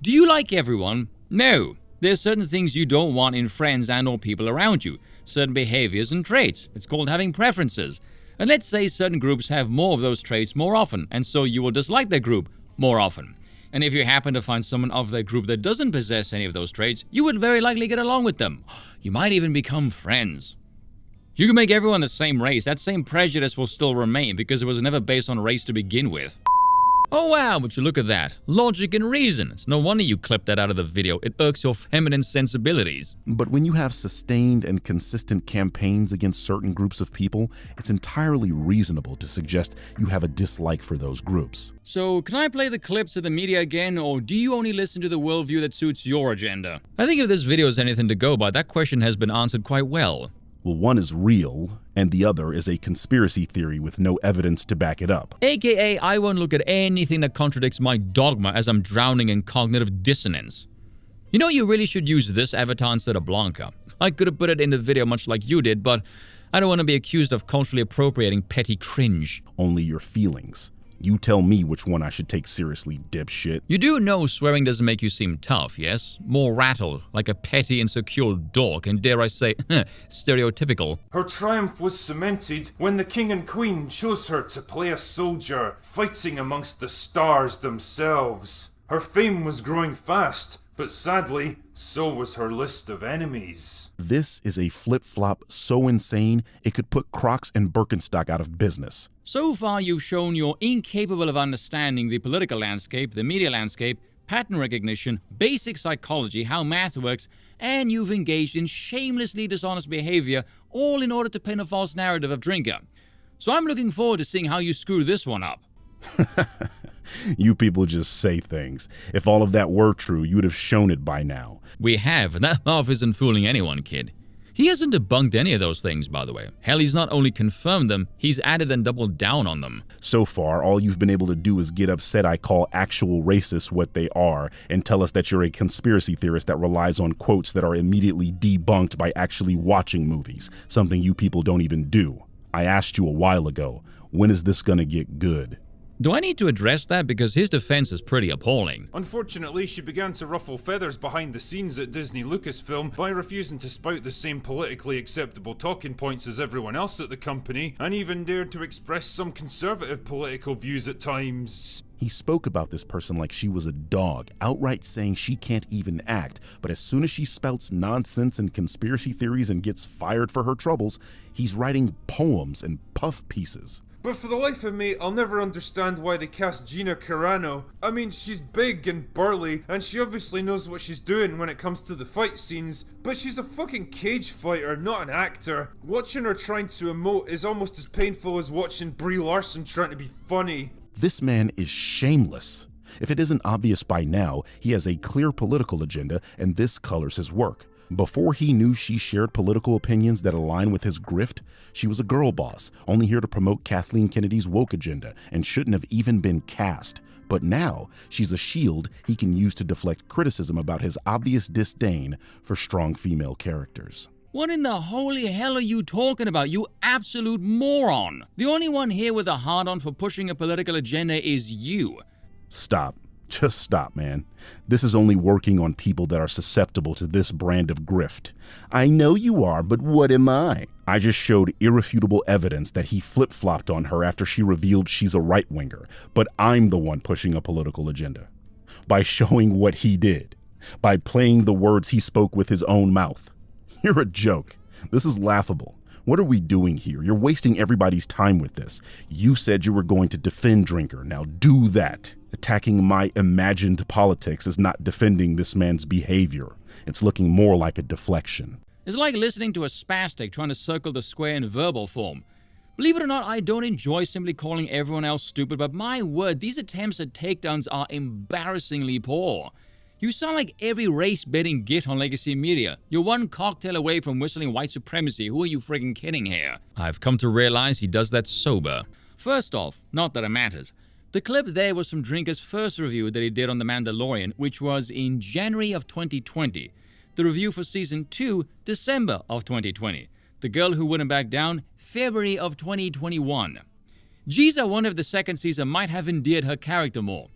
Do you like everyone? No. There's certain things you don't want in friends and or people around you. Certain behaviors and traits. It's called having preferences. And let's say certain groups have more of those traits more often, and so you will dislike their group more often. And if you happen to find someone of their group that doesn't possess any of those traits, you would very likely get along with them. You might even become friends. You can make everyone the same race, that same prejudice will still remain because it was never based on race to begin with. Oh wow, would you look at that. Logic and reason. It's no wonder you clipped that out of the video. It irks your feminine sensibilities. But when you have sustained and consistent campaigns against certain groups of people, it's entirely reasonable to suggest you have a dislike for those groups. So, can I play the clips of the media again, or do you only listen to the worldview that suits your agenda? I think if this video is anything to go by, that question has been answered quite well. Well, one is real, and the other is a conspiracy theory with no evidence to back it up. AKA, I won't look at anything that contradicts my dogma as I'm drowning in cognitive dissonance. You know, you really should use this avatar instead of Blanca. I could have put it in the video much like you did, but I don't want to be accused of culturally appropriating petty cringe. Only your feelings. You tell me which one I should take seriously, dipshit. You do know swearing doesn't make you seem tough, yes? More rattled, like a petty, insecure dork, and dare I say, stereotypical. Her triumph was cemented when the king and queen chose her to play a soldier, fighting amongst the stars themselves. Her fame was growing fast, but sadly, so was her list of enemies. This is a flip-flop so insane, it could put Crocs and Birkenstock out of business. So far, you've shown you're incapable of understanding the political landscape, the media landscape, pattern recognition, basic psychology, how math works, and you've engaged in shamelessly dishonest behavior, all in order to pin a false narrative of drinker. So I'm looking forward to seeing how you screw this one up. You people just say things. If all of that were true, you would have shown it by now. We have, and that laugh isn't fooling anyone, kid. He hasn't debunked any of those things, by the way. Hell, he's not only confirmed them, he's added and doubled down on them. So far, all you've been able to do is get upset I call actual racists what they are, and tell us that you're a conspiracy theorist that relies on quotes that are immediately debunked by actually watching movies, something you people don't even do. I asked you a while ago, when is this gonna get good? Do I need to address that? Because his defense is pretty appalling. Unfortunately, she began to ruffle feathers behind the scenes at Disney Lucasfilm by refusing to spout the same politically acceptable talking points as everyone else at the company, and even dared to express some conservative political views at times. He spoke about this person like she was a dog, outright saying she can't even act, but as soon as she spouts nonsense and conspiracy theories and gets fired for her troubles, he's writing poems and puff pieces. But for the life of me, I'll never understand why they cast Gina Carano. I mean, she's big and burly, and she obviously knows what she's doing when it comes to the fight scenes, but she's a fucking cage fighter, not an actor. Watching her trying to emote is almost as painful as watching Brie Larson trying to be funny. This man is shameless. If it isn't obvious by now, he has a clear political agenda, and this colors his work. Before he knew she shared political opinions that align with his grift, she was a girl boss, only here to promote Kathleen Kennedy's woke agenda, and shouldn't have even been cast. But now, she's a shield he can use to deflect criticism about his obvious disdain for strong female characters. What in the holy hell are you talking about, you absolute moron? The only one here with a hard-on for pushing a political agenda is you. Stop. Just stop, man. This is only working on people that are susceptible to this brand of grift. I know you are, but what am I? I just showed irrefutable evidence that he flip-flopped on her after she revealed she's a right-winger, but I'm the one pushing a political agenda. By showing what he did. By playing the words he spoke with his own mouth. You're a joke. This is laughable. What are we doing here? You're wasting everybody's time with this. You said you were going to defend Drinker. Now do that. Attacking my imagined politics is not defending this man's behavior. It's looking more like a deflection. It's like listening to a spastic trying to circle the square in verbal form. Believe it or not, I don't enjoy simply calling everyone else stupid, but my word, these attempts at takedowns are embarrassingly poor. You sound like every race-baiting git on legacy media. You're one cocktail away from whistling white supremacy. Who are you friggin' kidding here? I've come to realize he does that sober. First off, not that it matters. The clip there was from Drinker's first review that he did on The Mandalorian, which was in January of 2020. The review for Season 2, December of 2020. The Girl Who Wouldn't Back Down, February of 2021. Geez, I wonder if the second season might have endeared her character more.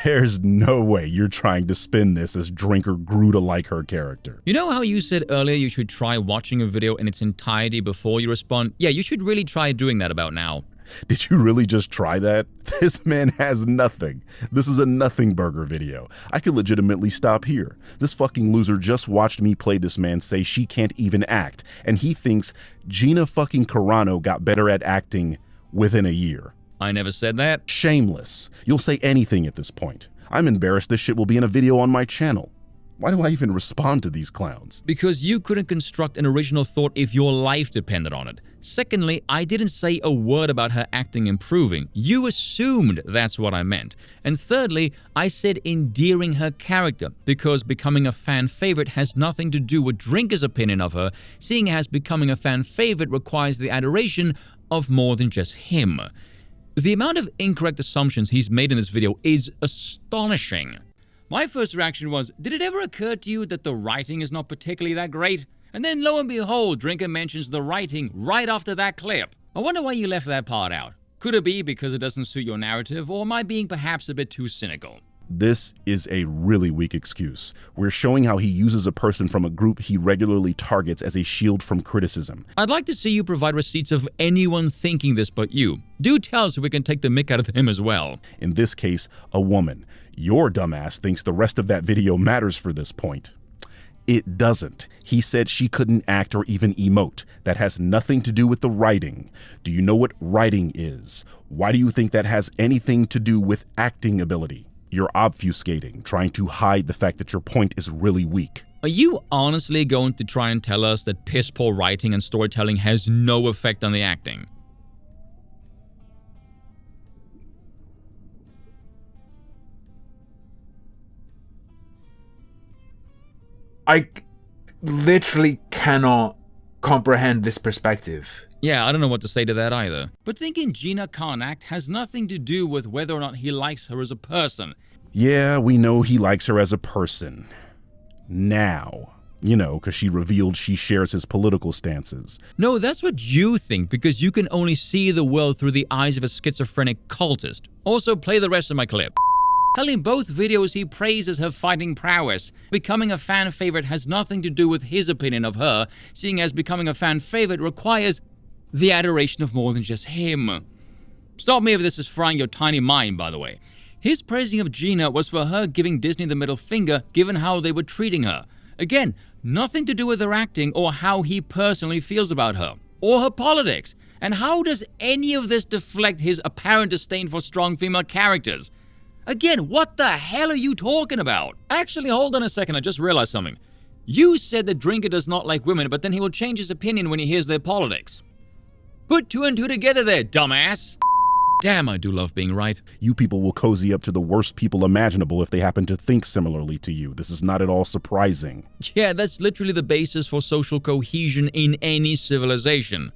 There's no way you're trying to spin this as Drinker grew to like her character. You know how you said earlier you should try watching a video in its entirety before you respond? Yeah, you should really try doing that about now. Did you really just try that? This man has nothing. This is a nothing burger video. I could legitimately stop here. This fucking loser just watched me play this man say she can't even act, and he thinks Gina fucking Carano got better at acting within a year. I never said that. Shameless. You'll say anything at this point. I'm embarrassed this shit will be in a video on my channel. Why do I even respond to these clowns? Because you couldn't construct an original thought if your life depended on it. Secondly, I didn't say a word about her acting improving. You assumed that's what I meant. And thirdly, I said endearing her character, because becoming a fan favorite has nothing to do with Drinker's opinion of her, seeing as becoming a fan favorite requires the adoration of more than just him. The amount of incorrect assumptions he's made in this video is astonishing. My first reaction was, did it ever occur to you that the writing is not particularly that great? And then lo and behold, Drinker mentions the writing right after that clip. I wonder why you left that part out. Could it be because it doesn't suit your narrative, or am I being perhaps a bit too cynical? This is a really weak excuse. We're showing how he uses a person from a group he regularly targets as a shield from criticism. I'd like to see you provide receipts of anyone thinking this but you. Do tell so we can take the mick out of him as well. In this case, a woman. Your dumbass thinks the rest of that video matters for this point. It doesn't. He said she couldn't act or even emote. That has nothing to do with the writing. Do you know what writing is? Why do you think that has anything to do with acting ability? You're obfuscating, trying to hide the fact that your point is really weak. Are you honestly going to try and tell us that piss-poor writing and storytelling has no effect on the acting? I literally cannot comprehend this perspective. Yeah, I don't know what to say to that either. But thinking Gina can't act has nothing to do with whether or not he likes her as a person. Yeah, we know he likes her as a person. Now. You know, because she revealed she shares his political stances. No, that's what you think, because you can only see the world through the eyes of a schizophrenic cultist. Also, play the rest of my clip. Hell, in both videos he praises her fighting prowess. Becoming a fan favorite has nothing to do with his opinion of her, seeing as becoming a fan favorite requires the adoration of more than just him. Stop me if this is frying your tiny mind, by the way. His praising of Gina was for her giving Disney the middle finger given how they were treating her. Again, nothing to do with her acting or how he personally feels about her, or her politics. And how does any of this deflect his apparent disdain for strong female characters? Again, what the hell are you talking about? Actually, hold on a second, I just realized something. You said that Drinker does not like women, but then he will change his opinion when he hears their politics. Put two and two together there, dumbass. Damn, I do love being right. You people will cozy up to the worst people imaginable if they happen to think similarly to you. This is not at all surprising. Yeah, that's literally the basis for social cohesion in any civilization.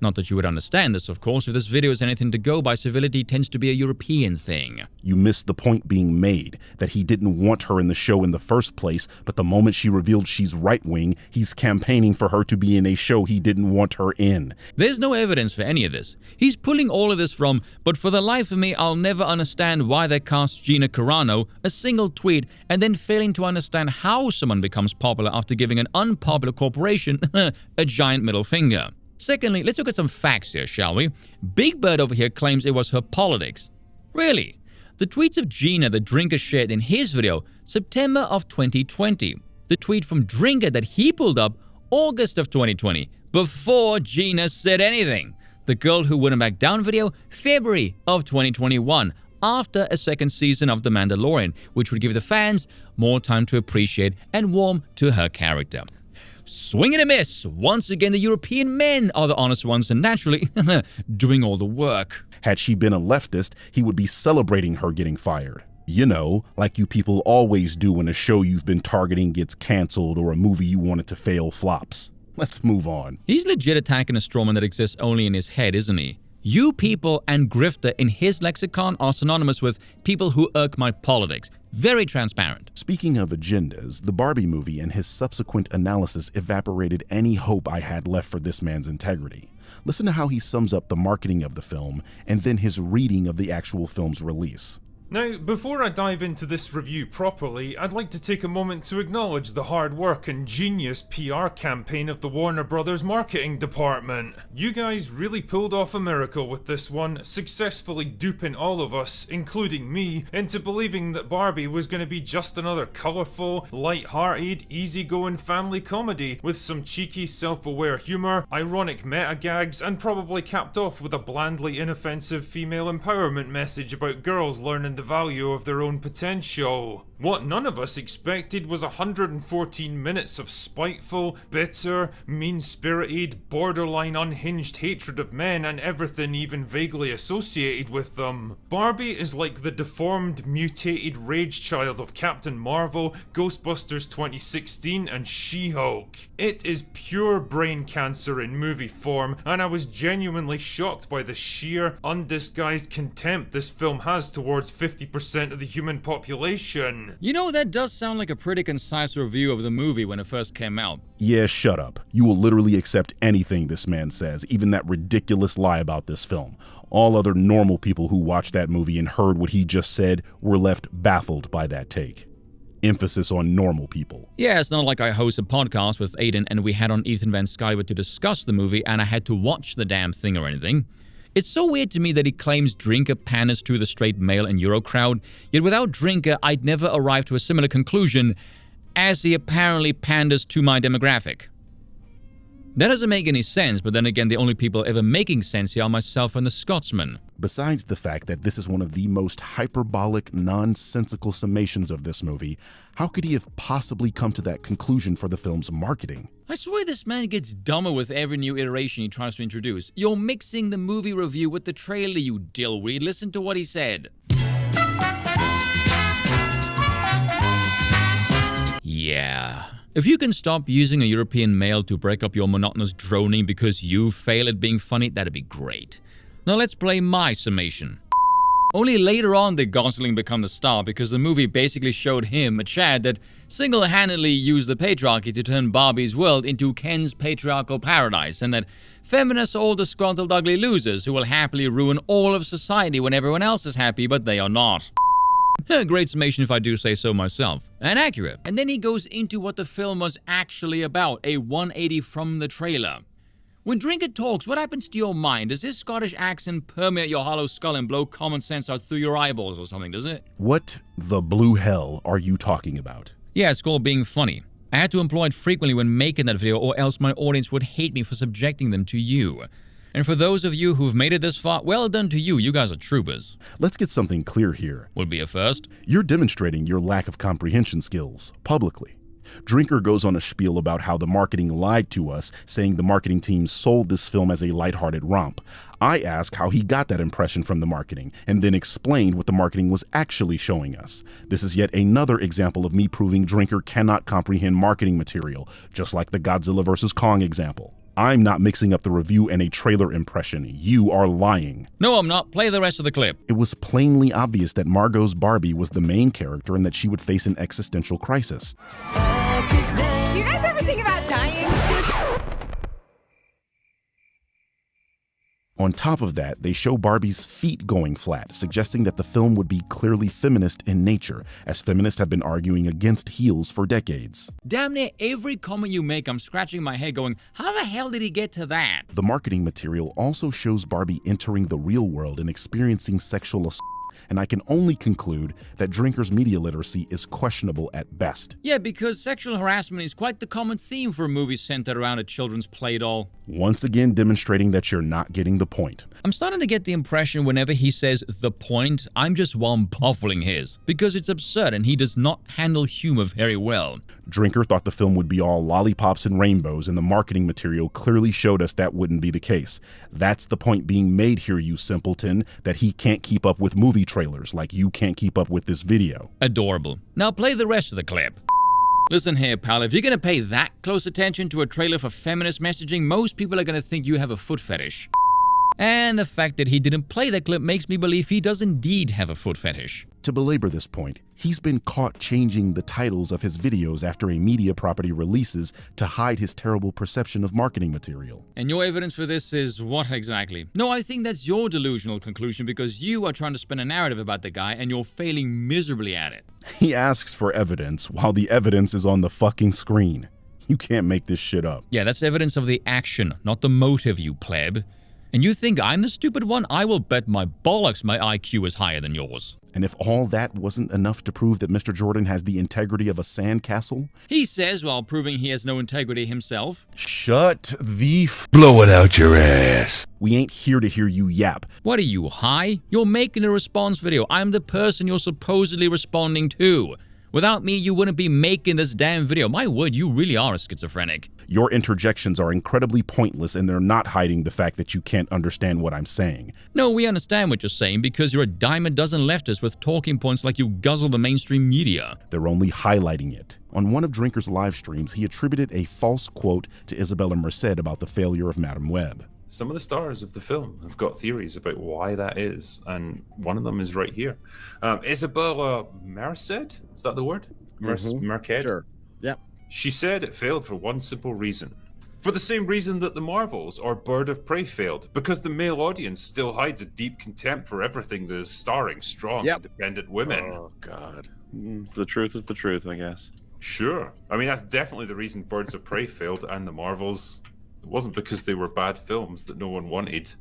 Not that you would understand this, of course. If this video is anything to go by, civility tends to be a European thing. You missed the point being made, that he didn't want her in the show in the first place, but the moment she revealed she's right-wing, he's campaigning for her to be in a show he didn't want her in. There's no evidence for any of this. He's pulling all of this from, but for the life of me, I'll never understand why they cast Gina Carano, a single tweet, and then failing to understand how someone becomes popular after giving an unpopular corporation a giant middle finger. Secondly, let's look at some facts here, shall we? Big Bird over here claims it was her politics. Really? The tweets of Gina that Drinker shared in his video, September of 2020. The tweet from Drinker that he pulled up, August of 2020, before Gina said anything. The Girl Who Wouldn't Back Down video, February of 2021, after a second season of The Mandalorian, which would give the fans more time to appreciate and warm to her character. Swing and a miss! Once again, the European men are the honest ones and naturally doing all the work. Had she been a leftist, he would be celebrating her getting fired. You know, like you people always do when a show you've been targeting gets canceled or a movie you wanted to fail flops. Let's move on. He's legit attacking a strawman that exists only in his head, isn't he? You people and grifter in his lexicon are synonymous with people who irk my politics. Very transparent. Speaking of agendas, the Barbie movie and his subsequent analysis evaporated any hope I had left for this man's integrity. Listen to how he sums up the marketing of the film and then his reading of the actual film's release. Now, before I dive into this review properly, I'd like to take a moment to acknowledge the hard work and genius PR campaign of the Warner Brothers marketing department. You guys really pulled off a miracle with this one, successfully duping all of us, including me, into believing that Barbie was going to be just another colourful, light-hearted, easygoing family comedy with some cheeky, self-aware humour, ironic meta-gags, and probably capped off with a blandly inoffensive female empowerment message about girls learning the value of their own potential. What none of us expected was 114 minutes of spiteful, bitter, mean-spirited, borderline unhinged hatred of men and everything even vaguely associated with them. Barbie is like the deformed, mutated rage child of Captain Marvel, Ghostbusters 2016, and She-Hulk. It is pure brain cancer in movie form, and I was genuinely shocked by the sheer, undisguised contempt this film has towards 50% of the human population. You know, that does sound like a pretty concise review of the movie when it first came out. Yeah, shut up. You will literally accept anything this man says, even that ridiculous lie about this film. All other normal people who watched that movie and heard what he just said were left baffled by that take. Emphasis on normal people. Yeah, it's not like I host a podcast with Aiden and we had on Ethan Van Sciver to discuss the movie and I had to watch the damn thing or anything. It's so weird to me that he claims Drinker panders to the straight male and Euro crowd, yet without Drinker, I'd never arrive to a similar conclusion, as he apparently panders to my demographic. That doesn't make any sense, but then again, the only people ever making sense here are myself and the Scotsman. Besides the fact that this is one of the most hyperbolic, nonsensical summations of this movie, how could he have possibly come to that conclusion for the film's marketing? I swear this man gets dumber with every new iteration he tries to introduce. You're mixing the movie review with the trailer, you dillweed. Listen to what he said. Yeah. If you can stop using a European male to break up your monotonous droning because you fail at being funny, that'd be great. Now let's play my summation. Only later on did Gosling become the star because the movie basically showed him, a Chad, that single-handedly used the patriarchy to turn Barbie's world into Ken's patriarchal paradise, and that feminists are all disgruntled ugly losers who will happily ruin all of society when everyone else is happy, but they are not. Great summation if I do say so myself. And accurate. And then he goes into what the film was actually about, a 180 from the trailer. When Drinker talks, what happens to your mind? Does his Scottish accent permeate your hollow skull and blow common sense out through your eyeballs or something, does it? What the blue hell are you talking about? Yeah, it's called being funny. I had to employ it frequently when making that video, or else my audience would hate me for subjecting them to you. And for those of you who've made it this far, well done to you. You guys are troopers. Let's get something clear here. Would be a first. You're demonstrating your lack of comprehension skills, publicly. Drinker goes on a spiel about how the marketing lied to us, saying the marketing team sold this film as a lighthearted romp. I ask how he got that impression from the marketing, and then explained what the marketing was actually showing us. This is yet another example of me proving Drinker cannot comprehend marketing material, just like the Godzilla vs. Kong example. I'm not mixing up the review and a trailer impression. You are lying. No, I'm not. Play the rest of the clip. It was plainly obvious that Margot's Barbie was the main character and that she would face an existential crisis. Do you guys ever think about dying? On top of that, they show Barbie's feet going flat, suggesting that the film would be clearly feminist in nature, as feminists have been arguing against heels for decades. Damn near every comment you make, I'm scratching my head going, how the hell did he get to that? The marketing material also shows Barbie entering the real world and experiencing sexual assault, and I can only conclude that Drinker's media literacy is questionable at best. Yeah, because sexual harassment is quite the common theme for a movie centered around a children's play doll. Once again demonstrating that you're not getting the point. I'm starting to get the impression whenever he says the point, I'm just one puffling his, because it's absurd and he does not handle humor very well. Drinker thought the film would be all lollipops and rainbows, and the marketing material clearly showed us that wouldn't be the case. That's the point being made here, you simpleton, that he can't keep up with movie trailers like you can't keep up with this video. Adorable. Now play the rest of the clip. Listen here, pal, if you're gonna pay that close attention to a trailer for feminist messaging, most people are gonna think you have a foot fetish. And the fact that he didn't play that clip makes me believe he does indeed have a foot fetish. To belabor this point, he's been caught changing the titles of his videos after a media property releases to hide his terrible perception of marketing material. And your evidence for this is what exactly? No, I think that's your delusional conclusion because you are trying to spin a narrative about the guy and you're failing miserably at it. He asks for evidence while the evidence is on the fucking screen. You can't make this shit up. Yeah, that's evidence of the action, not the motive, you pleb. And you think I'm the stupid one? I will bet my bollocks my IQ is higher than yours. And if all that wasn't enough to prove that Mr. Jordan has the integrity of a sandcastle, he says while proving he has no integrity himself. Shut the blow it out your ass. We ain't here to hear you yap. What are you, high? You're making a response video. I'm the person you're supposedly responding to. Without me, you wouldn't be making this damn video. My word, you really are a schizophrenic. Your interjections are incredibly pointless and they're not hiding the fact that you can't understand what I'm saying. No, we understand what you're saying because you're a dime a dozen leftists with talking points like you guzzle the mainstream media. They're only highlighting it. On one of Drinker's live streams, he attributed a false quote to Isabella Merced about the failure of Madame Web. Some of the stars of the film have got theories about why that is, and one of them is right here. Isabella Merced? Is that the word? Merced? Sure. Yep. She said it failed for one simple reason. For the same reason that the Marvels or Bird of Prey failed, because the male audience still hides a deep contempt for everything that is starring strong, independent women. Oh, God. The truth is the truth, I guess. Sure. I mean, that's definitely the reason Birds of Prey failed and the Marvels. It wasn't because they were bad films that no one wanted.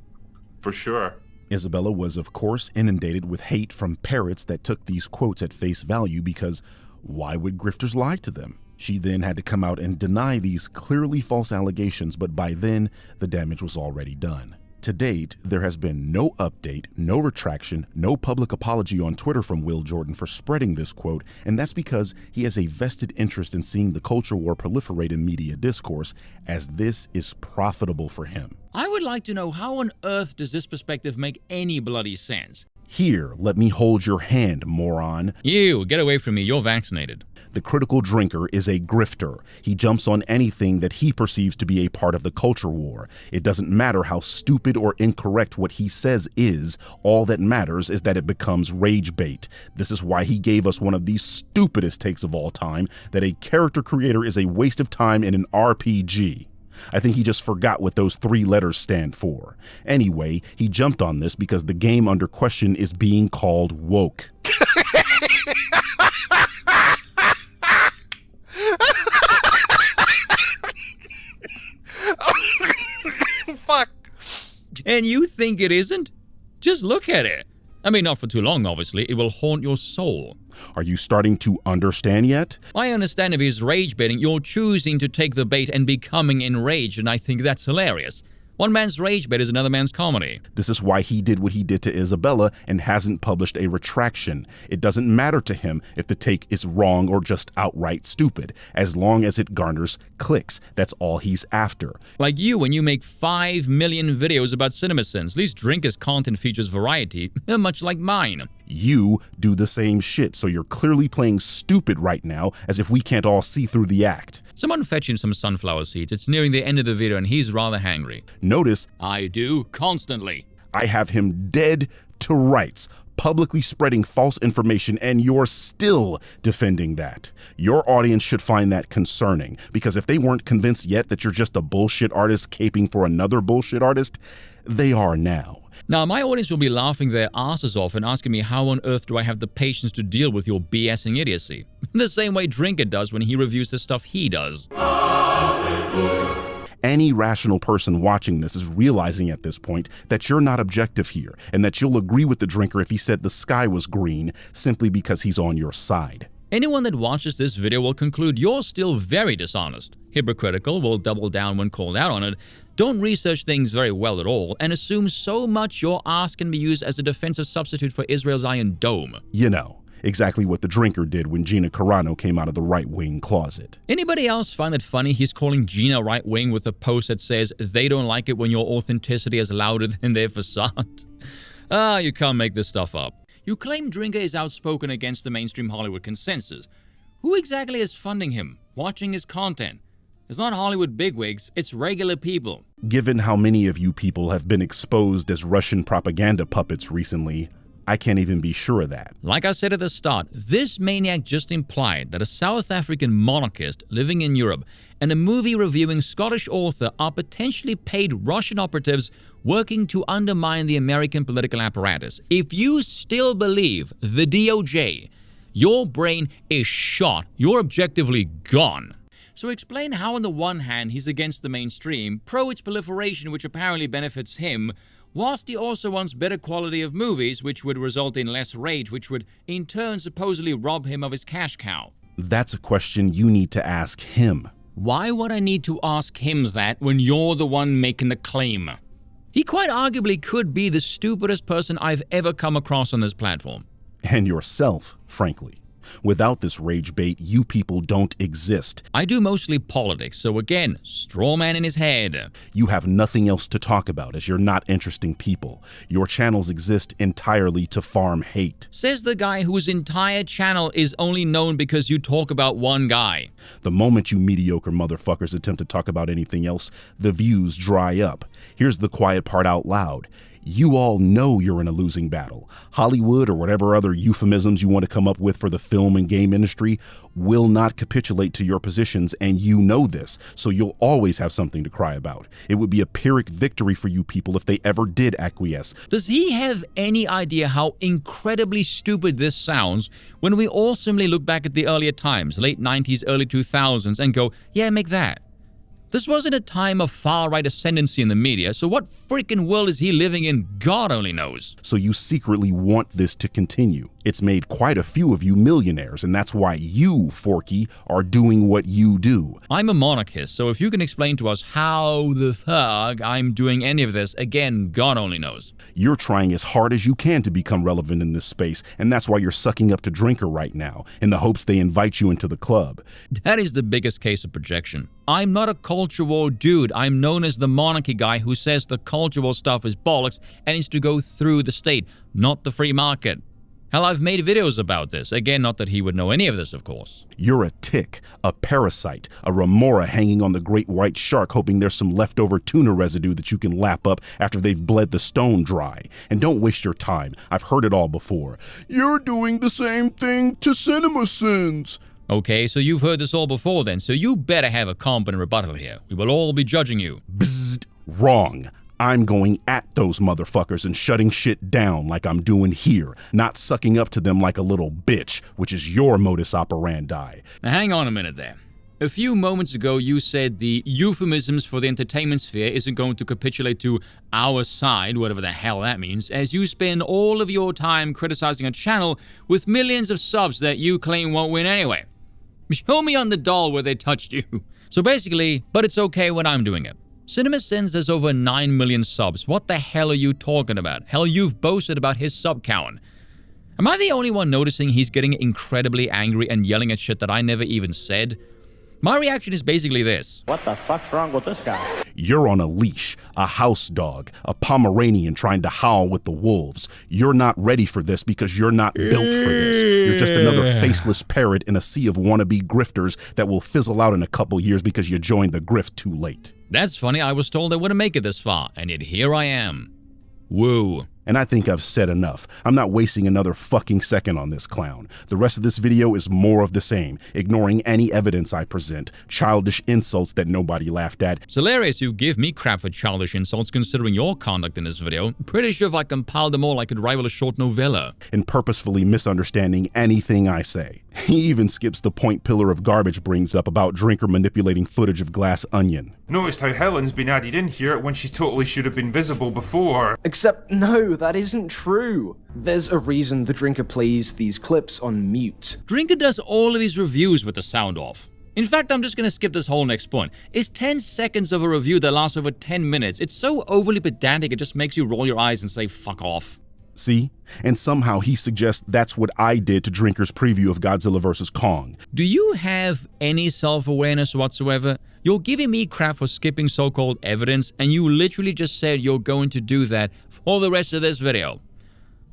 For sure. Isabella was, of course, inundated with hate from parrots that took these quotes at face value because why would grifters lie to them? She then had to come out and deny these clearly false allegations, but by then, the damage was already done. To date, there has been no update, no retraction, no public apology on Twitter from Will Jordan for spreading this quote, and that's because he has a vested interest in seeing the culture war proliferate in media discourse, as this is profitable for him. I would like to know how on earth does this perspective make any bloody sense? Here, let me hold your hand, moron. You, get away from me, you're vaccinated. The critical drinker is a grifter. He jumps on anything that he perceives to be a part of the culture war. It doesn't matter how stupid or incorrect what he says is. All that matters is that it becomes rage bait. This is why he gave us one of the stupidest takes of all time, that a character creator is a waste of time in an RPG. I think he just forgot what those 3 letters stand for. Anyway, he jumped on this because the game under question is being called woke. Fuck. And you think it isn't? Just look at it. I mean, not for too long, obviously. It will haunt your soul. Are you starting to understand yet? I understand if he's rage baiting, you're choosing to take the bait and becoming enraged, and I think that's hilarious. One man's rage bait is another man's comedy. This is why he did what he did to Isabella and hasn't published a retraction. It doesn't matter to him if the take is wrong or just outright stupid. As long as it garners clicks, that's all he's after. Like you when you make 5 million videos about CinemaSins. At least Drinker's content features variety, much like mine. You do the same shit, so you're clearly playing stupid right now, as if we can't all see through the act. Someone fetch him some sunflower seeds. It's nearing the end of the video and he's rather hangry. Notice, I do, constantly. I have him dead to rights, publicly spreading false information, and you're still defending that. Your audience should find that concerning, because if they weren't convinced yet that you're just a bullshit artist caping for another bullshit artist, they are now. Now, my audience will be laughing their asses off and asking me how on earth do I have the patience to deal with your BSing idiocy. The same way Drinker does when he reviews the stuff he does. Any rational person watching this is realizing at this point that you're not objective here, and that you'll agree with the Drinker if he said the sky was green simply because he's on your side. Anyone that watches this video will conclude you're still very dishonest, hypocritical, will double down when called out on it, don't research things very well at all, and assume so much your ass can be used as a defensive substitute for Israel's Iron Dome. You know, exactly what the Drinker did when Gina Carano came out of the right-wing closet. Anybody else find it funny he's calling Gina right-wing with a post that says they don't like it when your authenticity is louder than their facade? You can't make this stuff up. You claim Drinker is outspoken against the mainstream Hollywood consensus. Who exactly is funding him, watching his content? It's not Hollywood bigwigs, it's regular people. Given how many of you people have been exposed as Russian propaganda puppets recently, I can't even be sure of that. Like I said at the start, this maniac just implied that a South African monarchist living in Europe and a movie-reviewing Scottish author are potentially paid Russian operatives working to undermine the American political apparatus. If you still believe the DOJ, your brain is shot. You're objectively gone. So explain how on the one hand he's against the mainstream, pro its proliferation which apparently benefits him, whilst he also wants better quality of movies which would result in less rage, which would in turn supposedly rob him of his cash cow. That's a question you need to ask him. Why would I need to ask him that when you're the one making the claim? He quite arguably could be the stupidest person I've ever come across on this platform. And yourself, frankly. Without this rage bait, you people don't exist. I do mostly politics, so again, straw man in his head. You have nothing else to talk about as you're not interesting people. Your channels exist entirely to farm hate. Says the guy whose entire channel is only known because you talk about one guy. The moment you mediocre motherfuckers attempt to talk about anything else, the views dry up. Here's the quiet part out loud. You all know you're in a losing battle. Hollywood, or whatever other euphemisms you want to come up with for the film and game industry, will not capitulate to your positions, and you know this, so you'll always have something to cry about. It would be a Pyrrhic victory for you people if they ever did acquiesce. Does he have any idea how incredibly stupid this sounds when we all simply look back at the earlier times, late 90s, early 2000s, and go, yeah, make that? This wasn't a time of far-right ascendancy in the media, so what freaking world is he living in? God only knows. So you secretly want this to continue. It's made quite a few of you millionaires, and that's why you, Forky, are doing what you do. I'm a monarchist, so if you can explain to us how the fuck I'm doing any of this, again, God only knows. You're trying as hard as you can to become relevant in this space, and that's why you're sucking up to Drinker right now, in the hopes they invite you into the club. That is the biggest case of projection. I'm not a culture war dude. I'm known as the monarchy guy who says the culture war stuff is bollocks and needs to go through the state, not the free market. Hell, I've made videos about this. Again, not that he would know any of this, of course. You're a tick, a parasite, a remora hanging on the great white shark hoping there's some leftover tuna residue that you can lap up after they've bled the stone dry. And don't waste your time. I've heard it all before. You're doing the same thing to CinemaSins. Okay, so you've heard this all before then, so you better have a competent rebuttal here. We will all be judging you. Bzzzt. Wrong. I'm going at those motherfuckers and shutting shit down like I'm doing here, not sucking up to them like a little bitch, which is your modus operandi. Now hang on a minute there. A few moments ago you said the euphemisms for the entertainment sphere isn't going to capitulate to our side, whatever the hell that means, as you spend all of your time criticizing a channel with millions of subs that you claim won't win anyway. Show me on the doll where they touched you. So basically, but it's okay when I'm doing it. CinemaSins has over 9 million subs. What the hell are you talking about? Hell, you've boasted about his sub count. Am I the only one noticing he's getting incredibly angry and yelling at shit that I never even said? My reaction is basically this. What the fuck's wrong with this guy? You're on a leash, a house dog, a Pomeranian trying to howl with the wolves. You're not ready for this because you're not built for this. You're just another faceless parrot in a sea of wannabe grifters that will fizzle out in a couple years because you joined the grift too late. That's funny, I was told I wouldn't make it this far, and yet here I am. Woo. And I think I've said enough. I'm not wasting another fucking second on this clown. The rest of this video is more of the same, ignoring any evidence I present, childish insults that nobody laughed at. It's hilarious you give me crap for childish insults considering your conduct in this video. Pretty sure if I compiled them all I could rival a short novella. And purposefully misunderstanding anything I say. He even skips the point Pillar of Garbage brings up about Drinker manipulating footage of Glass Onion. Noticed how Helen's been added in here when she totally should have been visible before. Except no, that isn't true. There's a reason the Drinker plays these clips on mute. Drinker does all of these reviews with the sound off. In fact, I'm just gonna skip this whole next point. It's 10 seconds of a review that lasts over 10 minutes. It's so overly pedantic it just makes you roll your eyes and say fuck off. See? And somehow he suggests that's what I did to Drinker's preview of Godzilla vs. Kong. Do you have any self-awareness whatsoever? You're giving me crap for skipping so-called evidence, and you literally just said you're going to do that for the rest of this video.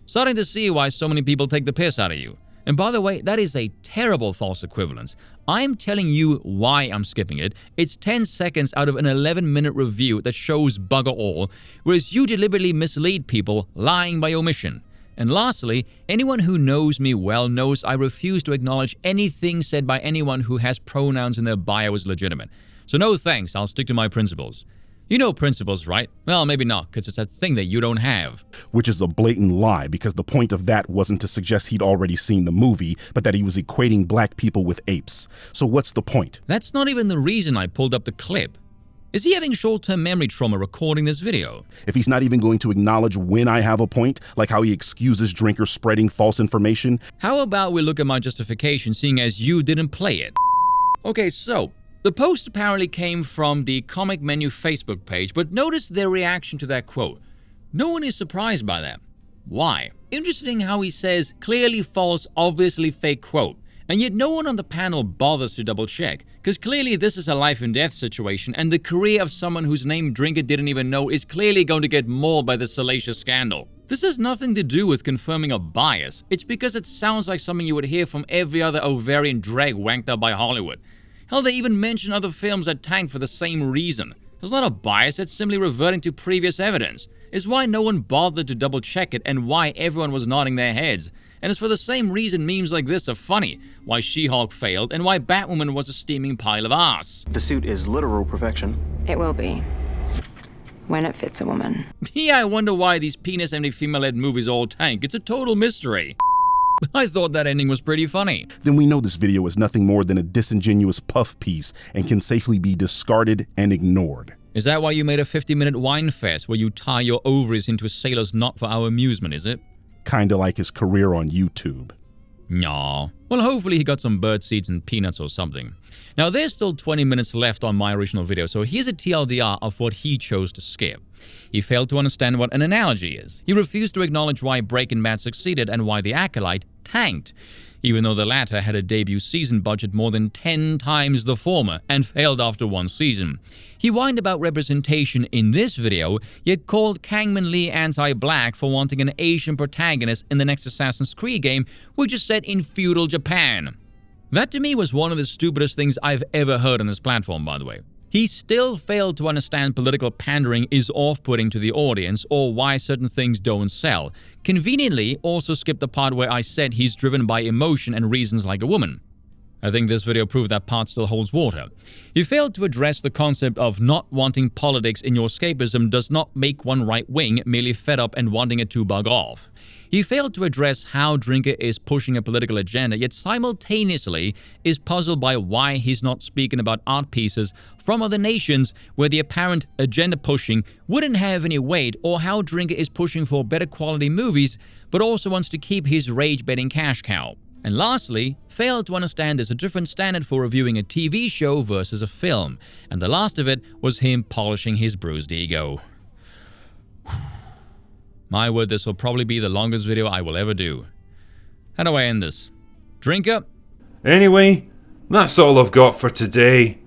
Starting to see why so many people take the piss out of you. And by the way, that is a terrible false equivalence. I'm telling you why I'm skipping it. It's 10 seconds out of an 11-minute review that shows bugger all, whereas you deliberately mislead people, lying by omission. And lastly, anyone who knows me well knows I refuse to acknowledge anything said by anyone who has pronouns in their bio as legitimate. So no thanks, I'll stick to my principles. You know principles, right? Well, maybe not, because it's that thing that you don't have. Which is a blatant lie, because the point of that wasn't to suggest he'd already seen the movie, but that he was equating black people with apes. So what's the point? That's not even the reason I pulled up the clip. Is he having short-term memory trauma recording this video? If he's not even going to acknowledge when I have a point, like how he excuses drinkers spreading false information. How about we look at my justification, seeing as you didn't play it? Okay, so the post apparently came from the Comic Menu Facebook page, but notice their reaction to that quote. No one is surprised by that. Why? Interesting how he says, clearly false, obviously fake quote. And yet no one on the panel bothers to double check, because clearly this is a life and death situation, and the career of someone whose name Drinker didn't even know is clearly going to get mauled by this salacious scandal. This has nothing to do with confirming a bias. It's because it sounds like something you would hear from every other ovarian drag wanked up by Hollywood. Hell, they even mention other films that tanked for the same reason. It's not a bias, it's simply reverting to previous evidence. It's why no one bothered to double check it and why everyone was nodding their heads. And it's for the same reason memes like this are funny, why She-Hulk failed and why Batwoman was a steaming pile of ass. The suit is literal perfection. It will be. When it fits a woman. Yeah, I wonder why these penis-empty female-led movies all tank. It's a total mystery. I thought that ending was pretty funny. Then we know this video is nothing more than a disingenuous puff piece and can safely be discarded and ignored. Is that why you made a 50-minute wine fest where you tie your ovaries into a sailor's knot for our amusement, is it? Kinda like his career on YouTube. Nah. Well, hopefully he got some bird seeds and peanuts or something. Now, there's still 20 minutes left on my original video, so here's a TLDR of what he chose to skip. He failed to understand what an analogy is. He refused to acknowledge why Breaking Bad succeeded and why The Acolyte tanked, even though the latter had a debut season budget more than 10 times the former and failed after one season. He whined about representation in this video, yet called Kangman Lee anti-black for wanting an Asian protagonist in the next Assassin's Creed game, which is set in feudal Japan. That to me was one of the stupidest things I've ever heard on this platform, by the way. He still failed to understand political pandering is off-putting to the audience or why certain things don't sell. Conveniently, also skipped the part where I said he's driven by emotion and reasons like a woman. I think this video proved that part still holds water. He failed to address the concept of not wanting politics in your escapism does not make one right-wing, merely fed up and wanting it to bug off. He failed to address how Drinker is pushing a political agenda, yet simultaneously is puzzled by why he's not speaking about art pieces from other nations where the apparent agenda pushing wouldn't have any weight, or how Drinker is pushing for better quality movies, but also wants to keep his rage-betting cash cow. And lastly, failed to understand there's a different standard for reviewing a TV show versus a film. And the last of it was him polishing his bruised ego. My word, this will probably be the longest video I will ever do. How do I end this? Drinker? Anyway, that's all I've got for today.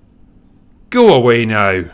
Go away now.